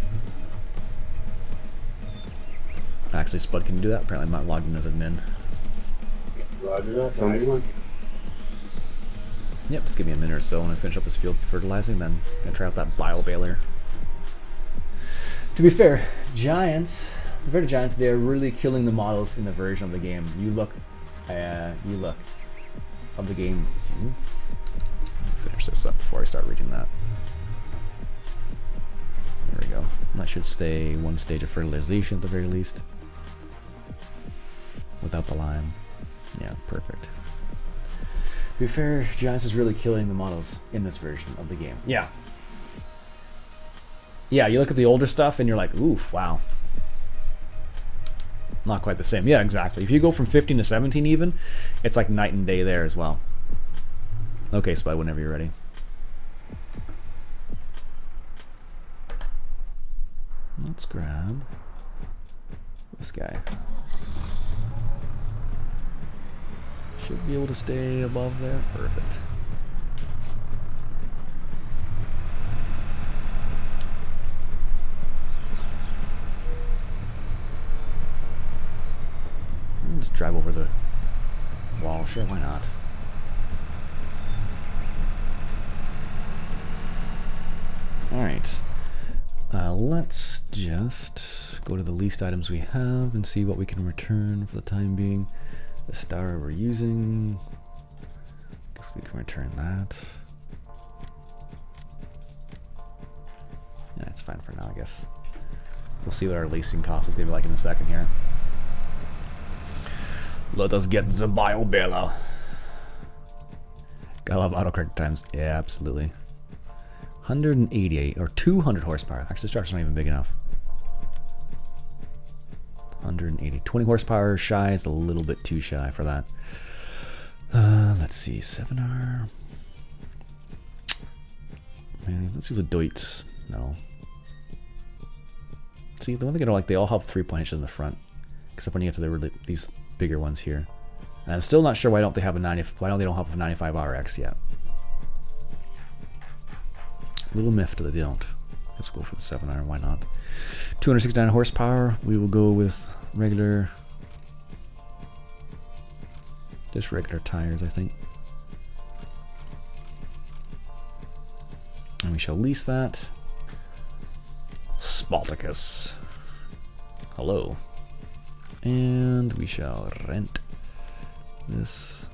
Actually, Spud can do that. Apparently, I'm not logged in as admin. Roger that. Tell me when. Yep, just give me a minute or so when I finish up this field fertilizing, then I'm gonna try out that Bio-baler. To be fair, Giants, compared to Giants, they are really killing the models in the version of the game. You look of the game. Finish this up before I start reading that. There we go. That should stay one stage of fertilization at the very least. Without the lime. Yeah, perfect. To be fair, Giants is really killing the models in this version of the game. Yeah. Yeah, you look at the older stuff and you're like, oof, wow. Not quite the same. Yeah, exactly. If you go from 15 to 17 even, it's like night and day there as well. Okay, Spy, whenever you're ready. Let's grab this guy. Should be able to stay above there. Perfect. Just drive over the wall. Sure, why not? Alright. Let's just go to the least items we have and see what we can return for the time being. The star we're using. Guess we can return that. Yeah, it's fine for now, I guess. We'll see what our leasing cost is going to be like in a second here. Let us get the Bio-baler. Gotta love autocorrect times. Yeah, absolutely. 188 or 200 horsepower. Actually, the starter's not even big enough. 180. 20 horsepower shy is a little bit too shy for that. Let's see. 7R. Maybe, let's use a Deutz. No. See, the one thing I don't like, they all have 3-point hitches in the front. Except when you get to these bigger ones here. And I'm still not sure why don't they have a 90. Why don't they don't have a 95 RX yet? A little miffed that they don't. Let's go for the 7R. Why not? 269 horsepower. We will go with regular, just regular tires, I think. And we shall lease that. Spalticus. Hello. And we shall rent this.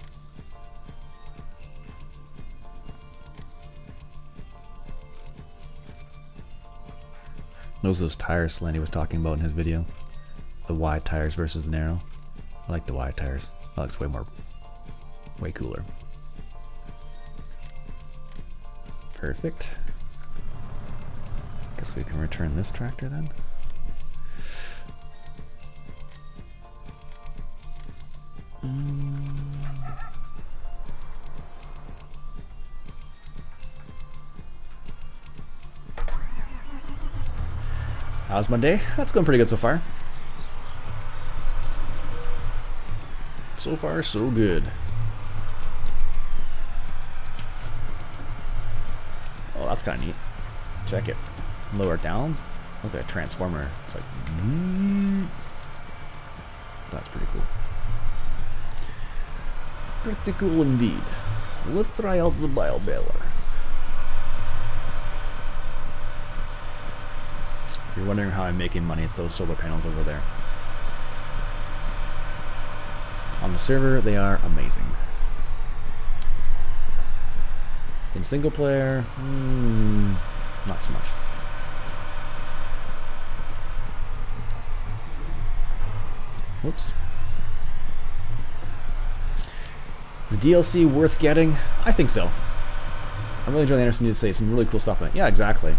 Those are those tires Landy was talking about in his video. The wide tires versus the narrow. I like the wide tires. That looks way cooler. Perfect. Guess we can return this tractor then. How's my day? That's going pretty good so far. So far, so good. Oh, that's kind of neat. Check it. Lower it down. Look at a transformer. It's like... That's pretty cool. Pretty cool indeed. Let's try out the Bio-baler. If you're wondering how I'm making money, it's those solar panels over there. On the server, they are amazing. In single player, not so much. Whoops. Is the DLC worth getting? I think so. I'm really enjoying the Anderson to say some really cool stuff in it. Yeah, exactly.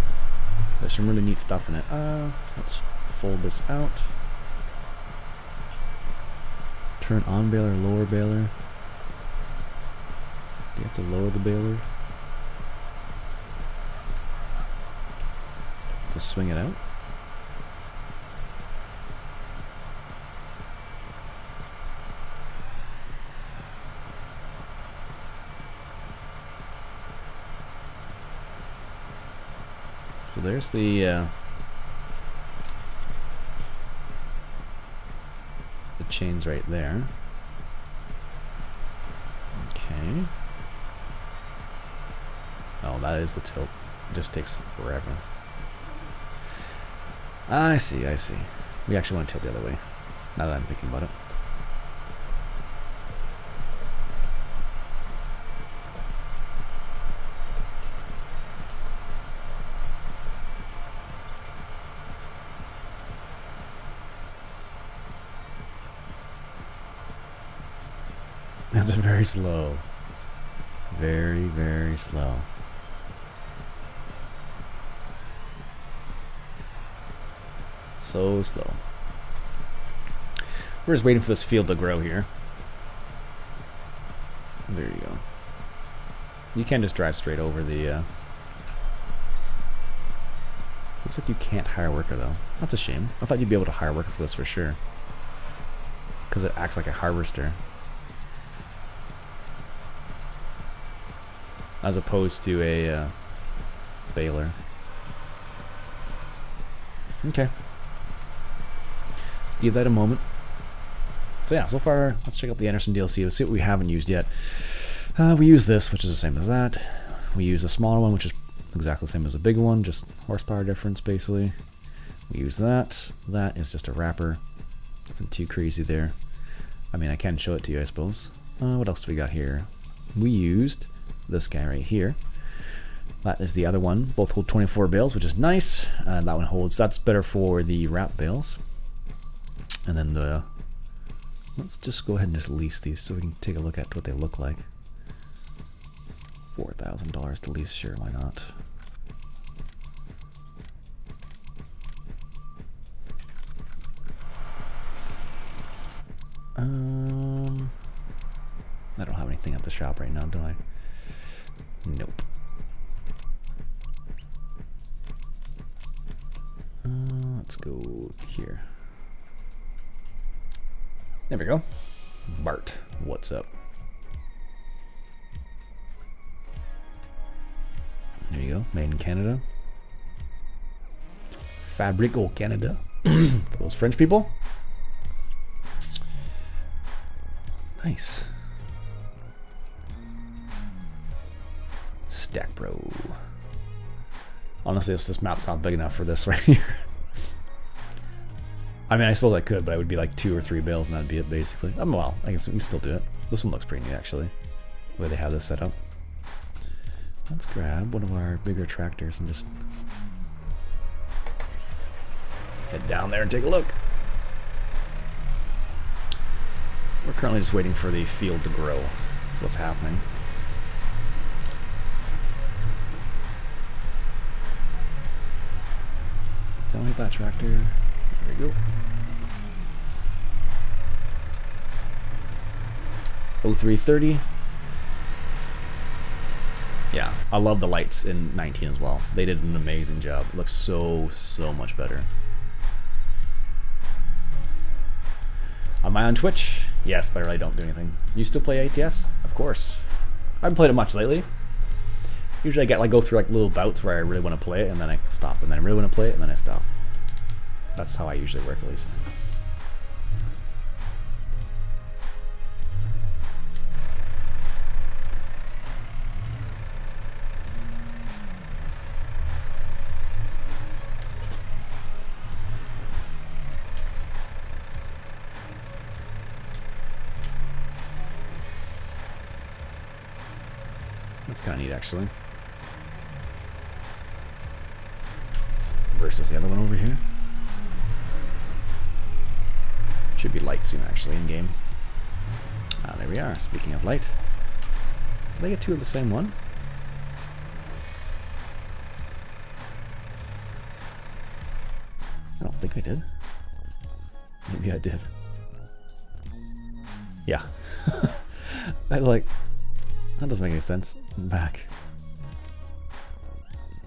There's some really neat stuff in it. Let's fold this out. Turn on baler, lower baler. Do you have to lower the baler to swing it out? So there's the chains right there. Okay. Oh, that is the tilt. It just takes forever. I see, I see. We actually want to tilt the other way, now that I'm thinking about it. That's very slow. Very, very slow. So slow. We're just waiting for this field to grow here. There you go. You can just drive straight over the... Looks like you can't hire a worker though. That's a shame. I thought you'd be able to hire a worker for this for sure. Because it acts like a harvester. As opposed to a baler. Okay. Give that a moment. So yeah, so far, let's check out the Anderson DLC. Let's see what we haven't used yet. We use this, which is the same as that. We use a smaller one, which is exactly the same as a big one, just horsepower difference, basically. We use that. That is just a wrapper. Nothing too crazy there. I mean, I can show it to you, I suppose. What else do we got here? We used this guy right here. That is the other one. Both hold 24 bales, which is nice. That one holds, that's better for the wrap bales. And then the, let's just go ahead and just lease these so we can take a look at what they look like. $4,000 to lease, sure, why not? I don't have anything at the shop right now, do I? Nope. Let's go here. There we go. Bart, what's up? There you go, made in Canada. Fabric au Canada. For those French people. Nice. Stack Bro. Honestly, this map's not big enough for this right here. I mean, I suppose I could, but it would be like 2 or 3 bales and that'd be it basically. Well, I guess we can still do it. This one looks pretty neat actually, the way they have this set up. Let's grab one of our bigger tractors and just head down there and take a look. We're currently just waiting for the field to grow. That's what's happening. Tell me that tractor. There we go. 0330. Yeah, I love the lights in 19 as well. They did an amazing job. It looks so much better. Am I on Twitch? Yes, but I really don't do anything. You still play ATS? Of course. I haven't played it much lately. Usually I get like go through like little bouts where I really want to play it and then I stop, and then I really want to play it and then I stop. That's how I usually work, at least. That's kind of neat, actually. Versus the other one over here. Should be light soon, actually, in game. Ah, there we are. Speaking of light, did I get 2 of the same one? I don't think I did. Maybe I did. Yeah. That doesn't make any sense. I'm back.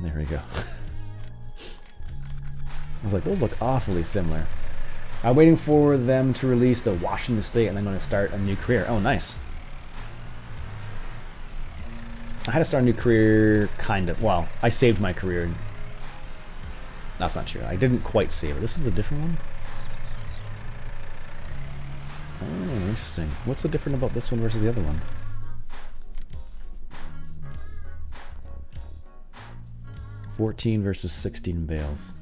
There we go. I was like, those look awfully similar. I'm waiting for them to release the Washington State and I'm going to start a new career. Oh, nice. I had to start a new career, kind of. Well, I saved my career. That's not true. I didn't quite save it. This is a different one? Oh, interesting. What's so different about this one versus the other one? $14 versus 16 bales.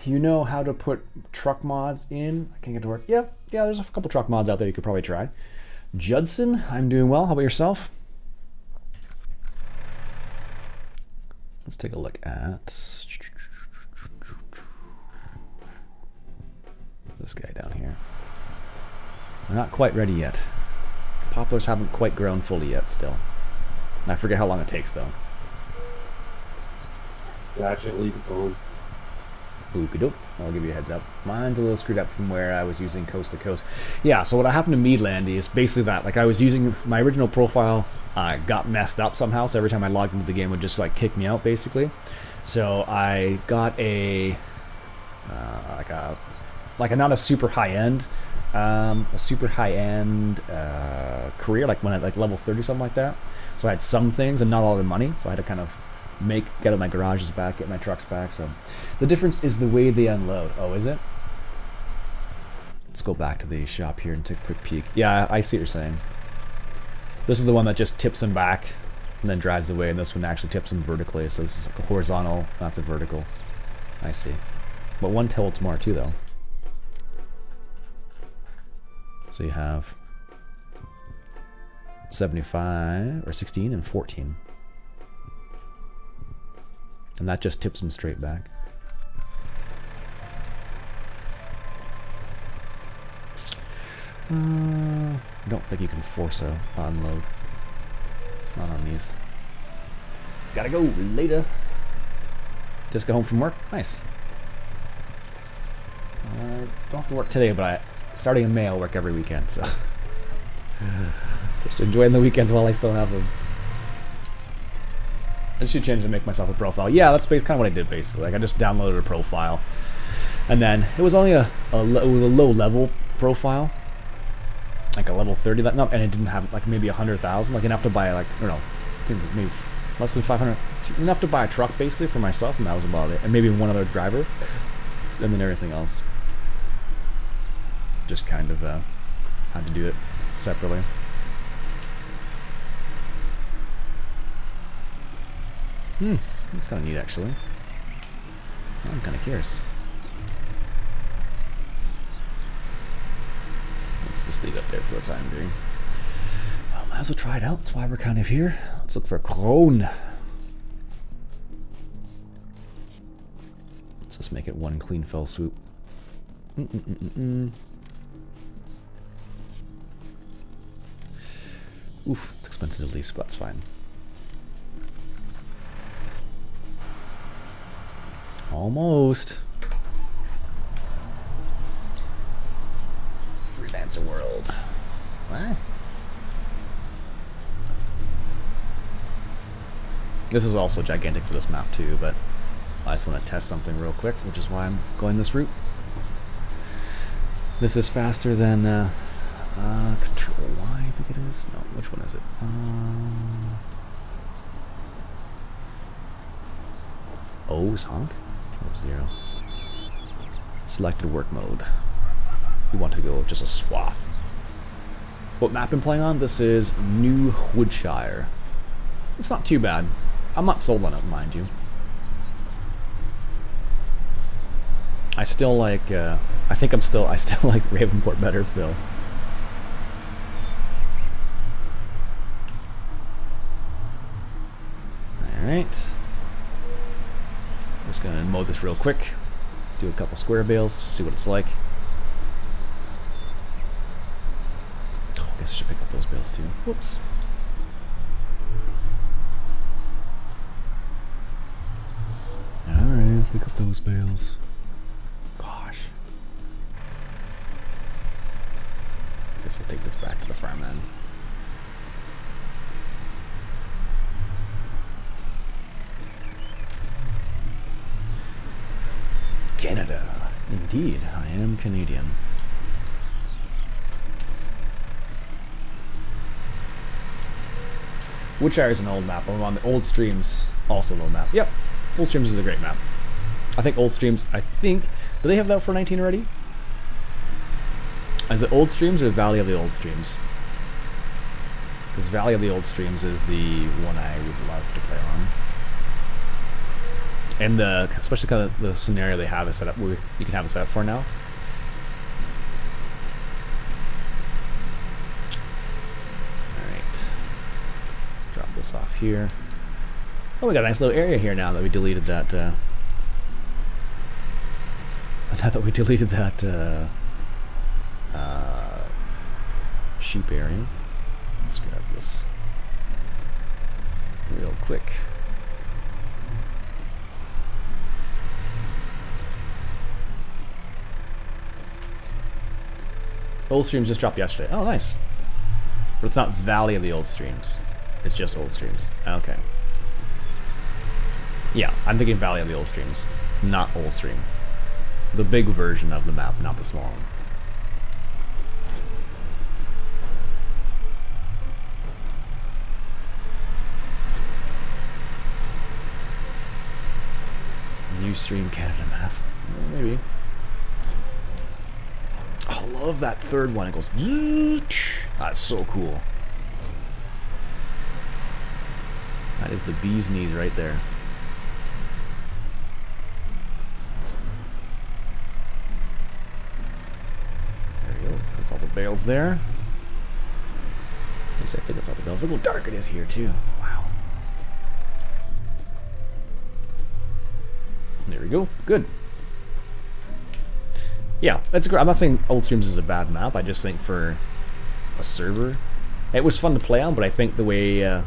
You know how to put truck mods in? I can't get to work. Yeah, there's a couple truck mods out there you could probably try. Judson, I'm doing well. How about yourself? Let's take a look at this guy down here. We're not quite ready yet. Poplars haven't quite grown fully yet still. I forget how long it takes though. Gotcha, leave it going. Okie-doke. I'll give you a heads up. Mine's a little screwed up from where I was using coast to coast. Yeah, so what happened to Meadlandy is basically that. Like I was using my original profile, got messed up somehow, so every time I logged into the game it would just like kick me out basically. So I got a not a super high-end career, like when I like level 30 something like that. So I had some things and not all the money, so I had to kind of get out my garages back, get my trucks back. So the difference is the way they unload. Oh, is it? Let's go back to the shop here and take a quick peek. Yeah, I see what you're saying. This is the one that just tips them back and then drives away, and this one actually tips them vertically. So this is like a horizontal, that's a vertical. I see. But one tilts more too though. So you have 75 or 16 and 14. And that just tips them straight back. I don't think you can force a unload. Not on these. Gotta go later. Just got home from work. Nice. Don't have to work today, but starting in May I'll work every weekend, so just enjoying the weekends while I still have them. I should change to make myself a profile. Yeah, that's kind of what I did basically. Like I just downloaded a profile, and then it was only a low level profile, like a level 30. And it didn't have like maybe 100,000, like enough to buy like I don't know, I think it was maybe less than 500, enough to buy a truck basically for myself, and that was about it. And maybe one other driver, and then everything else. Just kind of had to do it separately. That's kind of neat, actually. I'm kind of curious. Let's just leave it there for the time being. Well, might as well try it out. That's why we're kind of here. Let's look for a crone. Let's just make it one clean fell swoop. Oof, it's expensive to lease, but that's fine. Almost. Freelancer world. What? This is also gigantic for this map too, but I just want to test something real quick, which is why I'm going this route. This is faster than Control Y, I think it is. No, which one is it? O is honk? Or 0. Selected work mode. We want to go just a swath. What map I'm playing on? This is New Woodshire. It's not too bad. I'm not sold on it, mind you. I still like, I still like Ravenport better still. Alright. I'm just gonna mow this real quick. Do a couple square bales, just see what it's like. Oh, I guess I should pick up those bales too. Whoops. Alright, pick up those bales. Gosh. Guess we'll take this back to the farm then. Canada. Indeed, I am Canadian. Woodshire is an old map. I'm on the old streams, also an old map. Yep, old streams is a great map. I think old streams, do they have that for 19 already? Is it old streams or Valley of the Old Streams? Because Valley of the Old Streams is the one I would love to play on. And especially kind of the scenario they have it set up, where you can have it set up for now. Alright. Let's drop this off here. Oh, we got a nice little area here now that we deleted that, now that we deleted that, sheep area. Let's grab this real quick. Old Streams just dropped yesterday. Oh, nice. But it's not Valley of the Old Streams. It's just Old Streams. Okay. Yeah, I'm thinking Valley of the Old Streams, not Old Stream. The big version of the map, not the small one. New Stream Canada map. Maybe. I love that third one. It goes. That's so cool. That is the bee's knees right there. There we go. That's all the bales there. At least I think that's all the bales. Look how dark it is here too. Wow. There we go. Good. Yeah, that's great. I'm not saying Old Streams is a bad map. I just think for a server, it was fun to play on. But I think the way I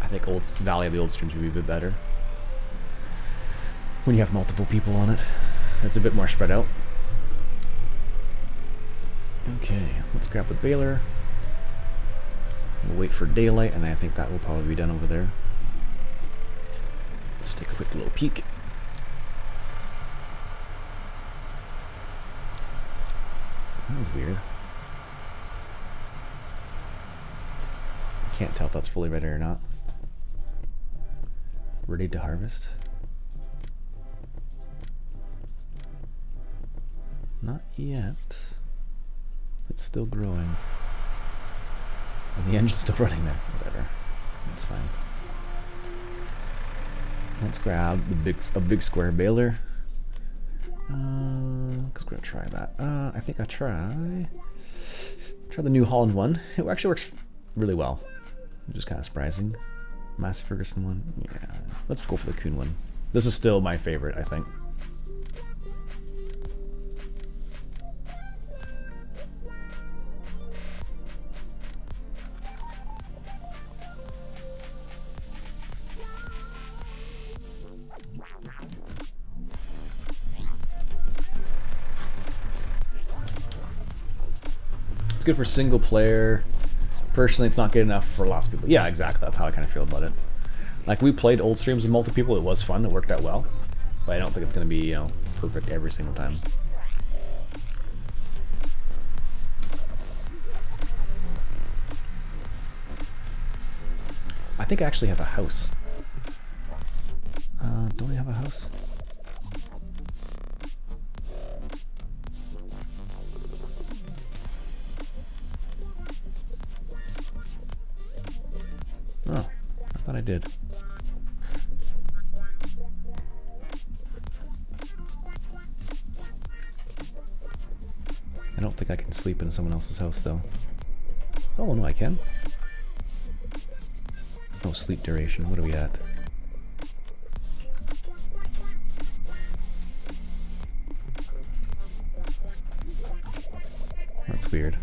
think Valley of the Old Streams would be a bit better when you have multiple people on it. It's a bit more spread out. Okay, let's grab the baler. We'll wait for daylight, and I think that will probably be done over there. Let's take a quick little peek. That was weird. I can't tell if that's fully ready or not. Ready to harvest? Not yet. It's still growing. And the engine's still running there. Whatever. That's fine. Let's grab a big square baler. Because we're gonna try that. I think I try the New Holland one. It actually works really well, which is kind of surprising. Massey Ferguson one. Yeah, let's go for the Kuhn one. This is still my favorite, I think. It's good for single player. Personally, it's not good enough for lots of people. Yeah, exactly. That's how I kind of feel about it. Like, we played old streams with multiple people. It was fun. It worked out well. But I don't think it's going to be, you know, perfect every single time. I think I actually have a house. Don't I have a house? Oh, I thought I did. I don't think I can sleep in someone else's house though. Oh no, I can. Oh, sleep duration. What are we at? That's weird.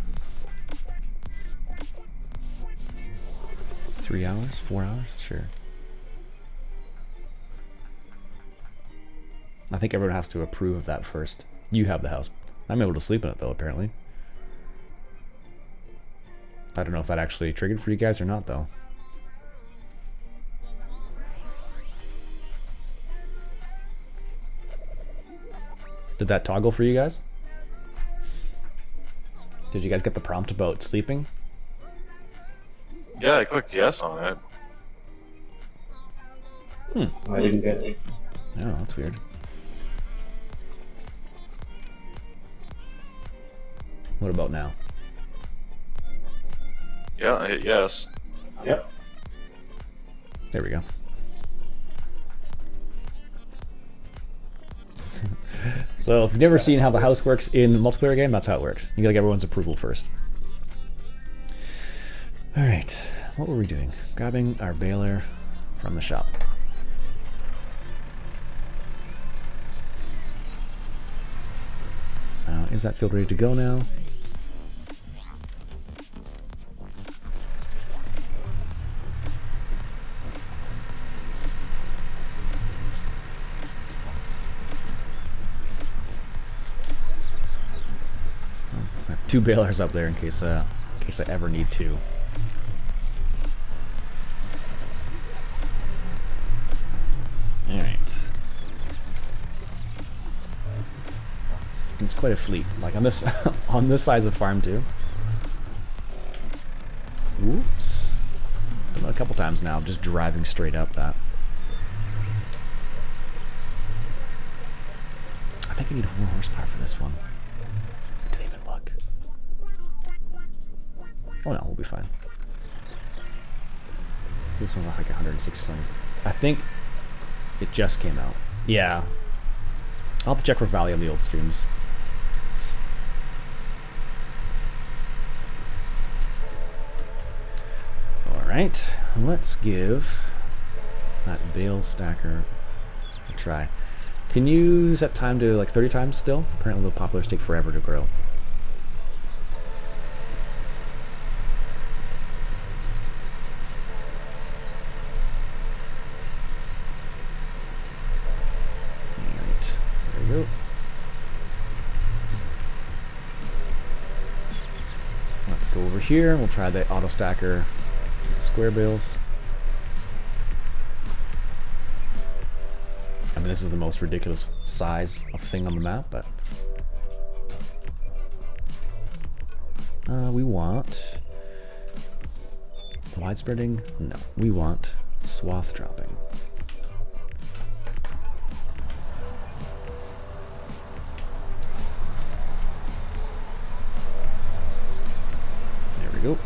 3 hours? 4 hours? Sure. I think everyone has to approve of that first. You have the house. I'm able to sleep in it though, apparently. I don't know if that actually triggered for you guys or not though. Did that toggle for you guys? Did you guys get the prompt about sleeping? Yeah, I clicked yes on it. I didn't get it. Oh, that's weird. What about now? Yeah, I hit yes. Yep. There we go. So if you've never seen how the house works in a multiplayer game, that's how it works. You gotta get everyone's approval first. Alright, what were we doing? Grabbing our baler from the shop. Is that field ready to go now? I have 2 balers up there in case I ever need to. Alright. It's quite a fleet. Like on this on this size of farm too. Oops. Done it a couple times now, just driving straight up that. I think I need 4 horsepower for this one. I didn't even look. Oh no, we'll be fine. This one's like 160 something. I think it just came out. Yeah. I'll have to check for value on the old streams. Alright, let's give that bale stacker a try. Can you set time to like 30 times still? Apparently the poplars take forever to grow. Alright, there we go. Let's go over here and we'll try the auto stacker square bales. I mean, this is the most ridiculous size of thing on the map, but we want widespreading. No, we want swath dropping. There we go.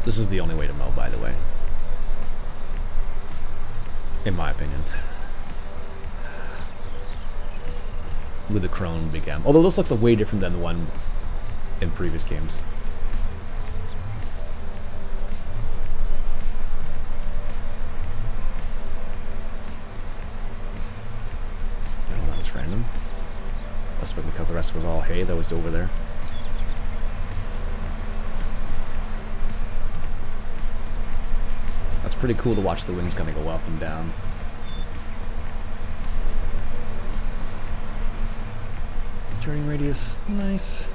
This is the only way to mow, by the way. In my opinion. With the Crone Big M. Although this looks way different than the one in previous games. I don't know, that was random. Must have been because the rest was all hay that was over there. That's pretty cool to watch the winds kind of go up and down. Turning radius, nice.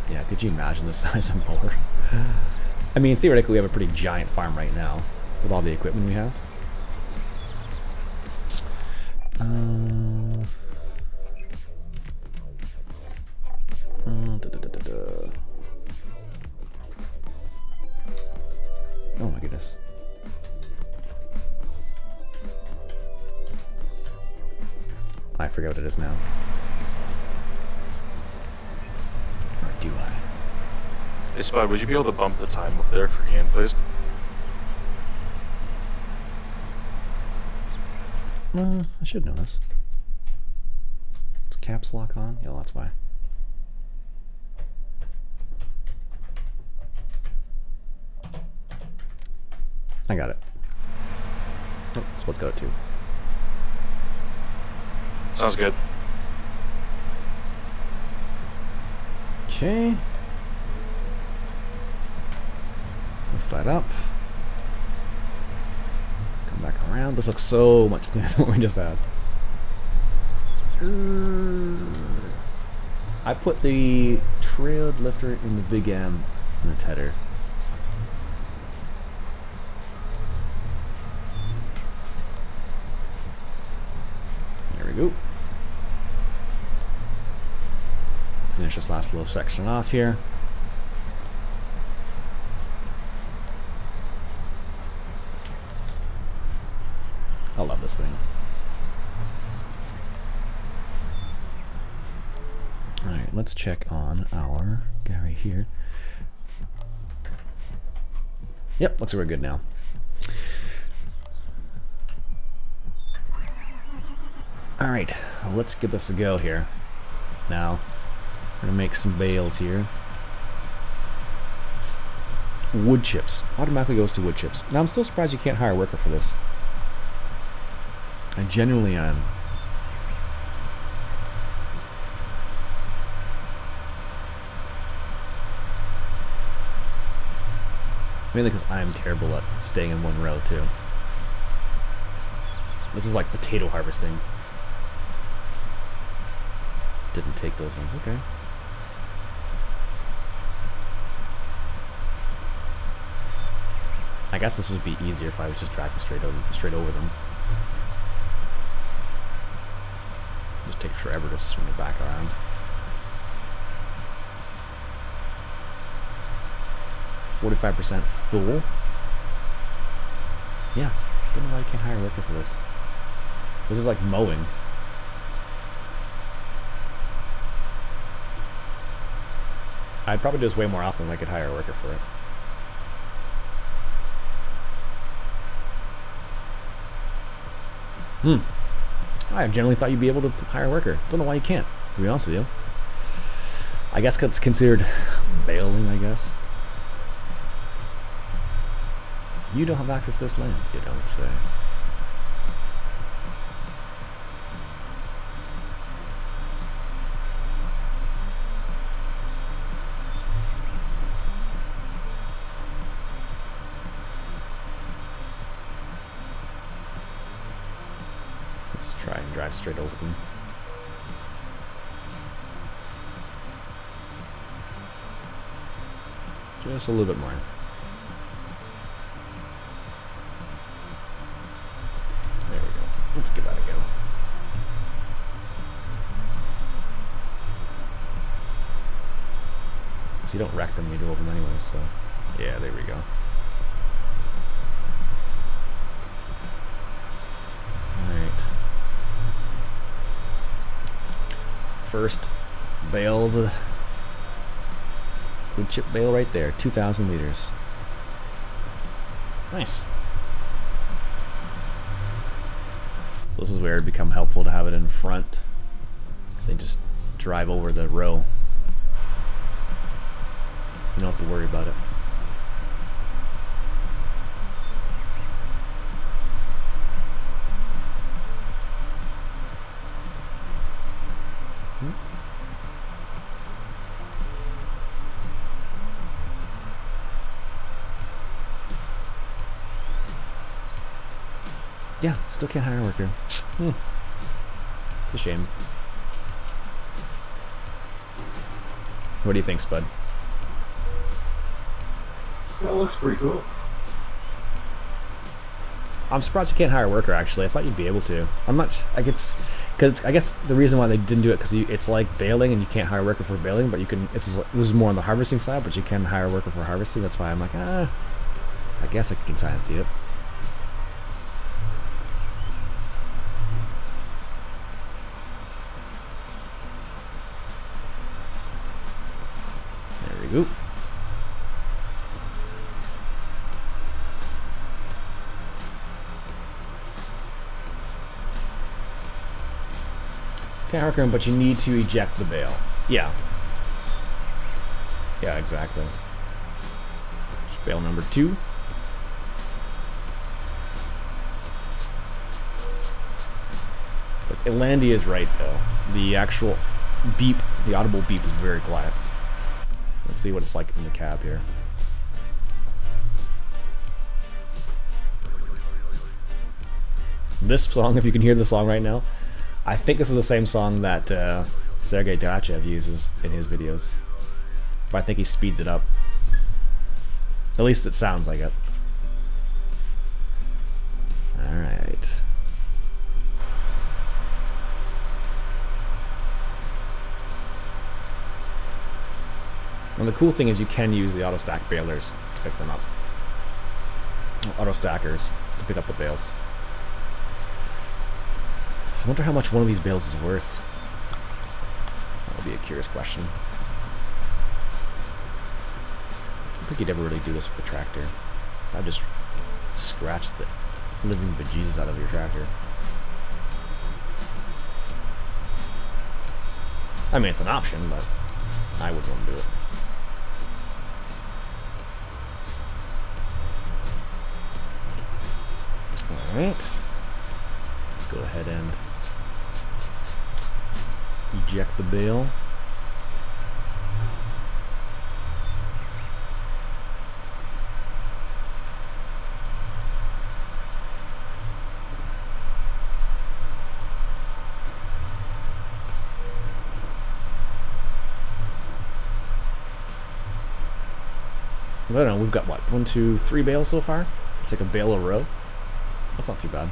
Yeah, could you imagine the size of mower? I mean, theoretically, we have a pretty giant farm right now with all the equipment we have. Oh my goodness. I forget what it is now. Or do I? Hey Spud, would you be able to bump the time up there for Iain, please? I should know this. Is caps lock on? Yeah, that's why. I got it. Oh, that's what's got it too. Sounds good. Okay. Lift that up. Come back around. This looks so much cleaner than what we just had. I put the trailed lifter in the Big M and the tether. There we go. Finish this last little section off here. I love this thing. Alright, let's check on our guy right here. Yep, looks like we're good now. Alright, let's give this a go here. Now, we're gonna make some bales here. Wood chips. Automatically goes to wood chips. Now, I'm still surprised you can't hire a worker for this. I genuinely am. Mainly because I'm terrible at staying in one row, too. This is like potato harvesting. Didn't take those ones, okay. I guess this would be easier if I was just driving straight over them. Just take forever to swing it back around. %45% full. Yeah, don't know why you can't hire a worker for this. This is like mowing. I'd probably do this way more often if I could hire a worker for it. I generally thought you'd be able to hire a worker. Don't know why you can't, to be honest with you. I guess it's considered baling, I guess. You don't have access to this land, you don't say. Let's try and drive straight over them. Just a little bit more. There we go. Let's give that a go. So you don't wreck them, you do over them anyway, so... Yeah, there we go. Alright. first bale of the wood chip bale right there, 2,000 liters. Nice. So this is where it become helpful to have it in front. They just drive over the row. You don't have to worry about it. Yeah, still can't hire a worker. It's a shame. What do you think, Spud? That looks pretty cool. I'm surprised you can't hire a worker, actually. I thought you'd be able to. I'm not... I guess the reason why they didn't do it, because it's like baling, and you can't hire a worker for baling, but you can... This is more on the harvesting side, but you can hire a worker for harvesting. That's why I'm like, I guess I can kind of see it. There we go. Can't hark him, but you need to eject the bale. Yeah. Yeah, exactly. Here's bale number 2. But Ilandia is right, though. The actual beep, the audible beep is very quiet. Let's see what it's like in the cab here. This song, if you can hear the song right now, I think this is the same song that Sergei Dyachev uses in his videos. But I think he speeds it up. At least it sounds like it. Alright. And the cool thing is you can use the auto stack balers to pick them up. Auto stackers to pick up the bales. I wonder how much one of these bales is worth. That'll be a curious question. I don't think you'd ever really do this with a tractor. I'd just scratch the living bejesus out of your tractor. I mean, it's an option, but I wouldn't want to do it. Alright. Let's go ahead and eject the bale. I don't know, we've got what, 1, 2, 3 bales so far? It's like a bale a row. That's not too bad.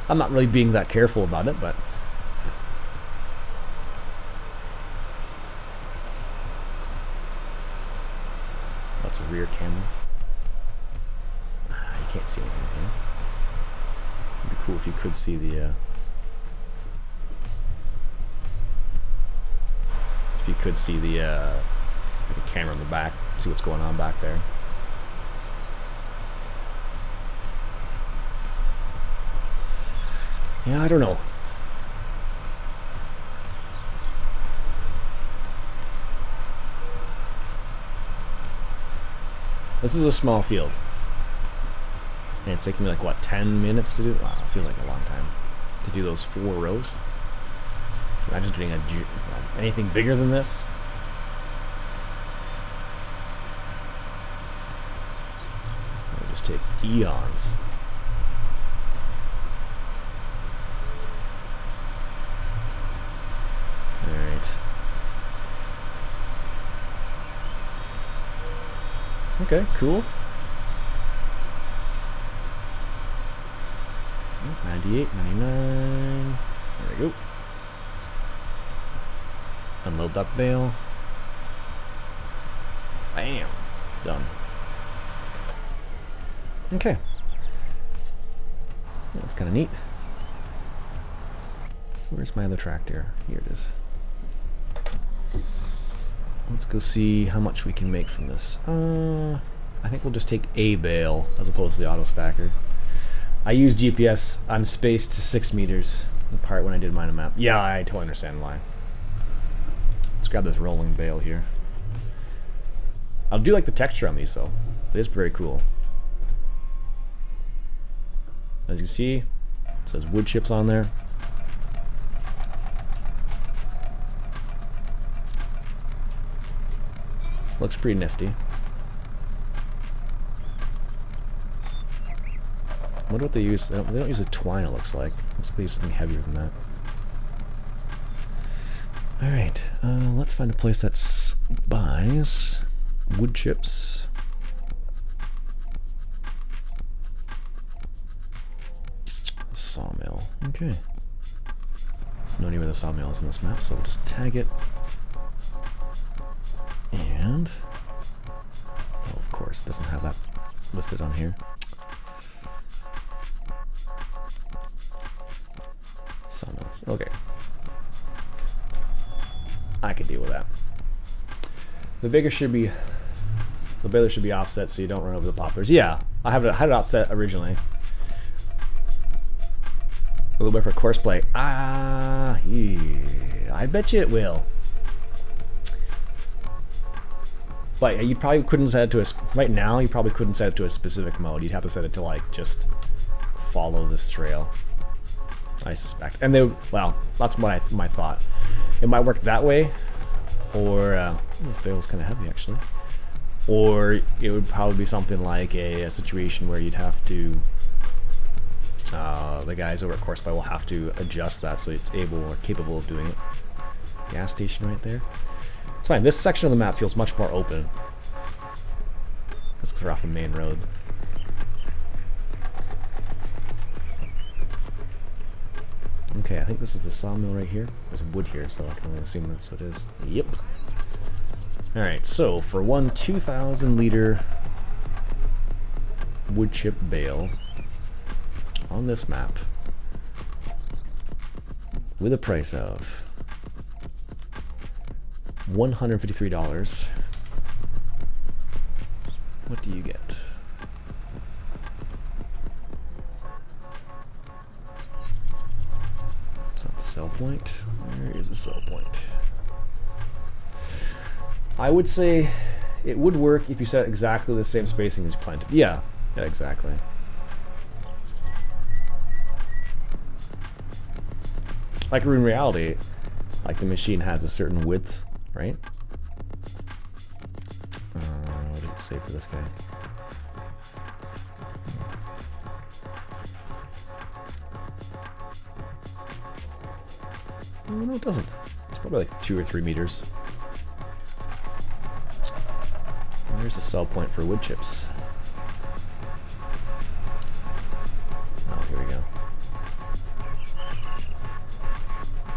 I'm not really being that careful about it, but that's a rear camera. You can't see anything here. It'd be cool if you could see the camera in the back, see what's going on back there. Yeah, I don't know. This is a small field. And it's taking me like, what, 10 minutes to do? Wow, I feel like a long time. To do those 4 rows. Imagine doing anything bigger than this. It would just take eons. Okay, cool. 98, 99. There we go. Unload that bale. Bam. Done. Okay. That's kind of neat. Where's my other tractor? Here it is. let's go see how much we can make from this. I think we'll just take a bale as opposed to the auto stacker. I used GPS. I'm spaced to 6 meters apart when I did mine map. Yeah, I totally understand why. Let's grab this rolling bale here. I do like the texture on these though. It is very cool. As you see, it says wood chips on there. Looks pretty nifty. I wonder what they use. They don't use a twine, it looks like. Looks like they use something heavier than that. Alright, let's find a place that buys wood chips. A sawmill. Okay. No idea where the sawmill is in this map, so we'll just tag it. And, oh, of course, it doesn't have that listed on here. Sawmills. Okay. I can deal with that. The baler should be offset so you don't run over the poplars. Yeah, I had it offset originally. A little bit for course play. Yeah, I bet you it will. But you probably couldn't set it to a right now. You probably couldn't set it to a specific mode. You'd have to set it to like just follow this trail, I suspect. And they, well, that's what my thought. It might work that way, or this bale's kind of heavy actually. Or it would probably be something like a situation where you'd have to, the guys over at Corsair will have to adjust that so it's able or capable of doing it. Gas station right there. It's fine. This section of the map feels much more open. Because we're off a main road. Okay, I think this is the sawmill right here. There's wood here, so I can only assume that's what it is. Yep. Alright, so for one 2,000 liter wood chip bale on this map with a price of $153. What do you get? It's not the sell point. Where is the sell point? I would say it would work if you set exactly the same spacing as you planted. Yeah, exactly. Like in reality, like the machine has a certain width, right? What does it say for this guy? Oh, no, it doesn't. It's probably like 2 or 3 meters. There's the sell point for wood chips. Oh, here we go.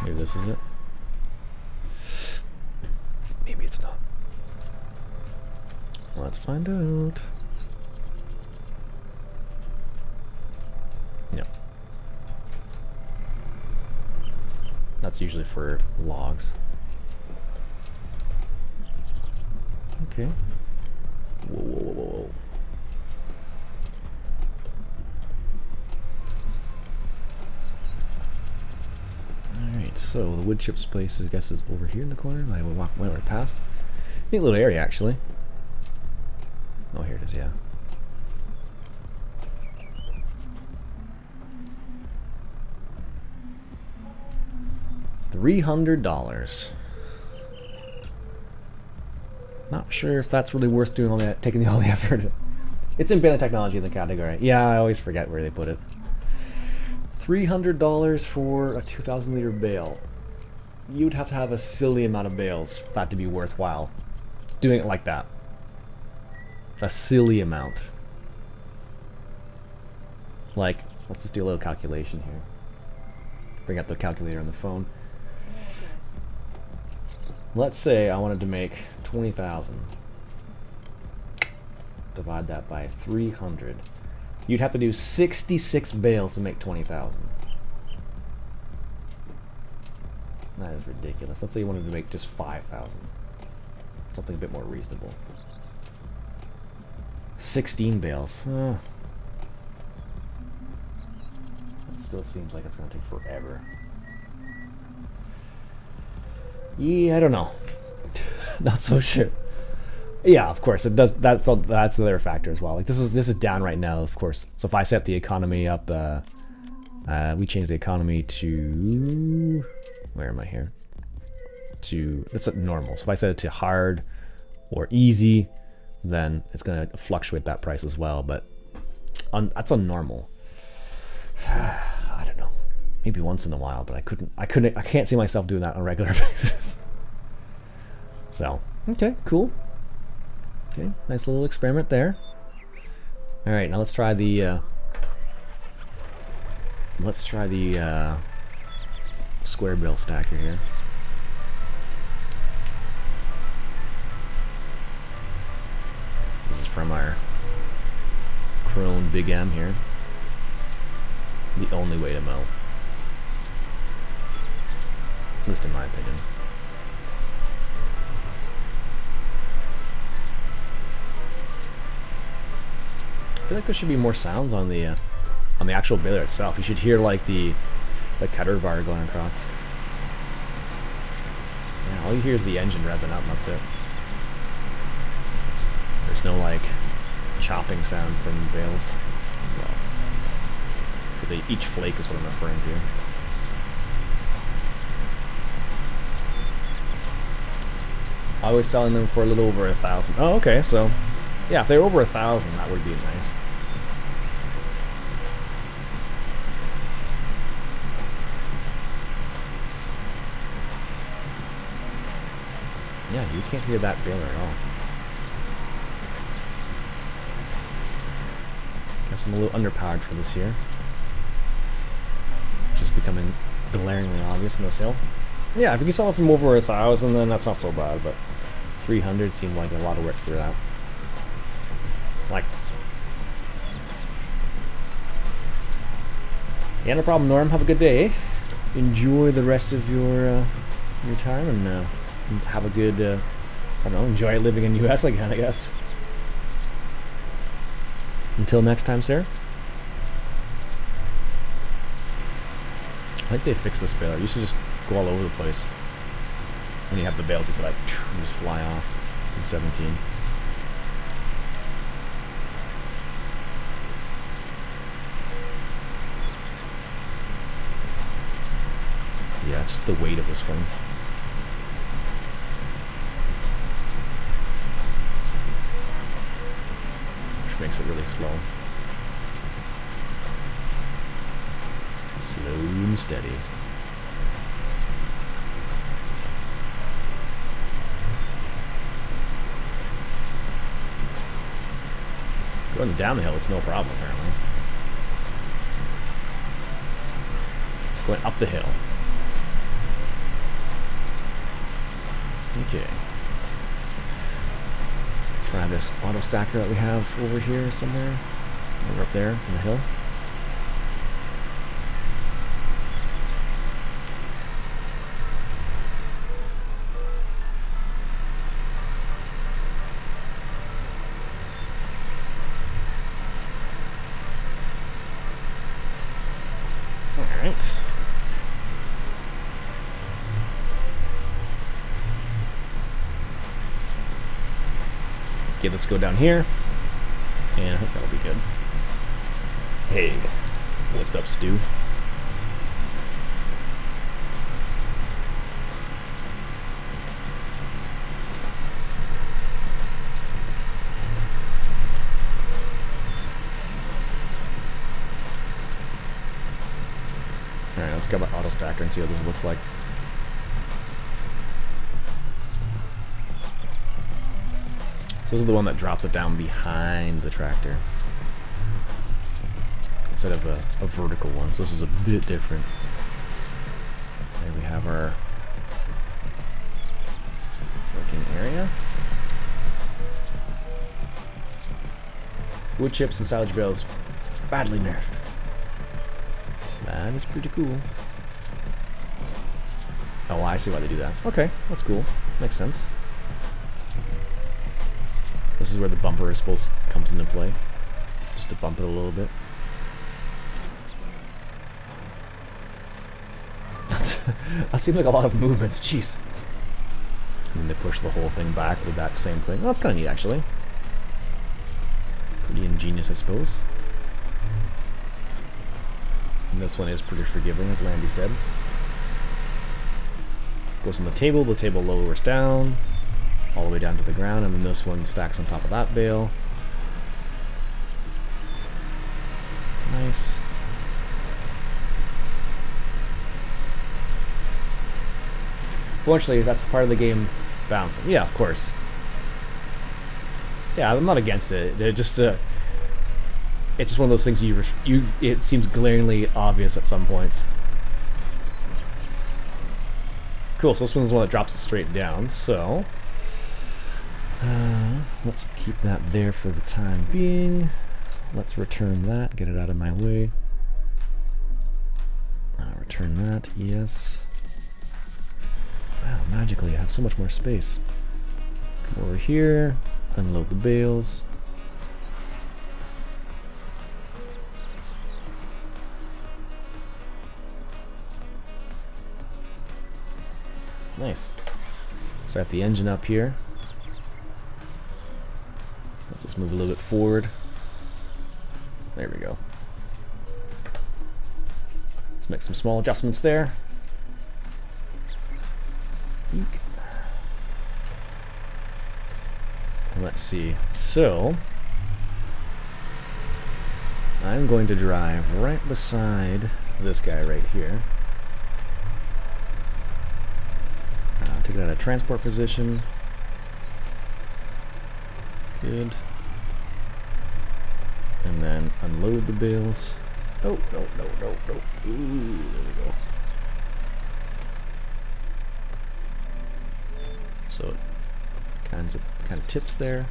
Maybe this is it. Maybe it's not. Let's find out. No. That's usually for logs. Okay. Whoa, whoa, whoa, whoa. Alright, so the wood chips place, I guess, is over here in the corner. I will walk right past. Neat little area, actually. Oh, here it is, yeah. $300. Not sure if that's really worth doing all that, taking all the effort. It's in Baling technology in the category. Yeah, I always forget where they put it. $300 for a 2,000 liter bale. You'd have to have a silly amount of bales for that to be worthwhile. Doing it like that. A silly amount. Like, let's just do a little calculation here. Bring up the calculator on the phone. Let's say I wanted to make 20,000. Divide that by 300. You'd have to do 66 bales to make 20,000. That is ridiculous. Let's say you wanted to make just 5,000. Something a bit more reasonable. 16 bales. That still seems like it's going to take forever. Yeah, I don't know. Not so sure. Yeah, of course it does. That's another factor as well. Like this is down right now, of course. So if I set the economy up, we change the economy to where am I here? To it's normal. So if I set it to hard or easy, then it's gonna fluctuate that price as well. But that's on normal. I don't know. Maybe once in a while, but I can't see myself doing that on a regular basis. So okay, cool. Okay, nice little experiment there. All right, now let's try the square bill stacker here. This is from our Crone Big M here. The only way to mow, at least in my opinion. I feel like there should be more sounds on the actual baler itself. You should hear like the cutter bar going across. Yeah, all you hear is the engine revving up, and that's it. There's no like chopping sound from bales. Well, for each flake is what I'm referring to. I was selling them for a little over 1,000. Oh, okay, so yeah, if they're over 1,000, that would be nice. Yeah, you can't hear that baler at all. Guess I'm a little underpowered for this here. Just becoming glaringly obvious in this hill. Yeah, if you can sell it from over 1,000, then that's not so bad, but 300 seemed like a lot of work for that. Like, yeah, no problem, Norm. Have a good day. Enjoy the rest of your time, and have a good, I don't know, enjoy living in the US again, I guess. Until next time, sir. I think they fixed this baler. It used to just go all over the place. When you have the bales, it could like just fly off in 17. Yeah, just the weight of this one. Which makes it really slow. Slow and steady. Going down the hill is no problem, apparently. It's going up the hill. Okay. Try this auto stacker that we have over here somewhere. Over up there on the hill. Alright. Okay, let's go down here, and I think that'll be good. Hey, what's up, Stu? Alright, let's grab an auto stacker and see what this looks like. So this is the one that drops it down behind the tractor instead of a vertical one. So this is a bit different. There we have our working area. Wood chips and silage bales badly nerfed. That is pretty cool. Oh, I see why they do that. Okay, that's cool. Makes sense. This is where the bumper is comes into play. Just to bump it a little bit. That seems like a lot of movements, jeez. And then they push the whole thing back with that same thing. Oh, that's kind of neat, actually. Pretty ingenious, I suppose. And this one is pretty forgiving, as Landy said. Goes on the table lowers down, all the way down to the ground, and then this one stacks on top of that bale. Nice. Fortunately, that's part of the game balancing. Yeah, of course. Yeah, I'm not against it. It's just one of those things it seems glaringly obvious at some points. Cool, so this one's the one that drops it straight down, so let's keep that there for the time being. Let's return that, get it out of my way. Return that, yes. Wow, magically I have so much more space. Come over here, unload the bales. Nice. Start the engine up here. Let's just move a little bit forward. There we go. Let's make some small adjustments there. Eek. Let's see. So, I'm going to drive right beside this guy right here. Take it out of transport position. Good. And then unload the bales. Oh, no. Ooh, there we go. So it kind of tips there.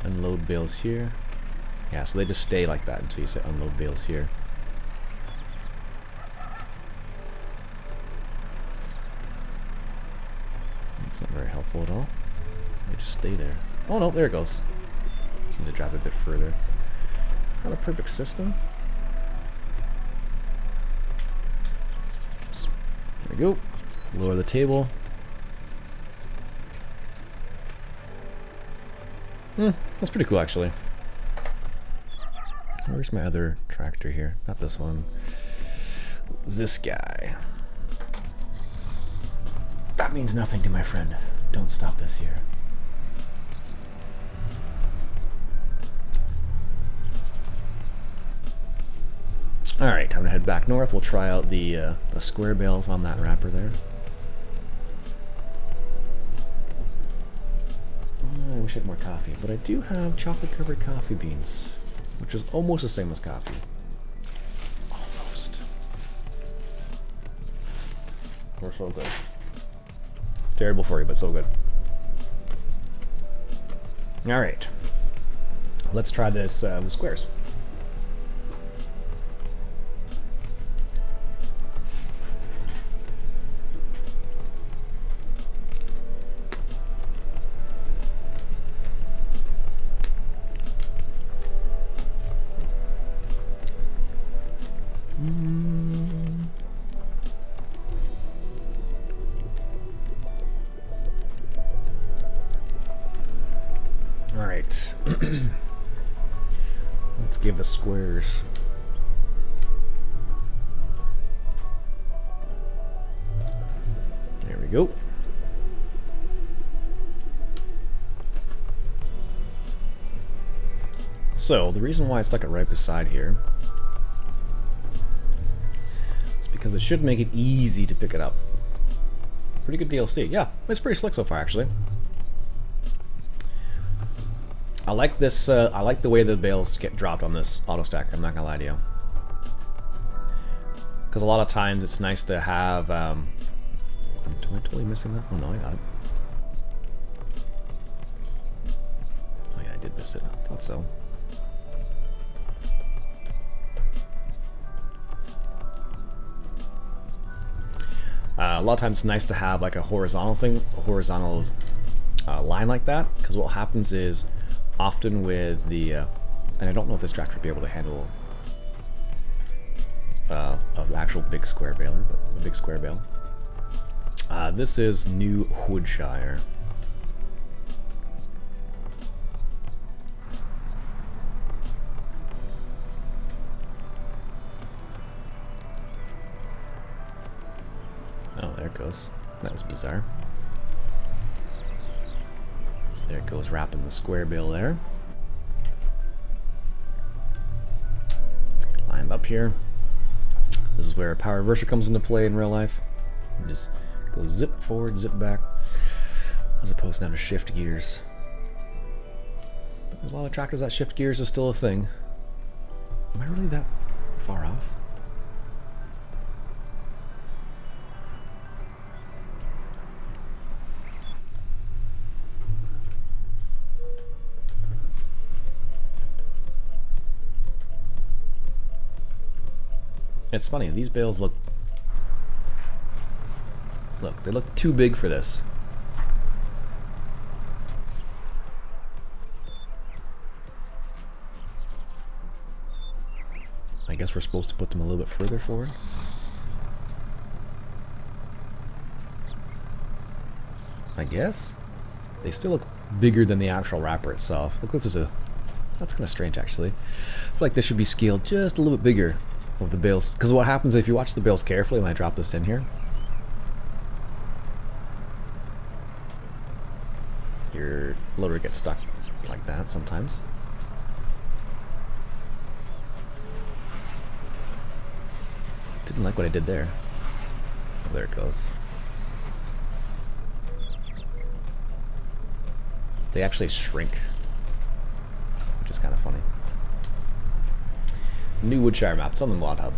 Unload bales here. Yeah, so they just stay like that until you say unload bales here. That's not very helpful at all. They just stay there. Oh no, there it goes. Just need to drop it a bit further. Not a perfect system. Oops. There we go. Lower the table. That's pretty cool actually. Where's my other tractor here? Not this one. This guy. That means nothing to my friend. Don't stop this here. Alright, time to head back north. We'll try out the square bales on that wrapper there. I wish I had more coffee, but I do have chocolate-covered coffee beans, which is almost the same as coffee. Almost. We're so good. Terrible for you, but so good. Alright. Let's try this with squares. Alright. Let's give the squares. There we go. So, the reason why I stuck it right beside here is because it should make it easy to pick it up. Pretty good DLC. Yeah, it's pretty slick so far, actually. I like this, I like the way the bales get dropped on this auto stacker, I'm not gonna lie to you. Because a lot of times it's nice to have, am I totally missing that? Oh no, I got it. Oh yeah, I did miss it, I thought so. A lot of times it's nice to have like a horizontal thing, line like that, because what happens is often with the and I don't know if this tractor would be able to handle an actual big square baler, but a big square bale. This is New Woodshire. Oh, there it goes. That was bizarre. So there it goes, wrapping the square bale there. Let's get lined up here. This is where a power reverser comes into play in real life. You just go zip forward, zip back, as opposed now to shift gears. But there's a lot of tractors that shift gears is still a thing. Am I really that far off? It's funny, these bales look, they look too big for this. I guess we're supposed to put them a little bit further forward. I guess? They still look bigger than the actual wrapper itself. Look, this is that's kind of strange actually. I feel like this should be scaled just a little bit bigger of the bales, because what happens if you watch the bales carefully when I drop this in here, your loader gets stuck like that sometimes. Didn't like what I did there. Oh, there it goes. They actually shrink, which is kind of funny. New Woodshire map, it's on the mod hub.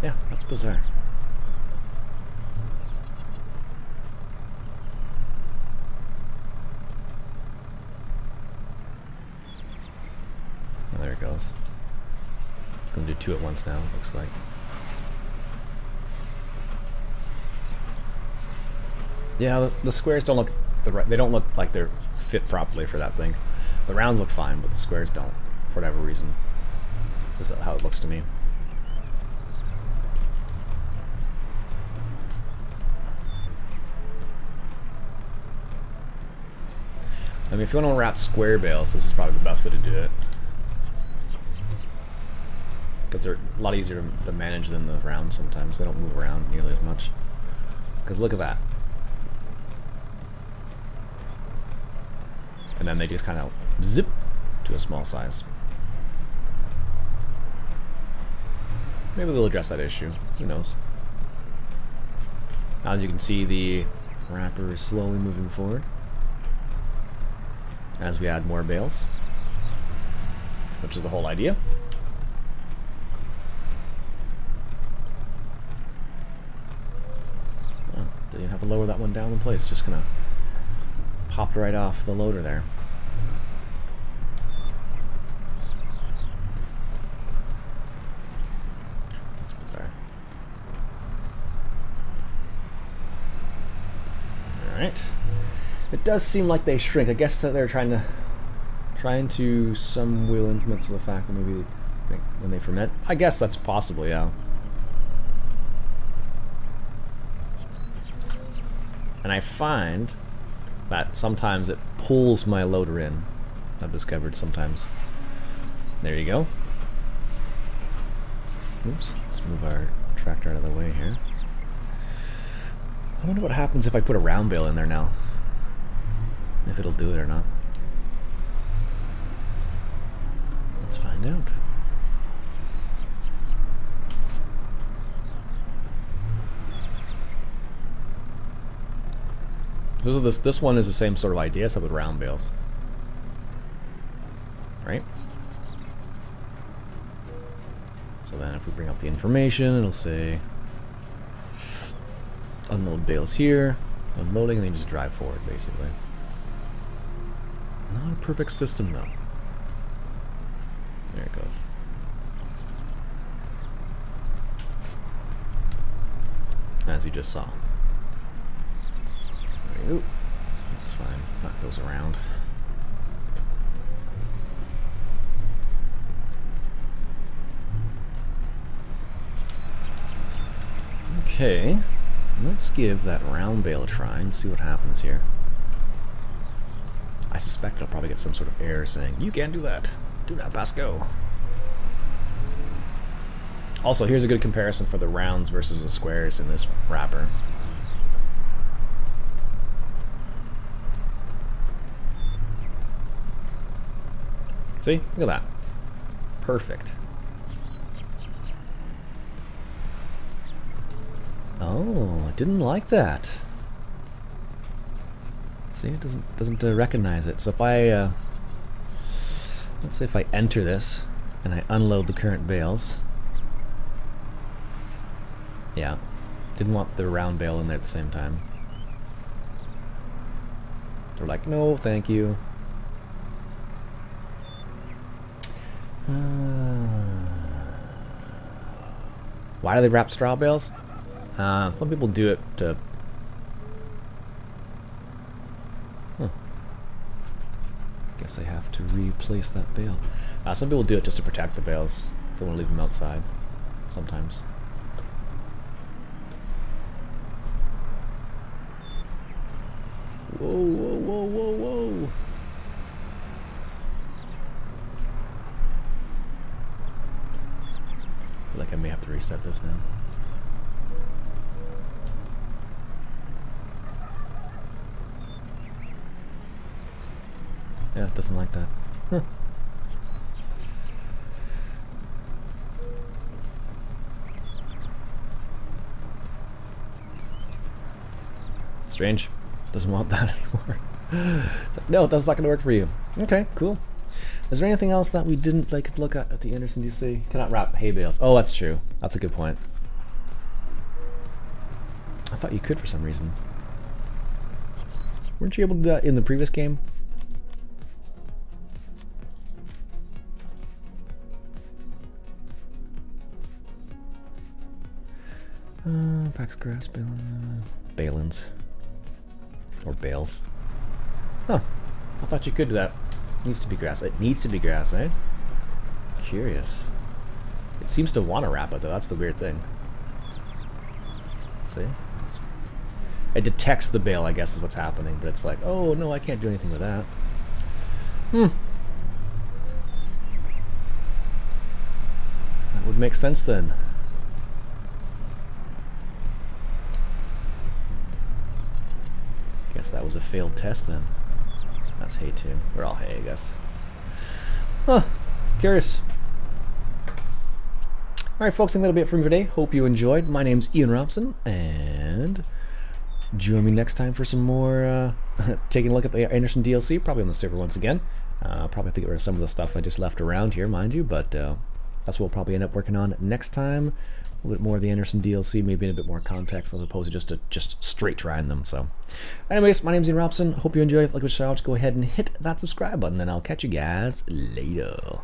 Yeah, that's bizarre. Oh, there it goes. It's gonna do two at once now, it looks like. Yeah, the squares don't look they don't look like they're fit properly for that thing. The rounds look fine, but the squares don't, for whatever reason. This is how it looks to me. I mean, if you want to wrap square bales, this is probably the best way to do it. Because they're a lot easier to manage than the rounds sometimes. They don't move around nearly as much. Because look at that. And then they just kind of zip to a small size. Maybe they'll address that issue. Who knows? Now, as you can see, the wrapper is slowly moving forward as we add more bales, which is the whole idea. Oh, didn't even have to lower that one down in place, just gonna popped right off the loader there. That's bizarre. Alright. It does seem like they shrink. I guess that they're trying to some will implement to the fact that maybe when they ferment. I guess that's possible, yeah. And I find that sometimes it pulls my loader in. I've discovered sometimes. There you go. Oops, let's move our tractor out of the way here. I wonder what happens if I put a round bale in there now. If it'll do it or not. Let's find out. This one is the same sort of idea, except with round bales. Right? So then if we bring up the information, it'll say unload bales here. Unloading and then you just drive forward, basically. Not a perfect system, though. There it goes. As you just saw. There you go. That's fine. Knock those around. Okay. Let's give that round bale a try and see what happens here. I suspect I'll probably get some sort of error saying, "You can't do that. Do not pass go." Also, here's a good comparison for the rounds versus the squares in this wrapper. See? Look at that. Perfect. Oh, I didn't like that. See, it doesn't recognize it. So if I let's say if I enter this and I unload the current bales. Yeah, didn't want the round bale in there at the same time. They're like, no, thank you. Why do they wrap straw bales? Some people do it to... Guess I have to replace that bale. Some people do it just to protect the bales. If they want to leave them outside. Sometimes. Whoa, whoa, whoa, whoa, whoa. I feel like I may have to reset this now. Yeah, it doesn't like that. Huh. Strange. Doesn't want that anymore. Like, no, that's not going to work for you. Okay, cool. Is there anything else that we didn't look at the Anderson DC? Cannot wrap hay bales. Oh, that's true. That's a good point. I thought you could for some reason. Weren't you able to do that in the previous game? Pax grass bale, balins. Or bales. Huh. I thought you could do that. Needs to be grass. It needs to be grass, eh? Curious. It seems to want to wrap it though. That's the weird thing. See? It detects the bale, I guess, is what's happening. But it's like, oh no, I can't do anything with that. That would make sense then. Guess that was a failed test then. That's hay too. We're all hay, I guess. Huh. Curious. Alright folks, I think that'll be it for me today. Hope you enjoyed. My name's Iain Robson, and join me next time for some more taking a look at the Anderson DLC, probably on the server once again. Probably have to get rid of some of the stuff I just left around here, mind you, but that's what we'll probably end up working on next time. A little bit more of the Anderson DLC, maybe in a bit more context as opposed to just straight trying them. So anyways, my name's Iain Robson. Hope you enjoyed. If you like what you saw, just go ahead and hit that subscribe button, and I'll catch you guys later.